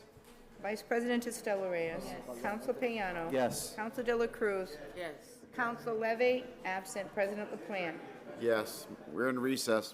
Vice President Estela Reyes. Counselor Payano. Yes. Counselor De La Cruz. Yes. Counselor Levy, absent. President LaPlante. Yes, we're in recess.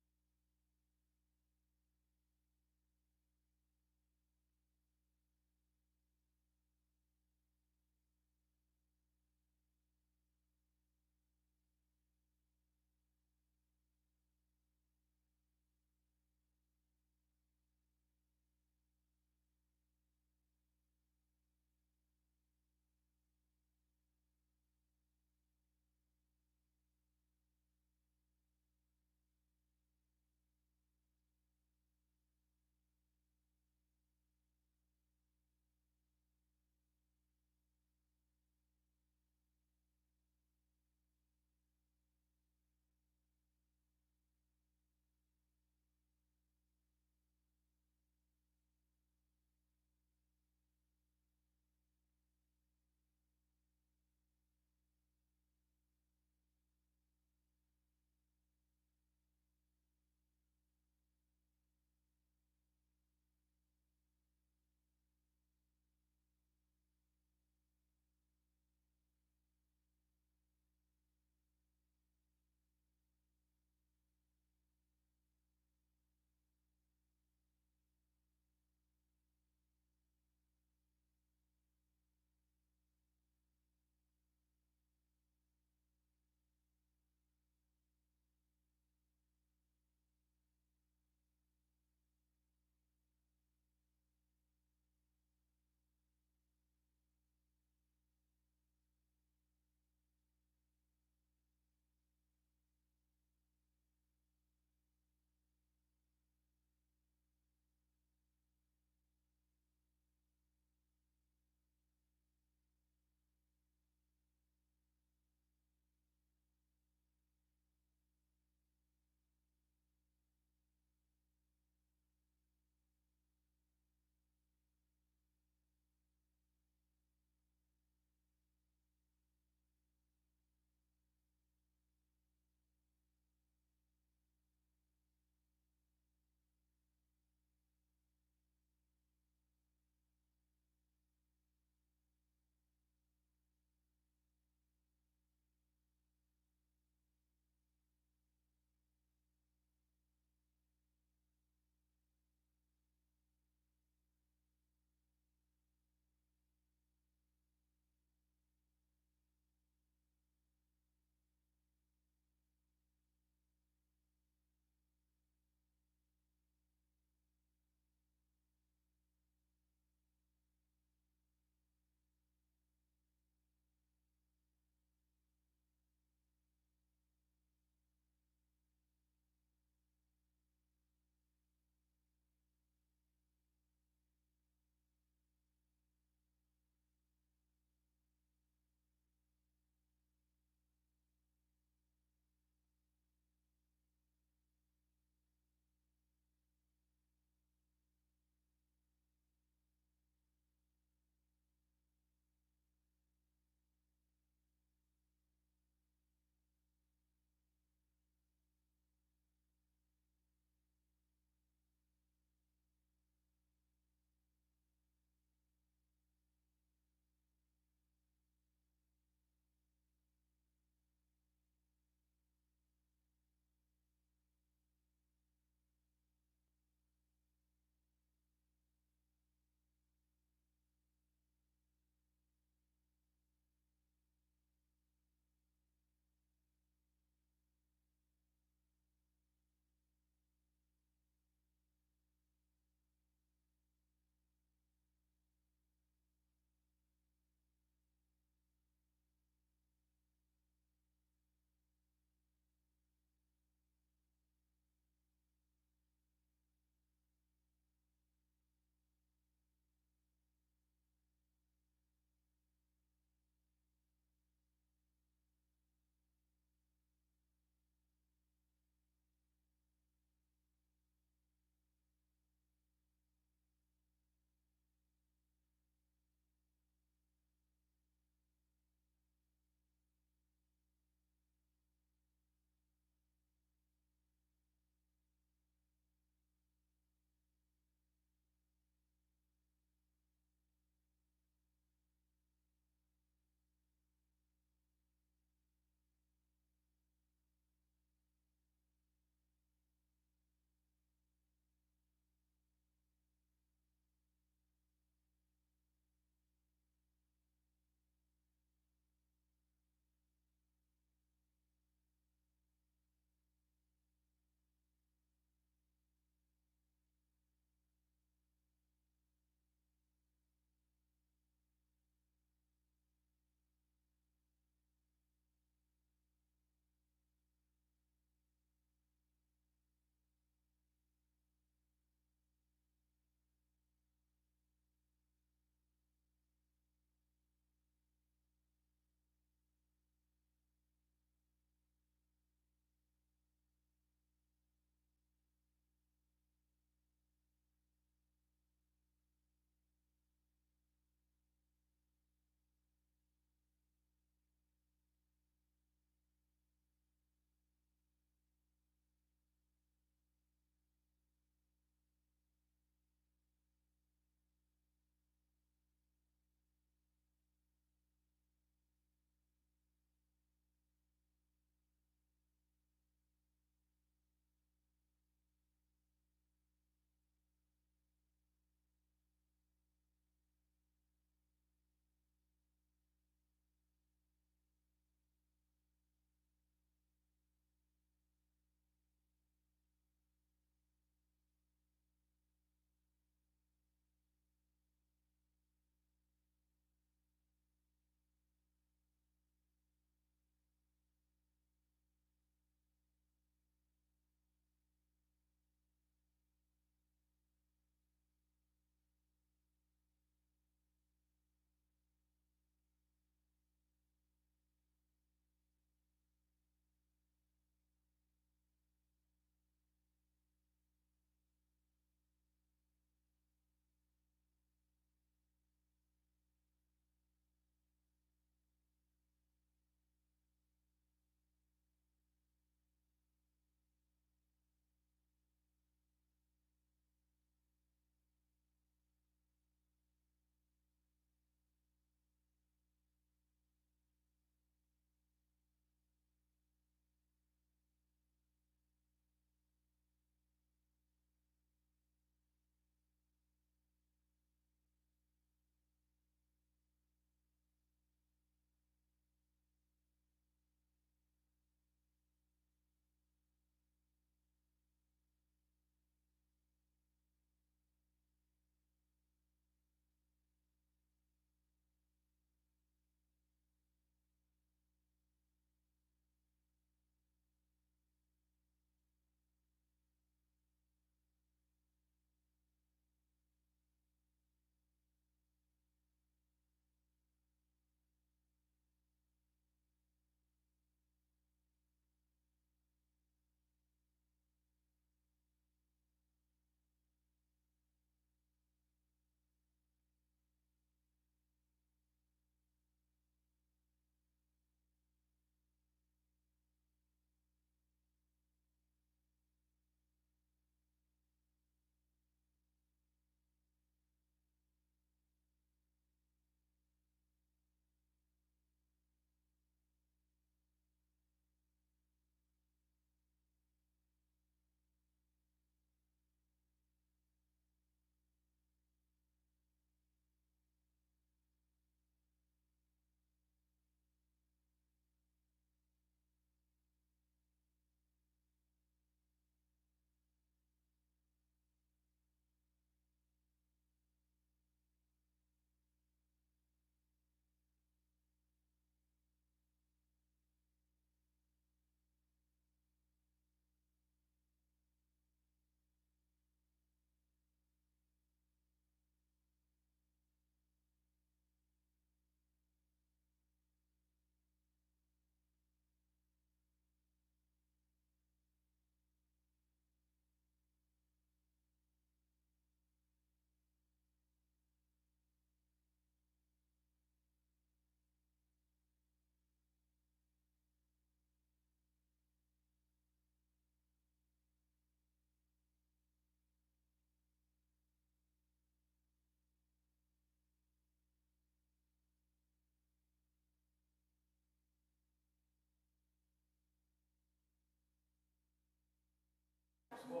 So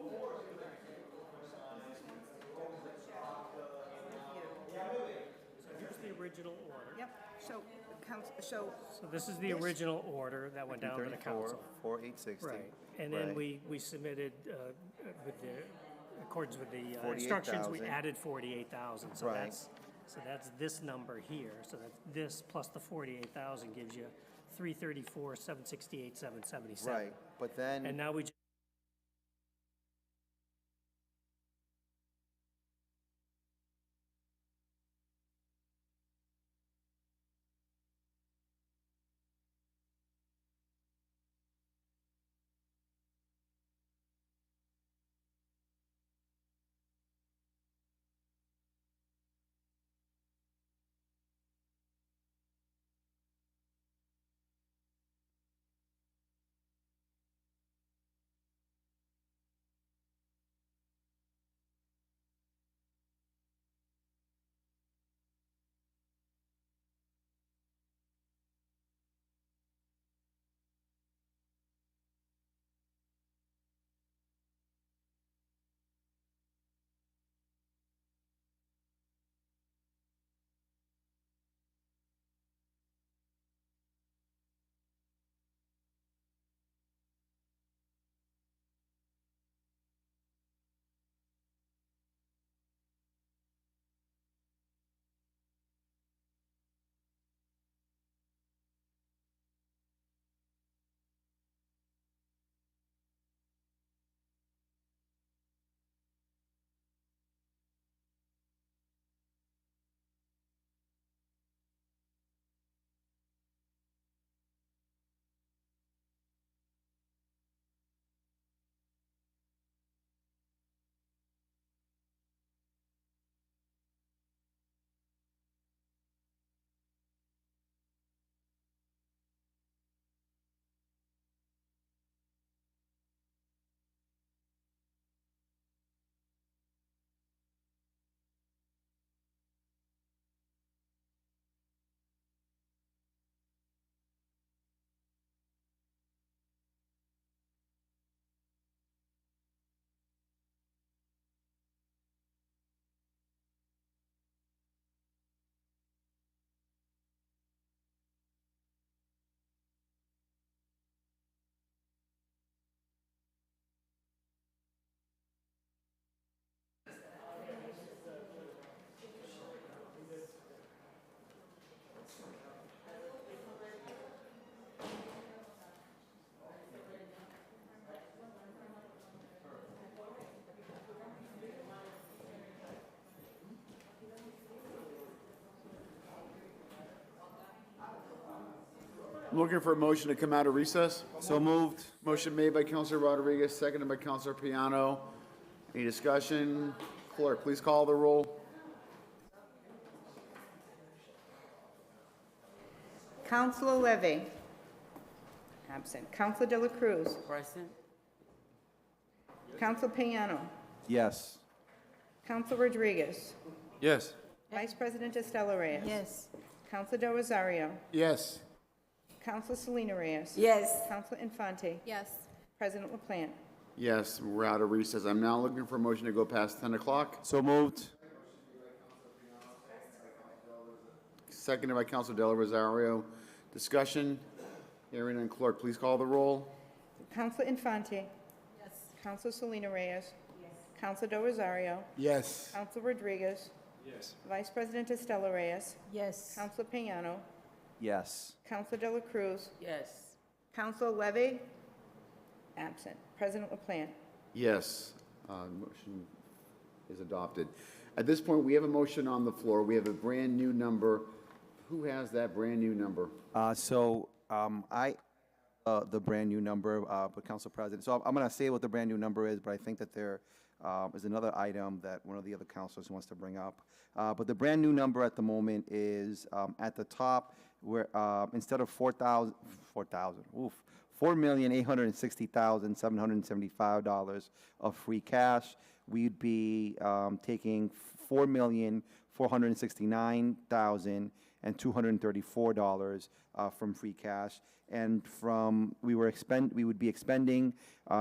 here's the original order. Yep, so, So this is the original order that went down to the council. 4860. Right, and then we submitted, with the, in accordance with the instructions, we 48,000. added 48,000. So Right. that's this number here. So that's this plus the 48,000 gives you 334, 768, 777. Right, but then. And now we just I'm looking for a motion to come out of recess. So moved. Motion made by Counselor Rodriguez, seconded by Counselor Piano. Any discussion? Clerk, please call the roll. Counselor Levy. Absent. Counselor De La Cruz. Present? Counselor Piano. Yes. Counselor Rodriguez. Yes. Vice President Estela Reyes. Yes. Counselor Del Rosario. Yes. Counselor Selena Reyes. Yes. Counselor Infante. Yes. President LaPlante. Yes, we're out of recess. I'm now looking for a motion to go past 10 o'clock. So moved. Seconded by Counselor Del Rosario. Discussion? Hearing none. Clerk, please call the roll. Counselor Infante. Yes. Counselor Selena Reyes. Yes. Counselor Del Rosario. Yes. Counselor Rodriguez. Yes. Vice President Estela Reyes. Yes. Counselor Piano. Yes. Counselor De La Cruz. Yes. Counselor Levy. Absent. President LaPlante. Yes, motion is adopted. At this point, we have a motion on the floor. We have a brand-new number. Who has that brand-new number? The brand-new number, but Council President, so I'm going to say what the brand-new number is, but I think that there is another item that one of the other councilors wants to bring up. But the brand-new number at the moment is at the top, where instead of $4,860,775 of free cash, we'd be taking $4,469,234 from free cash, and we would be expending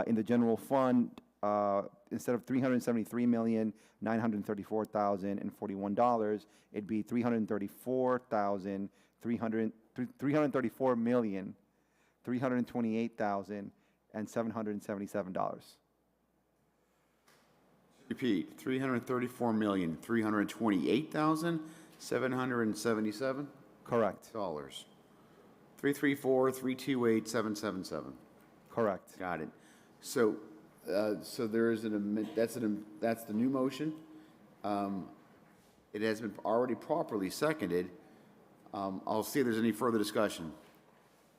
in the general fund instead of $334,334,041, it'd be $334,328,777. Repeat, $334,328,777? Correct. Dollars. 334,328,777. Correct. Got it. So, so there is that's the new motion. It has been already properly seconded. I'll see if there's any further discussion.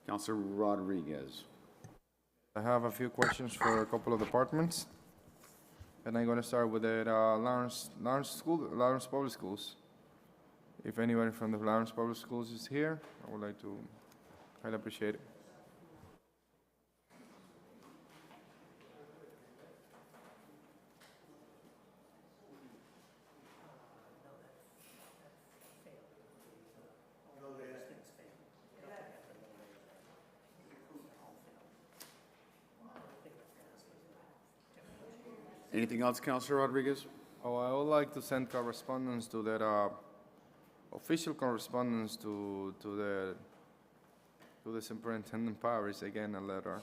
Councilor Rodriguez. I have a few questions for a couple of departments. And I'm gonna start with the Lawrence Public Schools. If anybody from the Lawrence Public Schools is here, I would like to, I'd appreciate it. Anything else, Councilor Rodriguez? Oh, I would like to send correspondence to that, official correspondence to the Superintendent Paris, again, a letter.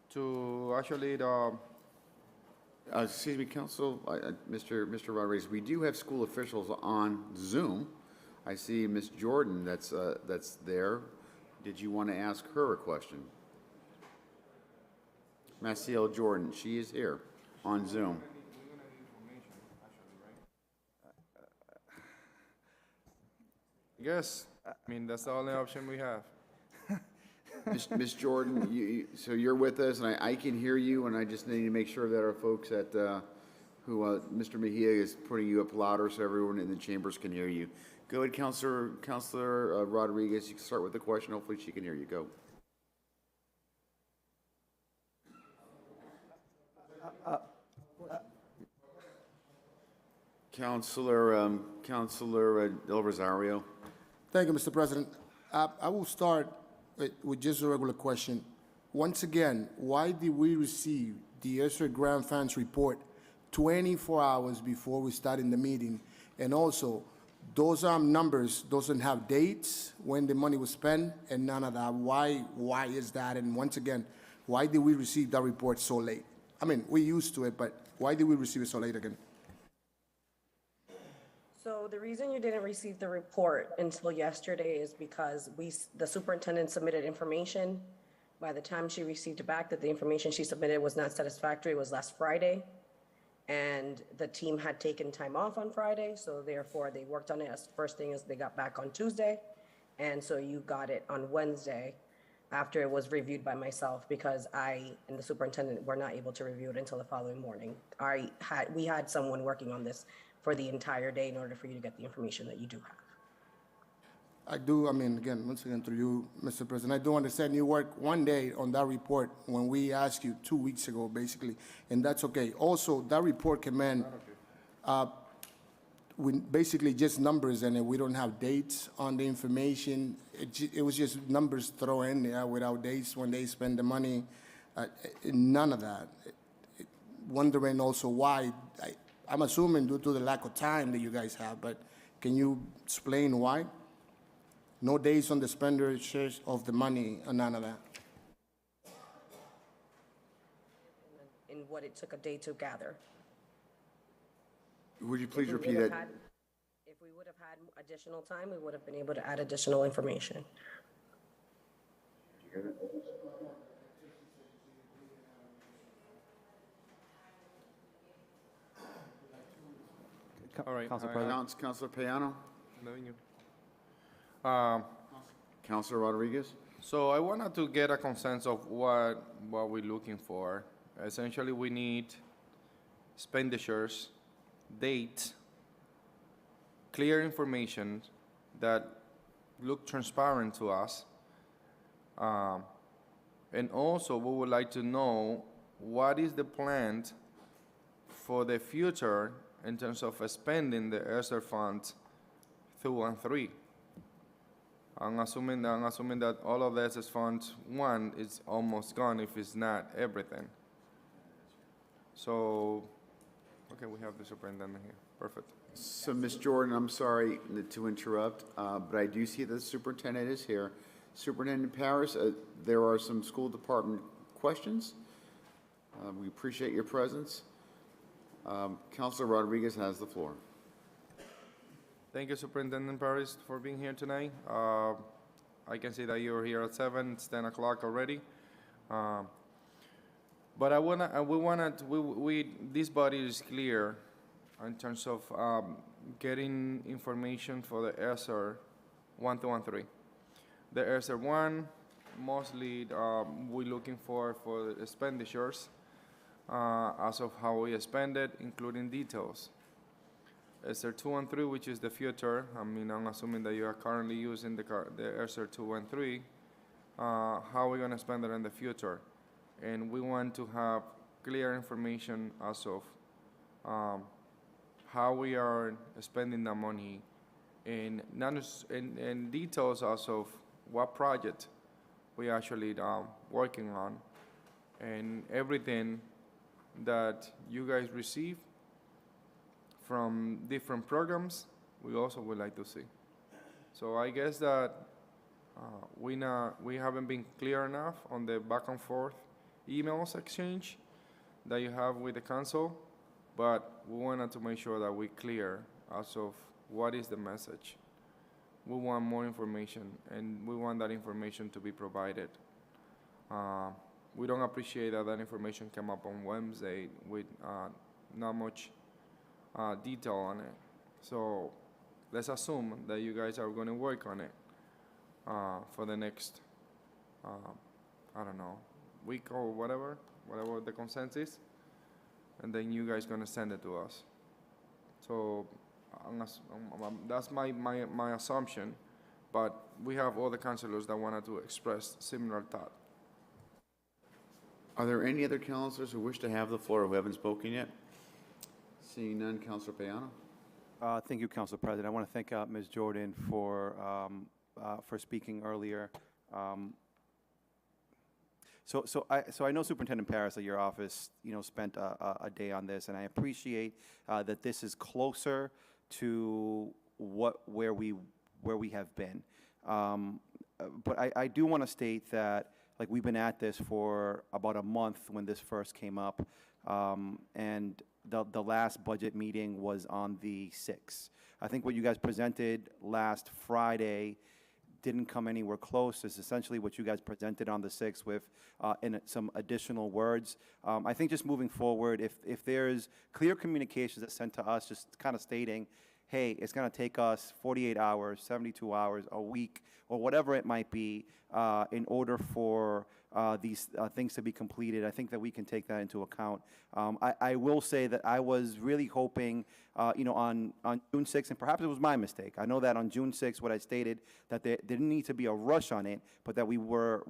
To actually Excuse me, Council, Mr. Rodriguez, we do have school officials on Zoom. I see Ms. Jordan that's there. Did you want to ask her a question? Maciel Jordan, she is here on Zoom. Yes, I mean, that's the only option we have. Ms. Jordan, so you're with us, and I can hear you, and I just need to make sure that our folks at, Mr. Mejia is putting you up louder so everyone in the chambers can hear you. Go ahead, Councilor Rodriguez, you can start with the question, hopefully she can hear you, go. Councilor Del Rosario. Thank you, Mr. President. I will start with just a regular question. Once again, why did we receive the ESSER grant funds report 24 hours before we started the meeting? And also, those numbers doesn't have dates when the money was spent and none of that. Why is that? And once again, why did we receive that report so late? I mean, we're used to it, but why did we receive it so late again? So the reason you didn't receive the report until yesterday is because the superintendent submitted information. By the time she received it back, that the information she submitted was not satisfactory, was last Friday. And the team had taken time off on Friday, so therefore they worked on it. As first thing is they got back on Tuesday. And so you got it on Wednesday after it was reviewed by myself, because I and the superintendent were not able to review it until the following morning. We had someone working on this for the entire day in order for you to get the information that you do have. I mean, again, once again, through you, Mr. President, I do understand you worked one day on that report when we asked you 2 weeks ago, basically, and that's okay. Also, that report came in with basically just numbers in it. We don't have dates on the information. It was just numbers thrown in there without dates when they spend the money. None of that. Wondering also why. I'm assuming due to the lack of time that you guys have, but can you explain why? No dates on the expenditures of the money, none of that. In what it took a day to gather. Would you please If we repeat would that? have had- If we would have had additional time, we would have been able to add additional information. All right. Council President. Councilor Payano? Knowing you. Councilor Rodriguez? So I wanted to get a consensus of what we're looking for. Essentially, we need expenditures, dates, clear information that look transparent to us. And also, we would like to know what is the plan for the future in terms of spending the ESSER funds 2 and 3. I'm assuming that all of the SS funds, one, is almost gone if it's not everything. So, okay, we have the superintendent here. Perfect. So, Ms. Jordan, I'm sorry to interrupt, but I do see that the superintendent is here. Superintendent Paris, there are some school department questions. We appreciate your presence. Councilor Rodriguez has the floor. Thank you, Superintendent Paris, for being here tonight. I can see that you're here at 7, it's 10 o'clock already. But this body is clear in terms of getting information for the ESSER 1, 2, and 3. The ESSER 1, mostly we're looking for the expenditures as of how we spend it, including details. ESSER 2 and 3, which is the future. I mean, I'm assuming that you are currently using the ESSER 2 and 3. How are we going to spend it in the future? And we want to have clear information as of how we are spending the money, and details as of what project we actually working on, and everything that you guys receive from different programs, we also would like to see. So I guess that we haven't been clear enough on the back and forth emails exchange that you have with the council, but we wanted to make sure that we're clear as of what is the message. We want more information, and we want that information to be provided. We don't appreciate that information came up on Wednesday with not much detail on it. So let's assume that you guys are going to work on it for the next, I don't know, week or whatever the consensus is, and then you guys going to send it to us. So that's my assumption, but we have other councilors that wanted to express similar thought. Are there any other councilors who wish to have the floor who haven't spoken yet? Seeing none, Councilor Payano. Thank you, Council President. I want to thank Ms. Jordan for speaking earlier. So I know Superintendent Paris at your office, spent a day on this, and I appreciate that this is closer to where we have been. But I do want to state that, like, we've been at this for about a month when this first came up, and the last budget meeting was on the 6th. I think what you guys presented last Friday didn't come anywhere close. It's essentially what you guys presented on the 6th with some additional words. I think just moving forward, if there's clear communications that's sent to us, just kind of stating, hey, it's going to take us 48 hours, 72 hours, a week, or whatever it might be, in order for these things to be completed, I think that we can take that into account. I will say that I was really hoping, on June 6th, and perhaps it was my mistake. I know that on June 6th, what I stated, that there didn't need to be a rush on it, but that we were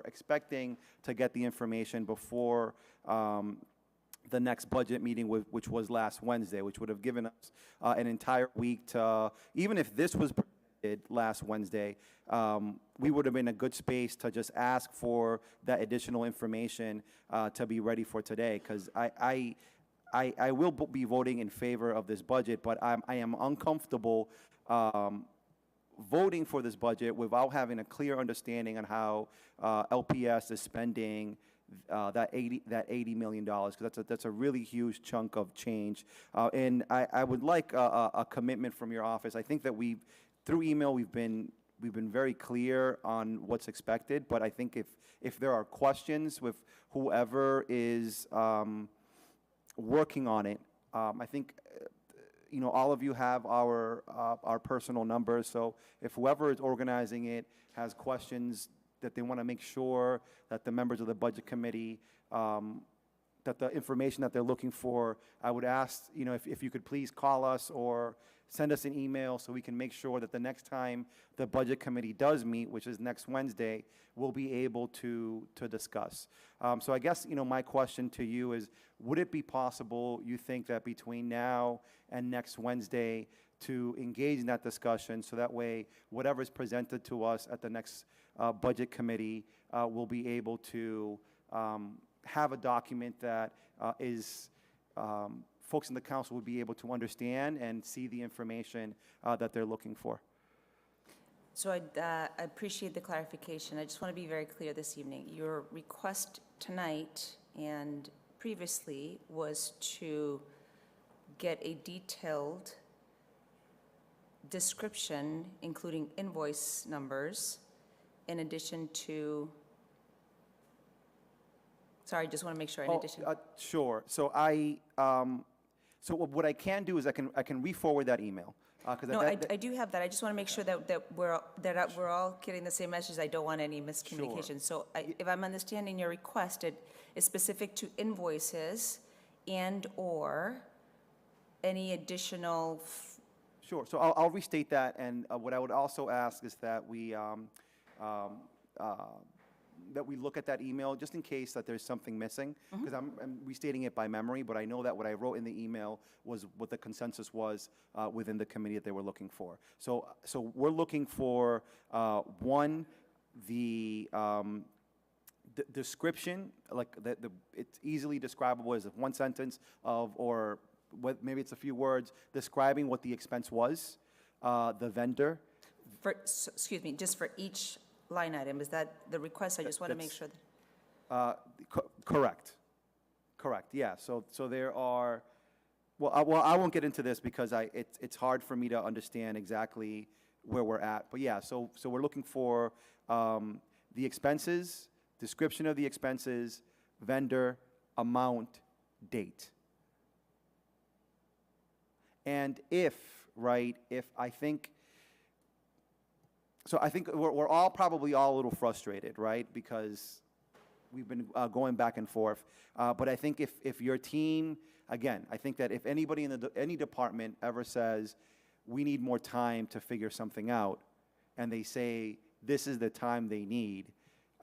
expecting to get the information before the next budget meeting, which was last Wednesday, which would have given us an entire week to, even if this was last Wednesday, we would have been in a good space to just ask for that additional information to be ready for today, because I will be voting in favor of this budget, but I am uncomfortable voting for this budget without having a clear understanding on how LPS is spending that $80 million, because that's a really huge chunk of change. And I would like a commitment from your office. I think that through email, we've been very clear on what's expected, but I think if there are questions with whoever is working on it, I think all of you have our personal numbers. So if whoever is organizing it has questions that they want to make sure that the members of the budget committee, that the information that they're looking for, I would ask, if you could please call us or send us an email so we can make sure that the next time the budget committee does meet, which is next Wednesday, we'll be able to discuss. So I guess, my question to you is, would it be possible, you think, that between now and next Wednesday to engage in that discussion, so that way, whatever is presented to us at the next Budget Committee, we'll be able to have a document that folks in the council will be able to understand and see the information that they're looking for. So I appreciate the clarification. I just want to be very clear this evening. Your request tonight and previously was to get a detailed description, including invoice numbers, in addition to, sorry, just want to make sure, in addition. Sure. So so what I can do is I can re-forward that email. No, I do have that. I just want to make sure that we're all getting the same message. I don't want any miscommunication. So if I'm understanding your request, it is specific to invoices and/or any additional. Sure. So I'll restate that, and what I would also ask is that we look at that email just in case that there's something missing, because I'm restating it by memory, but I know that what I wrote in the email was what the consensus was within the committee that they were looking for. So we're looking for, one, the description, like it's easily describable as one sentence of, or maybe it's a few words, describing what the expense was, the vendor. Excuse me, just for each line item, is that the request? I just want to make sure that. Correct. Yeah. So there are. Well, I won't get into this because it's hard for me to understand exactly where we're at. But yeah. So we're looking for the expenses, description of the expenses, vendor, amount, date. And if I think. So I think we're all probably a little frustrated, right? Because we've been going back and forth. But I think if your team, again, I think that if anybody in any department ever says, we need more time to figure something out, and they say this is the time they need,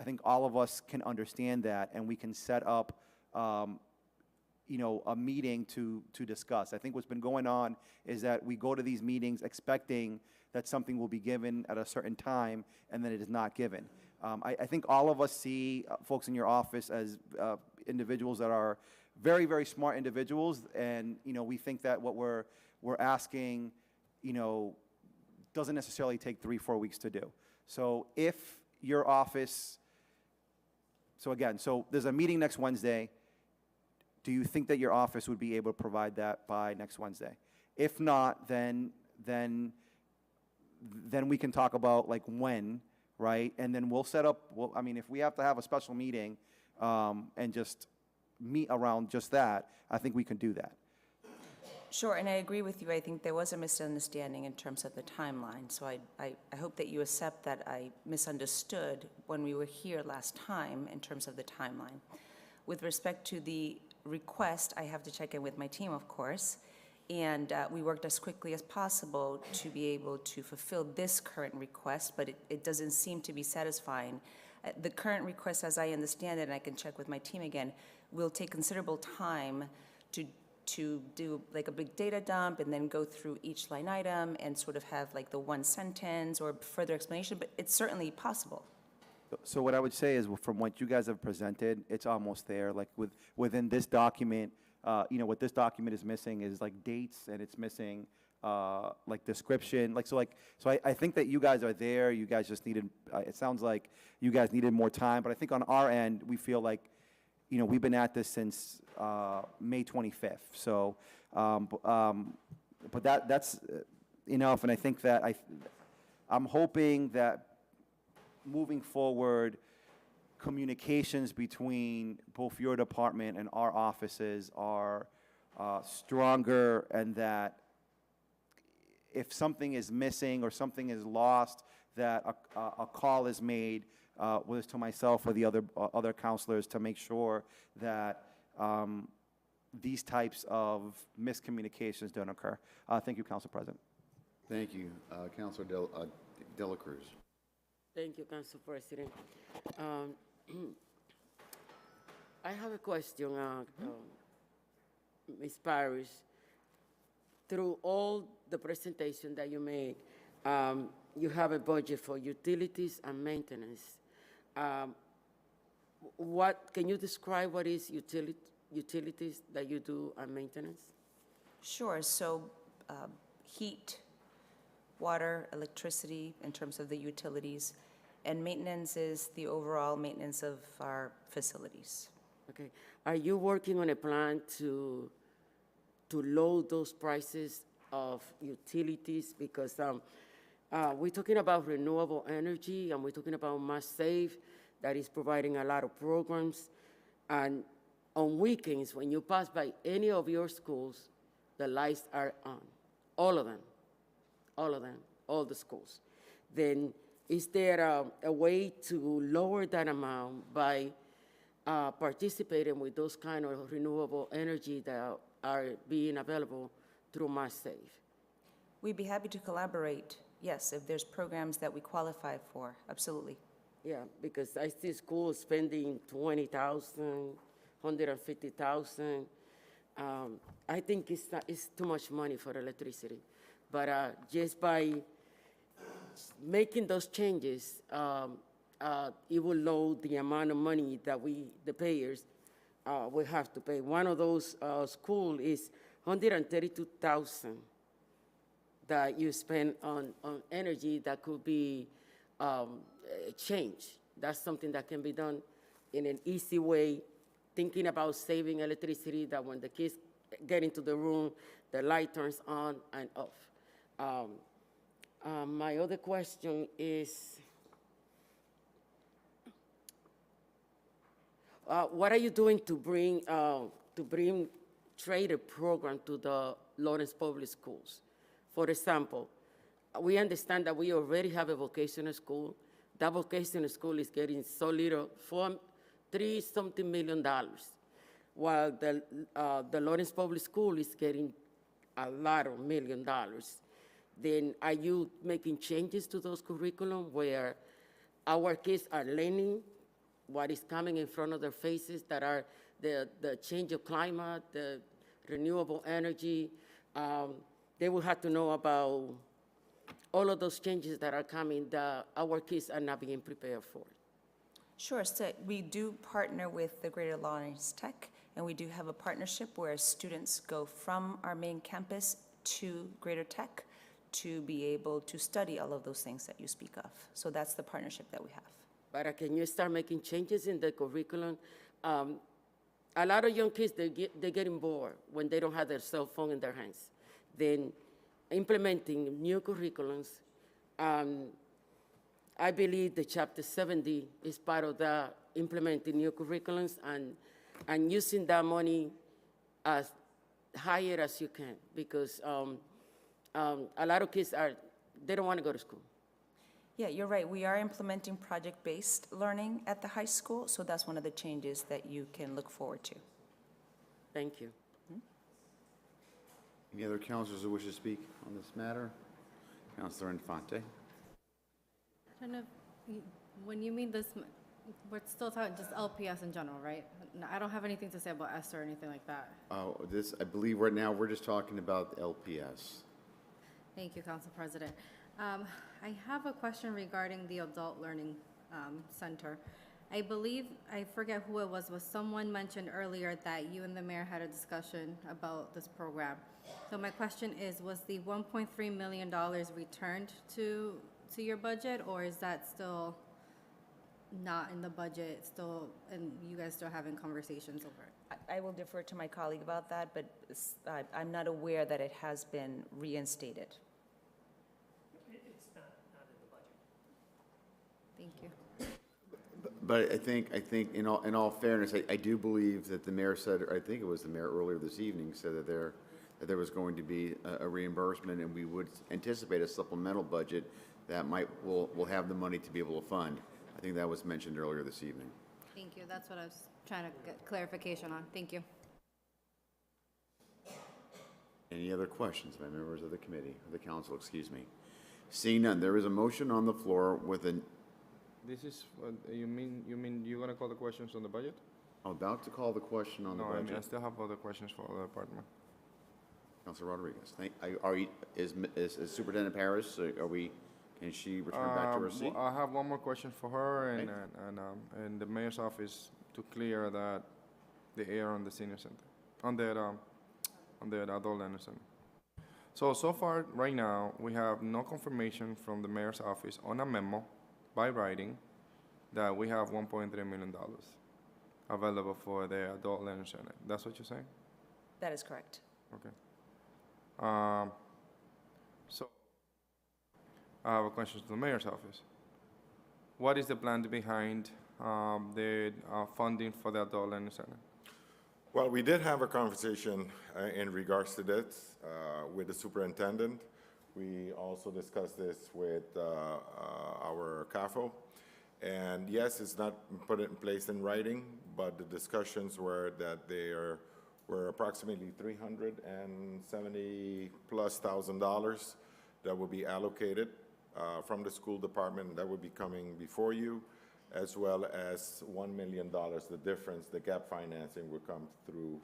I think all of us can understand that, and we can set up a meeting to discuss. I think what's been going on is that we go to these meetings expecting that something will be given at a certain time, and then it is not given. I think all of us see folks in your office as individuals that are very, very smart individuals, and we think that what we're asking, doesn't necessarily take 3-4 weeks to do. So if your office, so there's a meeting next Wednesday. Do you think that your office would be able to provide that by next Wednesday? If not, then we can talk about like when, right? And then we'll set up, if we have to have a special meeting and just meet around just that, I think we can do that. Sure, and I agree with you. I think there was a misunderstanding in terms of the timeline. So I hope that you accept that I misunderstood when we were here last time in terms of the timeline. With respect to the request, I have to check in with my team, of course. And we worked as quickly as possible to be able to fulfill this current request, but it doesn't seem to be satisfying. The current request, as I understand it, and I can check with my team again, will take considerable time to do like a big data dump and then go through each line item and sort of have like the one sentence or further explanation, but it's certainly possible. So what I would say is, from what you guys have presented, it's almost there. Like within this document, what this document is missing is like dates, and it's missing like description. So I think that you guys are there. You guys just needed. It sounds like you guys needed more time. But I think on our end, we feel like, we've been at this since May 25th. So, but that's enough. And I think that I'm hoping that moving forward, communications between both your department and our offices are stronger, and that if something is missing or something is lost, that a call is made, whether it's to myself or the other counselors, to make sure that these types of miscommunications don't occur. Thank you, Council President. Thank you, Councilor Dela Cruz. Thank you, Council President. I have a question, Ms. Parrish. through all the presentation that you made, you have a budget for utilities and maintenance. Can you describe what is utilities that you do and maintenance? Sure, so heat, water, electricity, in terms of the utilities, and maintenance is the overall maintenance of our facilities. Okay. Are you working on a plan to lower those prices of utilities? Because we're talking about renewable energy, and we're talking about Mass Save that is providing a lot of programs. And on weekends, when you pass by any of your schools, the lights are on, all of them, all the schools. Then is there a way to lower that amount by participating with those kind of renewable energy that are being available through Mass Save? We'd be happy to collaborate, yes, if there's programs that we qualify for, absolutely. Yeah, because I see schools spending $20,000, $150,000. I think it's too much money for electricity. But just by making those changes, it will lower the amount of money that the payers, will have to pay. One of those schools is $132,000 that you spend on energy that could be changed. That's something that can be done in an easy way, thinking about saving electricity, that when the kids get into the room, the light turns on and off. My other question is, what are you doing to bring trader program to the Lawrence Public Schools? For example, we understand that we already have a vocational school. That vocational school is getting so little, $3-something million, while the Lawrence Public School is getting a lot of $1 million. Then are you making changes to those curriculum where our kids are learning what is coming in front of their faces, that are the change of climate, the renewable energy? They will have to know about all of those changes that are coming that our kids are not being prepared for. Sure, so we do partner with the Greater Lawrence Tech, and we do have a partnership where students go from our main campus to Greater Tech to be able to study all of those things that you speak of. So that's the partnership that we have. But can you start making changes in the curriculum? A lot of young kids, they're getting bored when they don't have their cell phone in their hands. Then implementing new curriculums, I believe the Chapter 70 is part of that, implementing new curriculums and using that money as higher as you can, because a lot of kids they don't want to go to school. Yeah, you're right. We are implementing project-based learning at the high school, so that's one of the changes that you can look forward to. Thank you. Any other councilors who wish to speak on this matter? Councilor Infante. I don't know, when you mean this, we're still talking just LPS in general, right? No, I don't have anything to say about ESSER or anything like that. I believe right now we're just talking about LPS. Thank you, Council President. I have a question regarding the Adult Learning Center. I believe, I forget who it was someone mentioned earlier that you and the mayor had a discussion about this program. So my question is, was the $1.3 million returned to your budget, or is that still not in the budget, and you guys still having conversations over it? I will defer to my colleague about that, but I'm not aware that it has been reinstated. It's not in the budget. Thank you. But I think in all fairness, I do believe that the mayor said, I think it was the mayor earlier this evening, said that there was going to be a reimbursement, and we would anticipate a supplemental budget that will have the money to be able to fund. I think that was mentioned earlier this evening. Thank you. That's what I was trying to get clarification on. Thank you. Any other questions by members of the committee, or the council, excuse me? Seeing none, there is a motion on the floor with an... This is, you mean you're gonna call the questions on the budget? I'm about to call the question on the budget. I still have other questions for the department. Councilor Rodriguez. Is Superintendent Paris, can she return back to her seat? I have one more question for her Okay. and the mayor's office to clear that the air on the senior center, on the adult learning center. So far, right now, we have no confirmation from the mayor's office on a memo by writing that we have $1.3 million available for the adult learning center. That's what you're saying? That is correct. Okay. So I have a question to the mayor's office. What is the plan behind the funding for the adult learning center? Well, we did have a conversation in regards to this with the superintendent. We also discussed this with our CAFO. And yes, it's not put in place in writing, but the discussions were that were approximately $370,000+ that will be allocated from the school department that will be coming before you, as well as $1 million, the difference, the gap financing will come through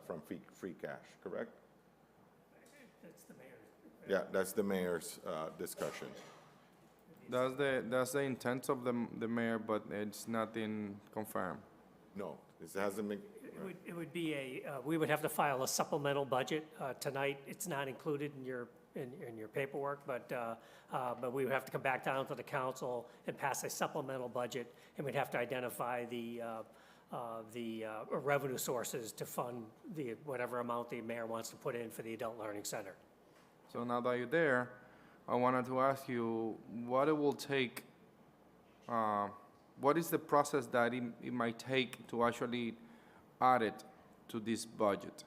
from free cash, correct? That's the mayor's. Yeah, that's the mayor's discussion. That's the intent of the mayor, but it's nothing confirmed. No, this hasn't been. It would be we would have to file a supplemental budget tonight. It's not included in your paperwork, but we would have to come back down to the council and pass a supplemental budget, and we'd have to identify the revenue sources to fund whatever amount the mayor wants to put in for the Adult Learning Center. So now that you're there, I wanted to ask you what it will take, what is the process that it might take to actually add it to this budget?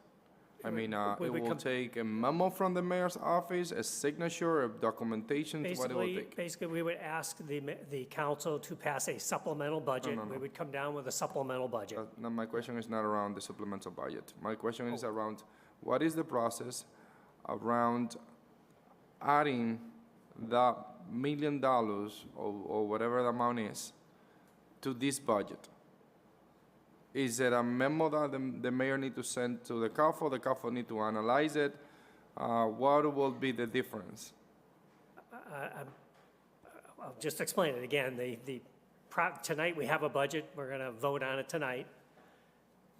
I mean, it will take a memo from the mayor's office, a signature, a documentation, what it will take? Basically, we would ask the council to pass a supplemental budget. No. We would come down with a supplemental budget. No, my question is not around the supplemental budget. My question is around what is the process around adding that $1 million or whatever the amount is to this budget? Is it a memo that the mayor need to send to the CAFO? The CAFO need to analyze it? What will be the difference? I'll just explain it again. Tonight we have a budget. We're going to vote on it tonight.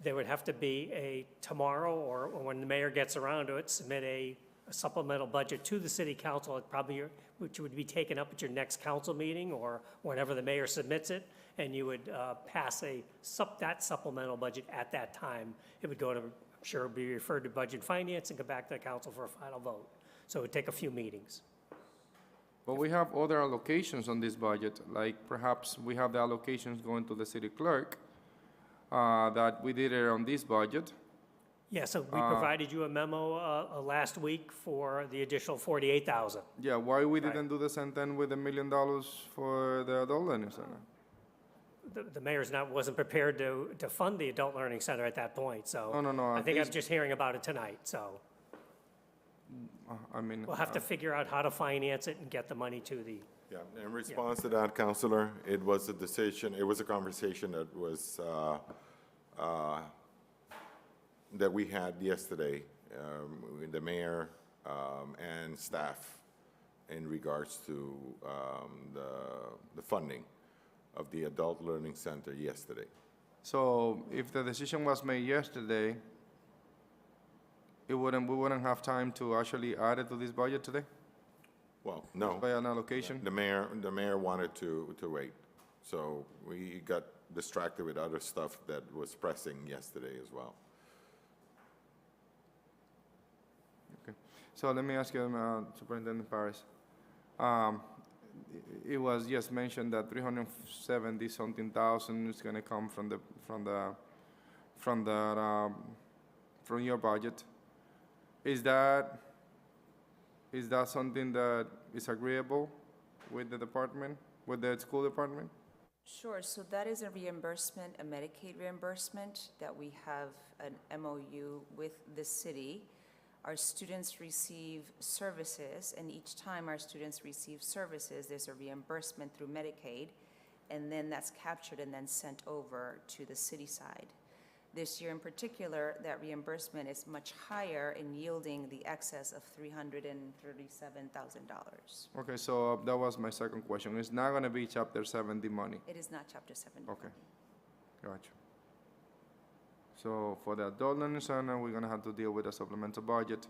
There would have to be tomorrow or when the mayor gets around to it, submit a supplemental budget to the city council, which would be taken up at your next council meeting or whenever the mayor submits it, and you would pass that supplemental budget at that time. It would go to, I'm sure, be referred to Budget Finance and go back to the council for a final vote. So it would take a few meetings. But we have other allocations on this budget, like perhaps we have the allocations going to the city clerk that we did it on this budget. Yeah, so we provided you a memo last week for the additional $48,000. Yeah, why we didn't do the same thing with $1 million for the adult learning center? The mayor's wasn't prepared to fund the Adult Learning Center at that point, so. No, I think I'm just hearing about it tonight, so. I mean. We'll have to figure out how to finance it and get the money to the. Yeah, in response to that, Councilor, it was a decision, it was a conversation that was, that we had yesterday with the mayor and staff in regards to the funding of the Adult Learning Center yesterday. So if the decision was made yesterday, we wouldn't have time to actually add it to this budget today? Well, no. By an allocation? The mayor wanted to wait. So we got distracted with other stuff that was pressing yesterday as well. Okay. So let me ask you, Superintendent Paris. It was just mentioned that 370-something thousand is going to come from your budget. Is that something that is agreeable with the department, with the school department? Sure, so that is a reimbursement, a Medicaid reimbursement that we have an MOU with the city. Our students receive services, and each time our students receive services, there's a reimbursement through Medicaid, and then that's captured and then sent over to the city side. This year in particular, that reimbursement is much higher in yielding the excess of $337,000. Okay, so that was my second question. It's not gonna be Chapter 70 money? It is not Chapter 70. Okay, gotcha. So for the adult learning center, we're gonna have to deal with a supplemental budget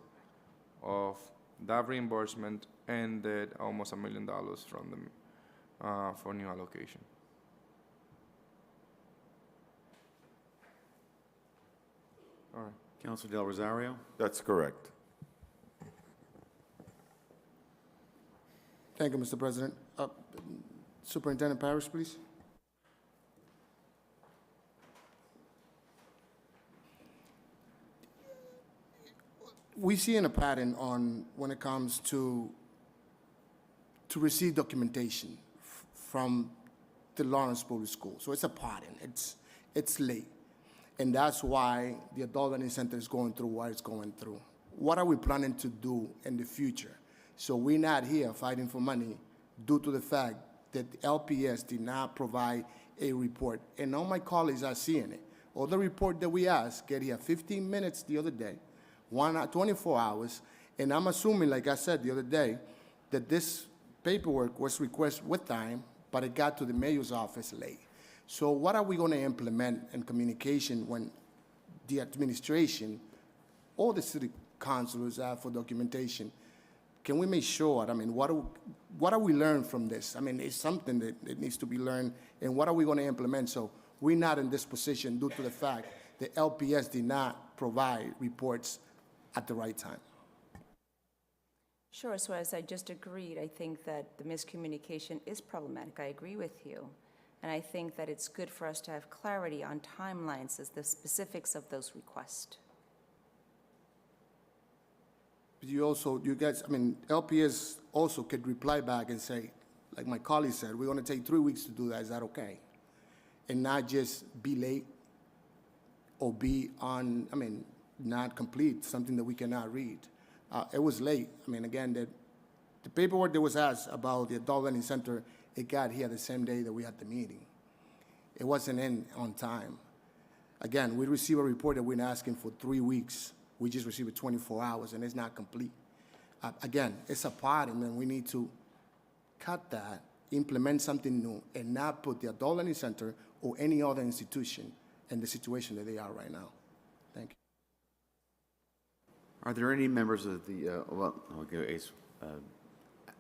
of that reimbursement and that almost $1 million from them, for new allocation. All right. Councilor Del Rosario? That's correct. Thank you, Mr. President. Superintendent Parrish, please. We see in a pattern on when it comes to receive documentation from the Lawrence Public School. So it's a pattern. It's late. And that's why the Adult Learning Center is going through what it's going through. What are we planning to do in the future? So we're not here fighting for money due to the fact that the LPS did not provide a report. And all my colleagues are seeing it. All the report that we asked get here 15 minutes the other day, 24 hours. And I'm assuming, like I said the other day, that this paperwork was requested with time, but it got to the mayor's office late. So what are we going to implement in communication when the administration or the city councilors ask for documentation? Can we make sure, I mean, what are we learning from this? I mean, it's something that needs to be learned, and what are we going to implement? So we're not in this position due to the fact that LPS did not provide reports at the right time. Sure, so as I just agreed, I think that the miscommunication is problematic. I agree with you. And I think that it's good for us to have clarity on timelines as the specifics of those requests. You guys, I mean, LPS also could reply back and say, like my colleague said, we're going to take 3 weeks to do that. Is that okay? And not just be late or be on, I mean, not complete, something that we cannot read. It was late. I mean, again, the paperwork that was asked about the Adult Learning Center, it got here the same day that we had the meeting. It wasn't in on time. Again, we received a report that we've been asking for 3 weeks. We just received it 24 hours, and it's not complete. Again, it's a pattern, and we need to cut that, implement something new, and not put the Adult Learning Center or any other institution in the situation that they are right now. Thank you. Are there any members of the,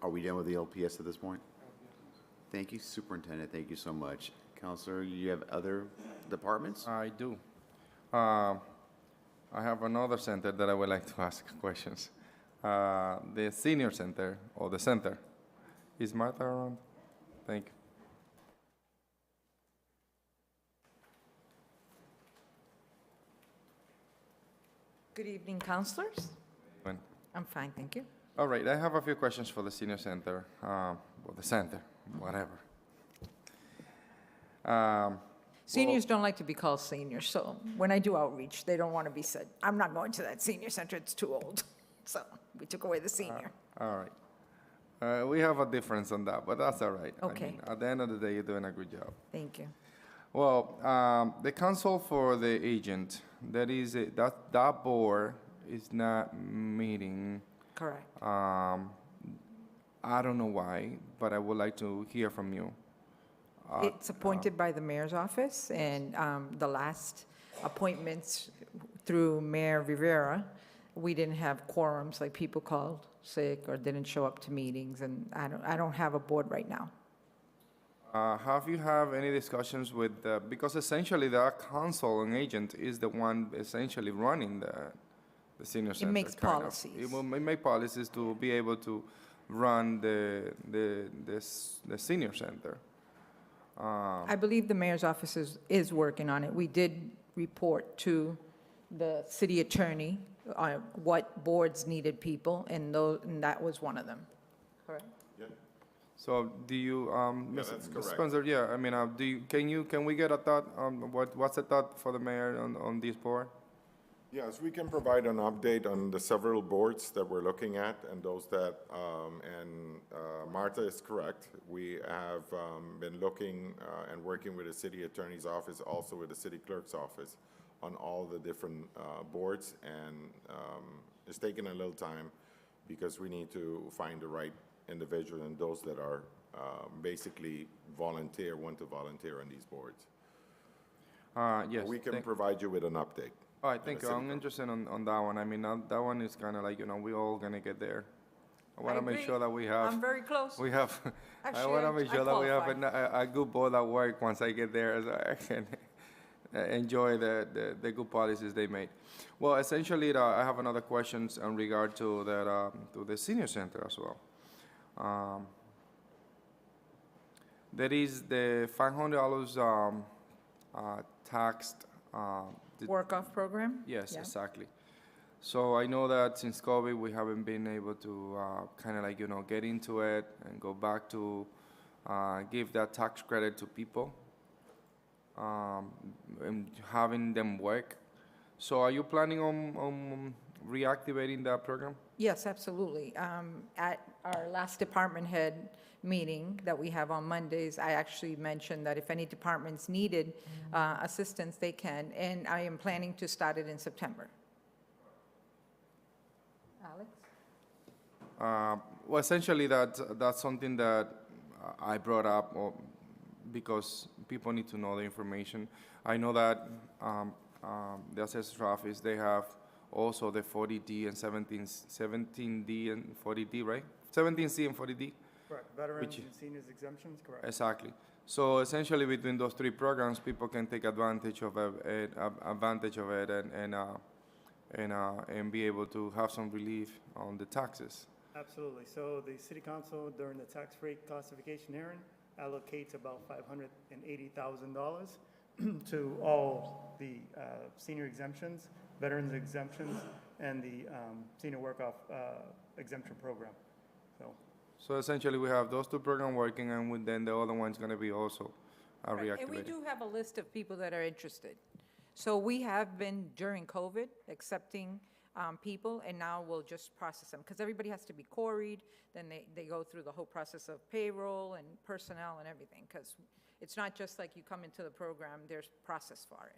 are we done with the LPS at this point? Thank you, Superintendent. Thank you so much. Counselor, you have other departments? I do. I have another center that I would like to ask questions. The senior center, or the center. Is Martha around? Thank you. Good evening, counselors. When? I'm fine, thank you. All right, I have a few questions for the senior center, or the center, whatever. Seniors don't like to be called seniors, so when I do outreach, they don't want to be said, I'm not going to that senior center, it's too old. So we took away the senior. All right. We have a difference on that, but that's all right. Okay. I mean, at the end of the day, you're doing a good job. Thank you. Well, the council for the agent, that board is not meeting. Correct. I don't know why, but I would like to hear from you. It's appointed by the mayor's office, and the last appointments through Mayor Rivera, we didn't have quorums, like people called sick or didn't show up to meetings, and I don't have a board right now. Have you have any discussions with, because essentially the council and agent is the one essentially running the senior center. It makes kind of. policies. It will make policies to be able to run the senior center. I believe the mayor's office is working on it. We did report to the city attorney on what boards needed people, and that was one of them. Correct? So do you, that's Mr. correct. Spencer, yeah, I mean, can we get a thought on what's the thought for the mayor on this board? Yes, we can provide an update on the several boards that we're looking at and those that, Martha is correct. We have been looking and working with the city attorney's office, also with the city clerk's office, on all the different boards, and it's taking a little time because we need to find the right individual and those that are basically want to volunteer on these boards. Yes. We can provide you with an update. All right, thank you. I'm interested on that one. I mean, that one is kind of like, we're all going to get there. I want to make agree. sure that we have. I'm very close. We have. I Actually, want to make I sure that we have qualify. a good board at work once I get there, so I can enjoy the good policies they made. Well, essentially, I have another questions in regard to that to the senior center as well. There is the $500 taxed. Work-off program? Yes, Yeah. exactly. So I know that since COVID, we haven't been able to kind of like, get into it and go back to give that tax credit to people and having them work. So are you planning on reactivating that program? Yes, absolutely. At our last department head meeting that we have on Mondays, I actually mentioned that if any departments needed assistance, they can, and I am planning to start it in September. Alex? Well, essentially, that's something that I brought up because people need to know the information. I know that the assessor's office, they have also the 40D and 17D and 40D, right? 17C and 40D? Correct. Veterans and seniors exemptions, correct. Exactly. So essentially, between those three programs, people can take advantage of it and be able to have some relief on the taxes. Absolutely. So the city council, during the tax rate classification hearing, allocates about $580,000 to all the senior exemptions, veterans exemptions, and the senior work-off exemption program. So essentially, we have those two programs working, and then the other one's going to be also reactivated. And we do have a list of people that are interested. So we have been, during COVID, accepting people, and now we'll just process them, because everybody has to be quarried, then they go through the whole process of payroll and personnel and everything, because it's not just like you come into the program, there's process for it.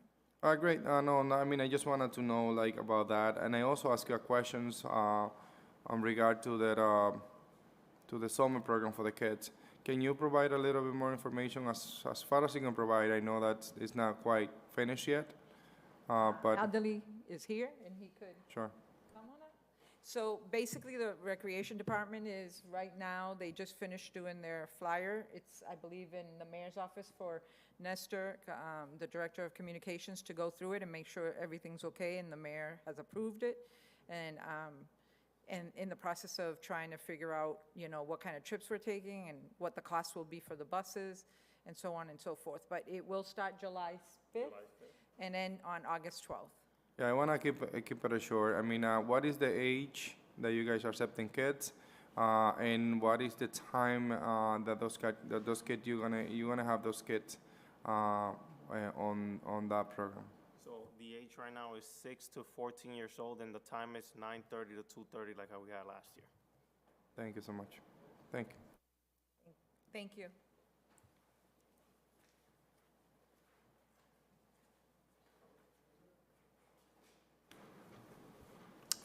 Great. No, I mean, I just wanted to know, like, about that. And I also ask you questions on regard to that, to the summer program for the kids. Can you provide a little bit more information as far as you can provide? I know that it's not quite finished yet, but. Adeli is here, and he could. Sure. Come on up. So basically, the recreation department is, right now, they just finished doing their flyer. It's, I believe, in the mayor's office for Nestor, the director of communications, to go through it and make sure everything's okay, and the mayor has approved it. And in the process of trying to figure out, what kind of trips we're taking and what the cost will be for the buses and so on and so forth. But it will start July 5th and then on August 12th. Yeah, I want to keep it short. I mean, what is the age that you guys are accepting kids, and what is the time that those kids you're gonna have those kids on that program? So the age right now is 6 to 14 years old, and the time is 9:30 to 2:30, like how we had last year. Thank you so much. Thank you. Thank you.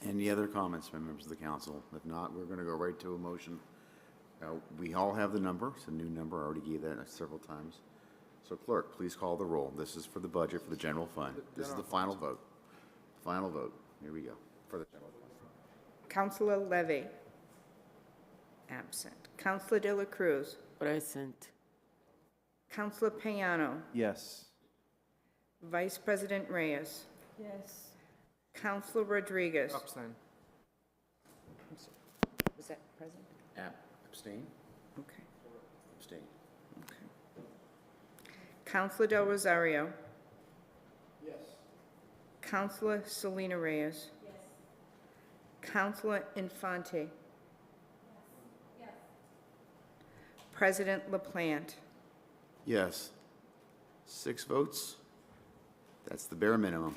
Any other comments by members of the council? If not, we're going to go right to a motion. We all have the number. It's a new number. I already gave that several times. So clerk, please call the roll. This is for the budget for the general fund. This is the final vote. Final vote. Here we go for the general fund. Counselor Levy? Absent. Counselor De La Cruz? Present. Counselor Payano? Yes. Vice President Reyes? Yes. Counselor Rodriguez? Abstain. Was that present? Abstain? Okay. Abstain. Counselor Del Rosario? Yes. Counselor Selena Reyes? Yes. Counselor Infante? Yes. President LaPlante? Yes. 6 votes. That's the bare minimum.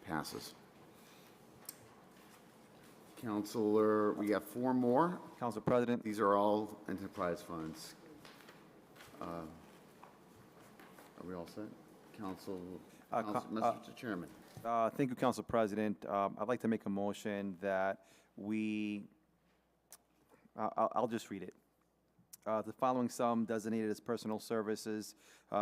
Passes. Counselor, we have 4 more. Council President. These are all enterprise funds. Are we all set? Mr. Chairman. Thank you, Council President. I'd like to make a motion that we, I'll just read it. The following sum designated as personal services,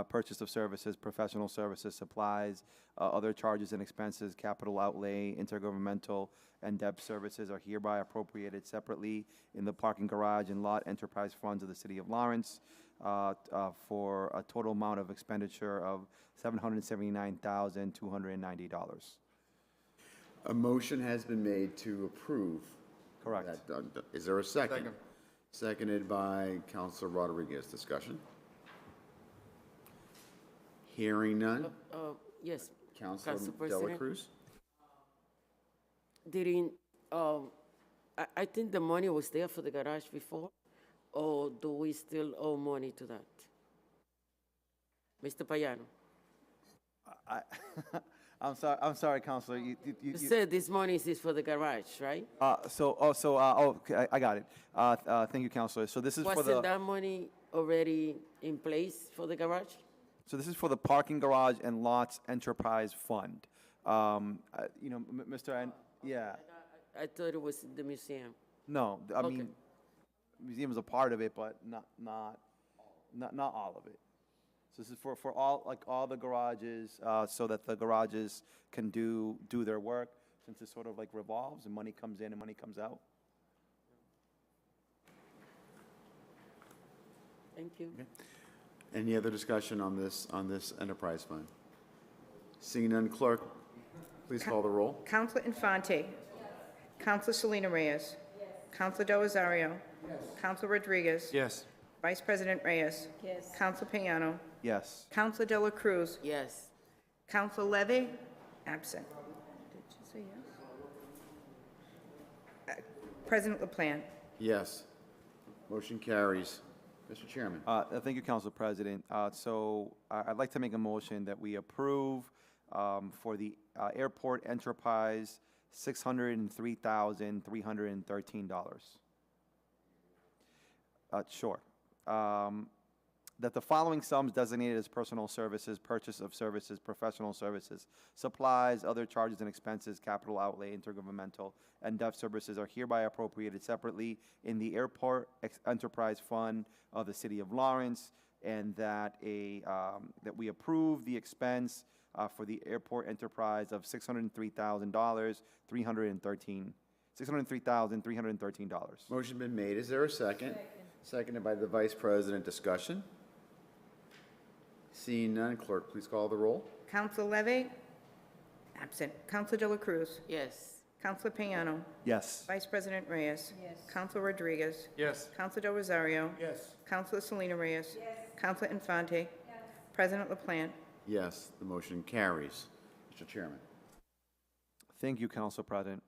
purchase of services, professional services, supplies, other charges and expenses, capital outlay, intergovernmental, and debt services are hereby appropriated separately in the parking garage and lot enterprise funds of the City of Lawrence for a total amount of expenditure of $779,290. A motion has been made to approve. Correct. Is there a second? Second. Seconded by Councilor Rodriguez. Discussion? Hearing none. Yes. Councilor Council Dela President. Cruz? Didn't, I think the money was there for the garage before, or do we still owe money to that? Mr. Payano? I'm sorry, Councilor. You said this money is for the garage, right? Okay, I got it. Thank you, Councilor. So this is for Wasn't the, that money already in place for the garage? so this is for the parking garage and lots enterprise fund. You know, yeah, I thought it was in the museum. no, I Okay. mean, museum is a part of it, but not all of it. So this is for all the garages, so that the garages can do their work, since it sort of like revolves and money comes in and money comes out. Thank you. Any other discussion on this enterprise fund? Seeing none, clerk, please call the roll. Counselor Infante. Counselor Selena Reyes. Counselor Del Rosario. Counselor Rodriguez. Yes. Vice President Reyes. Yes. Counselor Piano. Yes. Counselor Dela Cruz. Yes. Counselor Levy. Absent. Did you say yes? President LaPlante. Yes. Motion carries. Mr. Chairman. Thank you, Council President. So I'd like to make a motion that we approve for the airport enterprise $603,313. Sure. That the following sums designated as personal services, purchase of services, professional services, supplies, other charges and expenses, capital outlay, intergovernmental, and debt services are hereby appropriated separately in the Airport Enterprise Fund of the City of Lawrence, and that that we approve the expense for the airport enterprise of $603,313. Motion been made. Is there a second? Seconded by the Vice President. Discussion? Seeing none, clerk, please call the roll. Counselor Levy. Absent. Counselor Dela Cruz. Yes. Counselor Piano. Yes. Vice President Reyes. Yes. Counselor Rodriguez. Yes. Counselor Del Rosario. Yes. Counselor Selena Reyes. Counselor Infante. President LaPlante. Yes, the motion carries. Mr. Chairman. Thank you, Council President.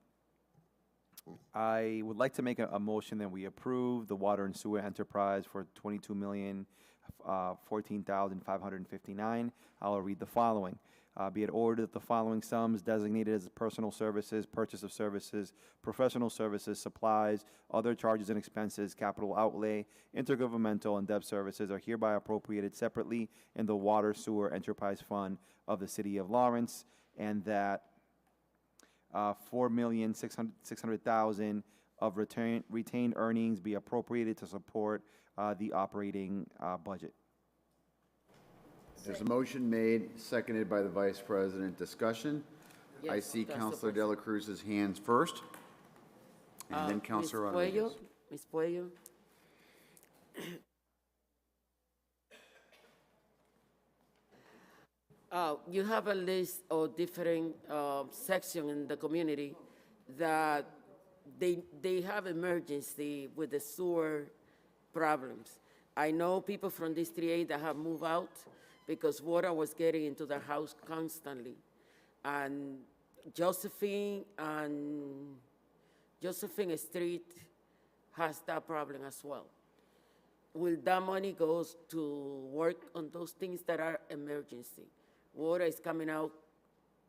I would like to make a motion that we approve the water and sewer enterprise for $22,014,559. I'll read the following. Be it ordered that the following sums designated as personal services, purchase of services, professional services, supplies, other charges and expenses, capital outlay, intergovernmental, and debt services are hereby appropriated separately in the Water Sewer Enterprise Fund of the City of Lawrence, and that $4,600,000 of retained earnings be appropriated to support the operating budget. There's a motion made, seconded by the Vice President. Discussion? I Yes, see Council Counselor Dela Cruz's hands first, and then Counselor Rodriguez. Ms. Puello? You have a list of different sections in the community that they have emergency with the sewer problems. I know people from District 8 that have moved out because water was getting into their house constantly. And Josephine Street has that problem as well. Will that money goes to work on those things that are emergency? Water is coming out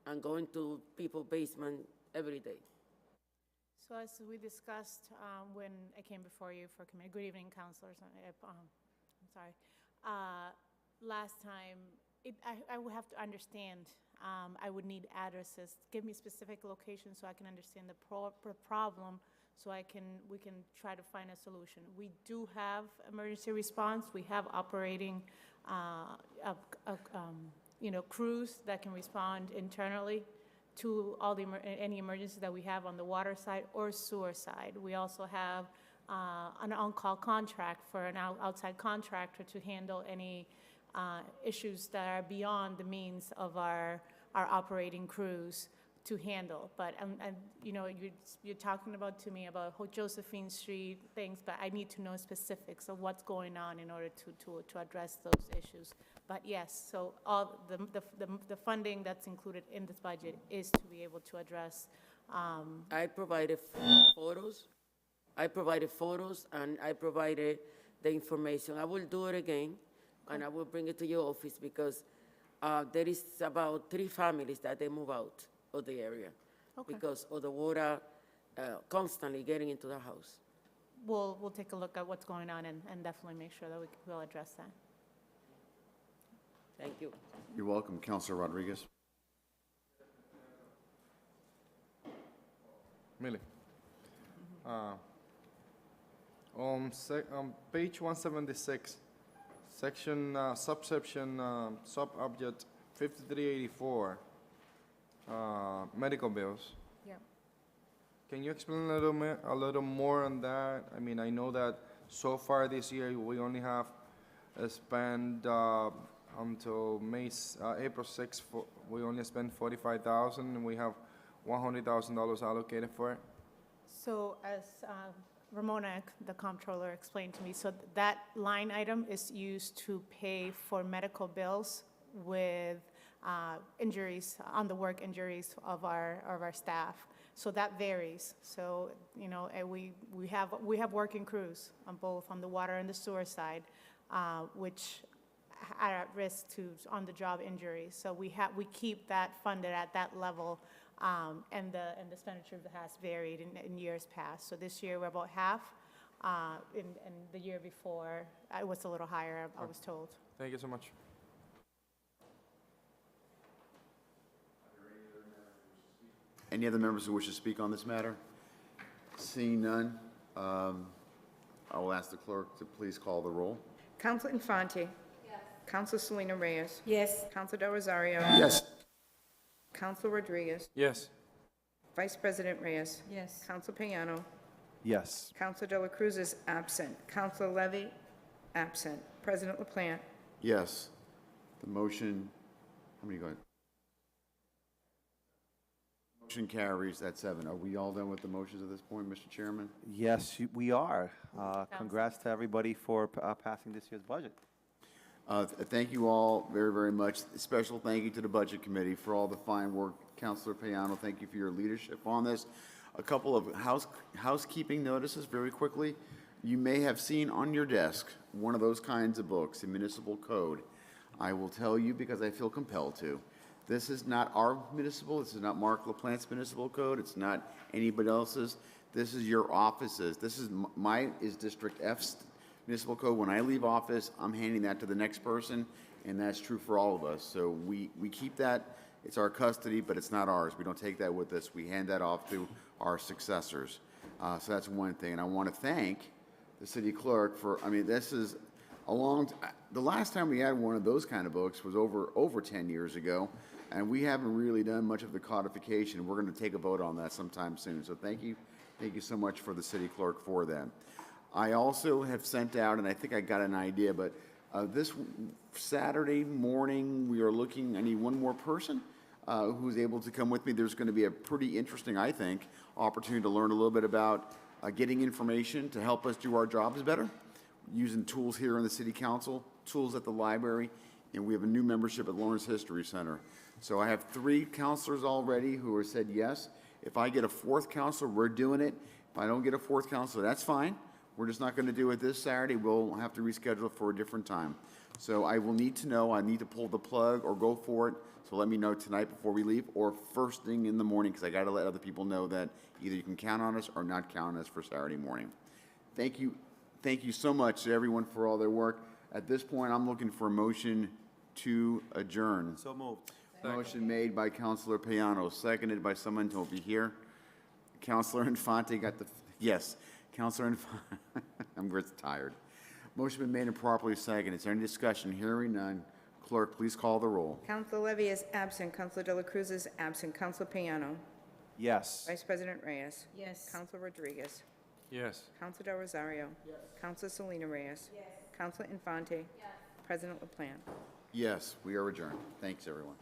and going to people's basement every day. So as we discussed when I came before you for committee, good evening, councilors. I'm sorry. Last time, I would have to understand I would need addresses. Give me specific locations so I can understand the problem, so we can try to find a solution. We do have emergency response. We have operating, crews that can respond internally to all the any emergencies that we have on the water side or sewer side. We also have an on-call contract for an outside contractor to handle any issues that are beyond the means of our operating crews to handle. But, you're talking to me about Josephine Street things, but I need to know specifics of what's going on in order to address those issues. But yes, so all the funding that's included in this budget is to be able to address. I provided photos. And I provided the information. I will do it again, and I will bring it to your office because there is about 3 families that they move out of the area because of the water constantly getting into the house. We'll take a look at what's going on and definitely make sure that we'll address that. Thank you. You're welcome, Councilor Rodriguez. Millie. On page 176, section, subsection, sub-object 5384, medical bills. Yeah. Can you explain a little more on that? I mean, I know that so far this year, we only have spent until April 6th, we only spent $45,000, and we have $100,000 allocated for it. So as Ramona, the comptroller, explained to me, so that line item is used to pay for medical bills with injuries, on the work injuries of our staff. So that varies. So, we have working crews on both on the water and the sewer side, which are at risk to on-the-job injuries. So we keep that funded at that level. And the expenditure has varied in years past. So this year, we're about half. And the year before, it was a little higher, I was told. Thank you so much. Any other members who wish to speak on this matter? Seeing none, I will ask the clerk to please call the roll. Counsel Infante? Yes. Counsel Selena Reyes? Yes. Counsel Del Rosario? Yes. Counsel Rodriguez? Yes. Vice President Reyes? Yes. Counsel Payano? Yes. Counsel De La Cruz is absent. Counsel Levy? Absent. President LaPlante? Yes. The motion, how many go ahead? Motion carries at 7. Are we all done with the motions at this point, Mr. Chairman? Yes, we are. Congrats to everybody for passing this year's budget. Thank you all very, very much. A special thank you to the Budget Committee for all the fine work. Councilor Payano, thank you for your leadership on this. A couple of housekeeping notices very quickly. You may have seen on your desk one of those kinds of books, the Municipal Code. I will tell you because I feel compelled to. This is not our municipal, this is not Mark LaPlante's municipal code, it's not anybody else's. This is your office's. This is is District F's municipal code. When I leave office, I'm handing that to the next person, and that's true for all of us. So we keep that, it's our custody, but it's not ours. We don't take that with us. We hand that off to our successors. So that's one thing. And I want to thank the city clerk for, this is the last time we had one of those kind of books was over 10 years ago, and we haven't really done much of the codification. We're going to take a vote on that sometime soon. So thank you so much for the city clerk for that. I also have sent out, and I think I got an idea, but this Saturday morning, we are looking, I need one more person who's able to come with me. There's going to be a pretty interesting, I think, opportunity to learn a little bit about getting information to help us do our jobs better, using tools here in the City Council, tools at the library, and we have a new membership at Lawrence History Center. So I have 3 counselors already who have said yes. If I get a 4th counselor, we're doing it. If I don't get a 4th counselor, that's fine. We're just not going to do it this Saturday. We'll have to reschedule it for a different time. So I will need to know, I need to pull the plug or go for it. So let me know tonight before we leave or first thing in the morning, because I got to let other people know that either you can count on us or not count on us for Saturday morning. Thank you. Thank you so much to everyone for all their work. At this point, I'm looking for a motion to adjourn. So moved. Motion made by Counselor Payano, seconded by someone who will be here. Counselor Infante got the, yes, Counselor Infante, I'm tired. Motion been made and properly seconded. Is there any discussion? Hearing none. Clerk, please call the roll. Counselor Levy is absent. Counselor De La Cruz is absent. Counselor Payano. Yes. Vice President Reyes. Yes. Counselor Rodriguez. Yes. Counselor Del Rosario. Yes. Counselor Selena Reyes. Yes. Counselor Infante. Yes. President LaPlante. Yes, we are adjourned. Thanks, everyone.